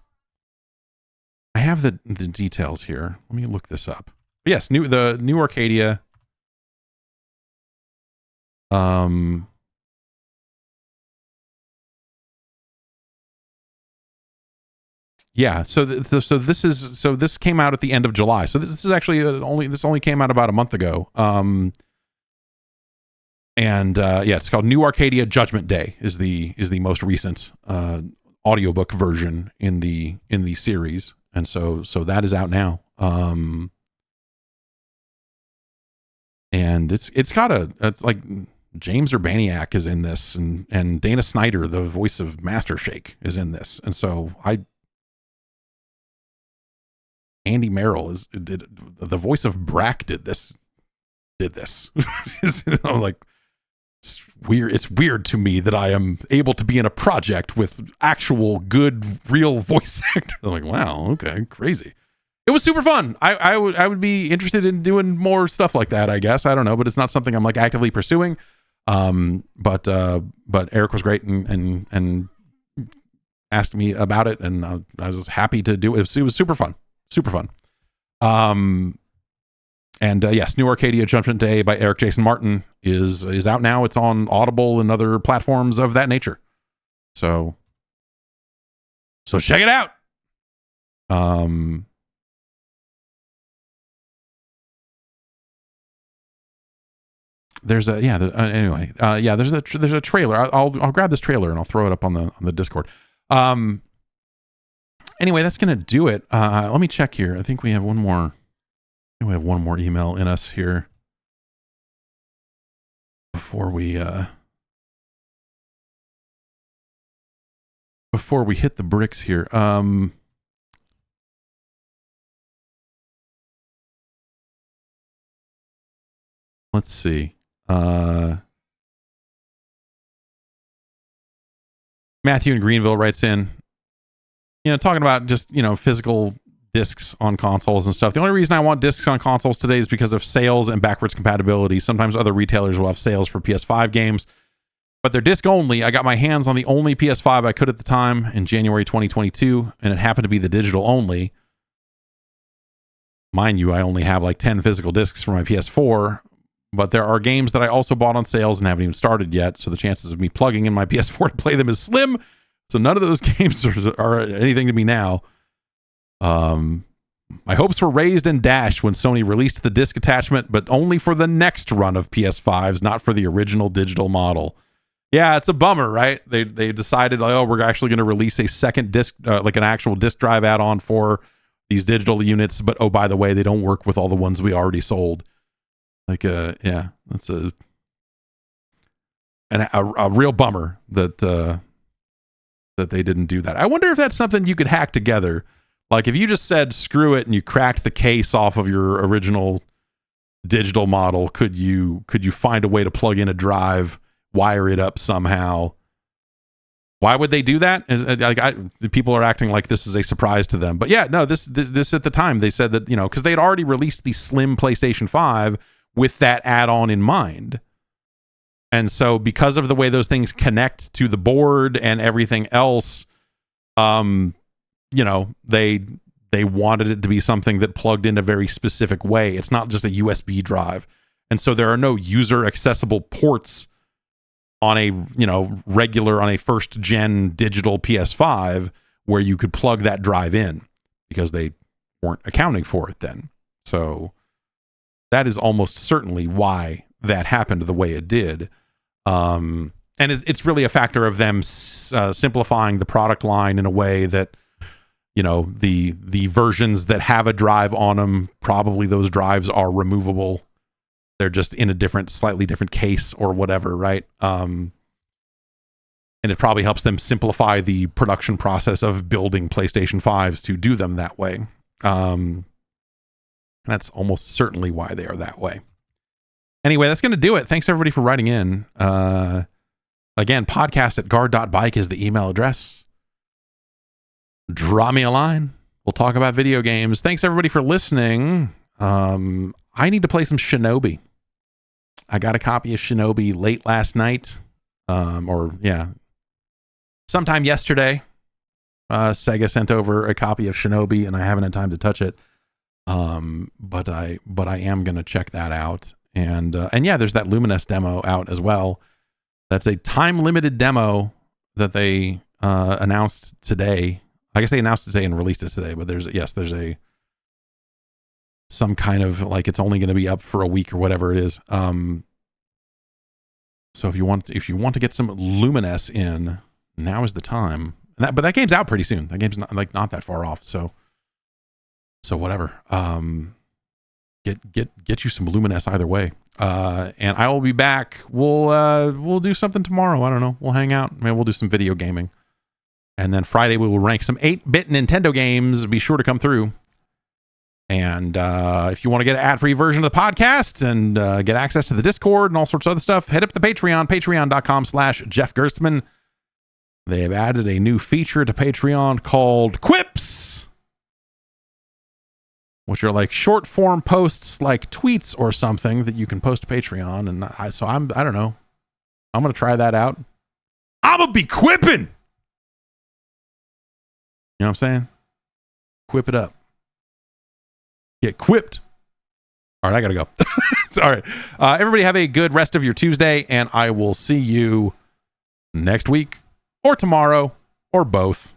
Speaker 1: I have the details here. Let me look this up. Yes, the new Arcadia. Yeah, so this came out at the end of July. So this is actually only came out about a month ago. It's called New Arcadia Judgment Day is the most recent audiobook version in the series, and so that is out now. And it's like James Urbaniak is in this, and Dana Snyder, the voice of Master Shake, is in this, and so Andy Merrill did the voice of Brack did this. I'm like, it's weird to me that I am able to be in a project with actual good real voice actor. I'm like, wow, okay, crazy. It was super fun. I would be interested in doing more stuff like that, I guess. I don't know, but it's not something I'm like actively pursuing. But Eric was great and asked me about it, and I was happy to do it. It was super fun. Super fun. Yes, New Arcadia Judgment Day by Eric Jason Martin is out now. It's on Audible and other platforms of that nature. So check it out. There's a there's a trailer. I'll grab this trailer and I'll throw it up on the Discord. Anyway, that's gonna do it. Let me check here. I think we have one more. We have one more email in us here before we hit the bricks here. Let's see. Matthew in Greenville writes in, talking about just, physical discs on consoles and stuff. The only reason I want discs on consoles today is because of sales and backwards compatibility. Sometimes other retailers will have sales for PS5 games, but they're disc only. I got my hands on the only PS5 I could at the time in January 2022, and it happened to be the digital only. Mind you, I only have like 10 physical discs for my PS4, but there are games that I also bought on sales and haven't even started yet, so the chances of me plugging in my PS4 to play them is slim. So none of those games are anything to me now. My hopes were raised and dashed when Sony released the disc attachment, but only for the next run of PS5s, not for the original digital model. Yeah, it's a bummer, right? They decided, we're actually going to release a second disc, like an actual disc drive add-on for these digital units, but oh, by the way, they don't work with all the ones we already sold. Like, yeah, that's a real bummer that they didn't do that. I wonder if that's something you could hack together. Like if you just said screw it and you cracked the case off of your original digital model, could you find a way to plug in a drive, wire it up somehow? Why would they do that? People are acting like this is a surprise to them. But yeah, no, this at the time they said that, because they had already released the slim PlayStation 5 with that add-on in mind. And so because of the way those things connect to the board and everything else, they wanted it to be something that plugged in a very specific way. It's not just a USB drive. And so there are no user accessible ports on a, on a first gen digital PS5 where you could plug that drive in, because they weren't accounting for it then. So that is almost certainly why that happened the way it did. And it's really a factor of them simplifying the product line in a way that, you know, the versions that have a drive on them, probably those drives are removable. They're just in a slightly different case or whatever, right? And it probably helps them simplify the production process of building PlayStation 5s to do them that way. That's almost certainly why they are that way. Anyway, that's going to do it. Thanks everybody for writing in. Again, podcast@guard.bike is the email address. Drop me a line. We'll talk about video games. Thanks everybody for listening. I need to play some Shinobi. I got a copy of Shinobi late last night. Sometime yesterday. Sega sent over a copy of Shinobi and I haven't had time to touch it. But I am going to check that out. And yeah, there's that Luminous demo out as well. That's a time-limited demo that they announced today. I guess they announced it today and released it today, but there's some kind of, like, it's only going to be up for a week or whatever it is. So if you want to get some Luminous in, now is the time. But that game's out pretty soon. That game's not that far off. So whatever. Get you some Luminous either way. And I will be back. We'll do something tomorrow. I don't know. We'll hang out. Maybe we'll do some video gaming. And then Friday we will rank some 8-bit Nintendo games. Be sure to come through. And if you want to get an ad-free version of the podcast and get access to the Discord and all sorts of other stuff, head up to the Patreon, patreon.com/Jeff Gerstmann. They have added a new feature to Patreon called Quips, which are like short form posts like tweets or something that you can post to Patreon. And I don't know. I'm going to try that out. I'm going to be quipping. You know what I'm saying? Quip it up. Get quipped. All right, I got to go. All right. Everybody have a good rest of your Tuesday, and I will see you next week or tomorrow or both.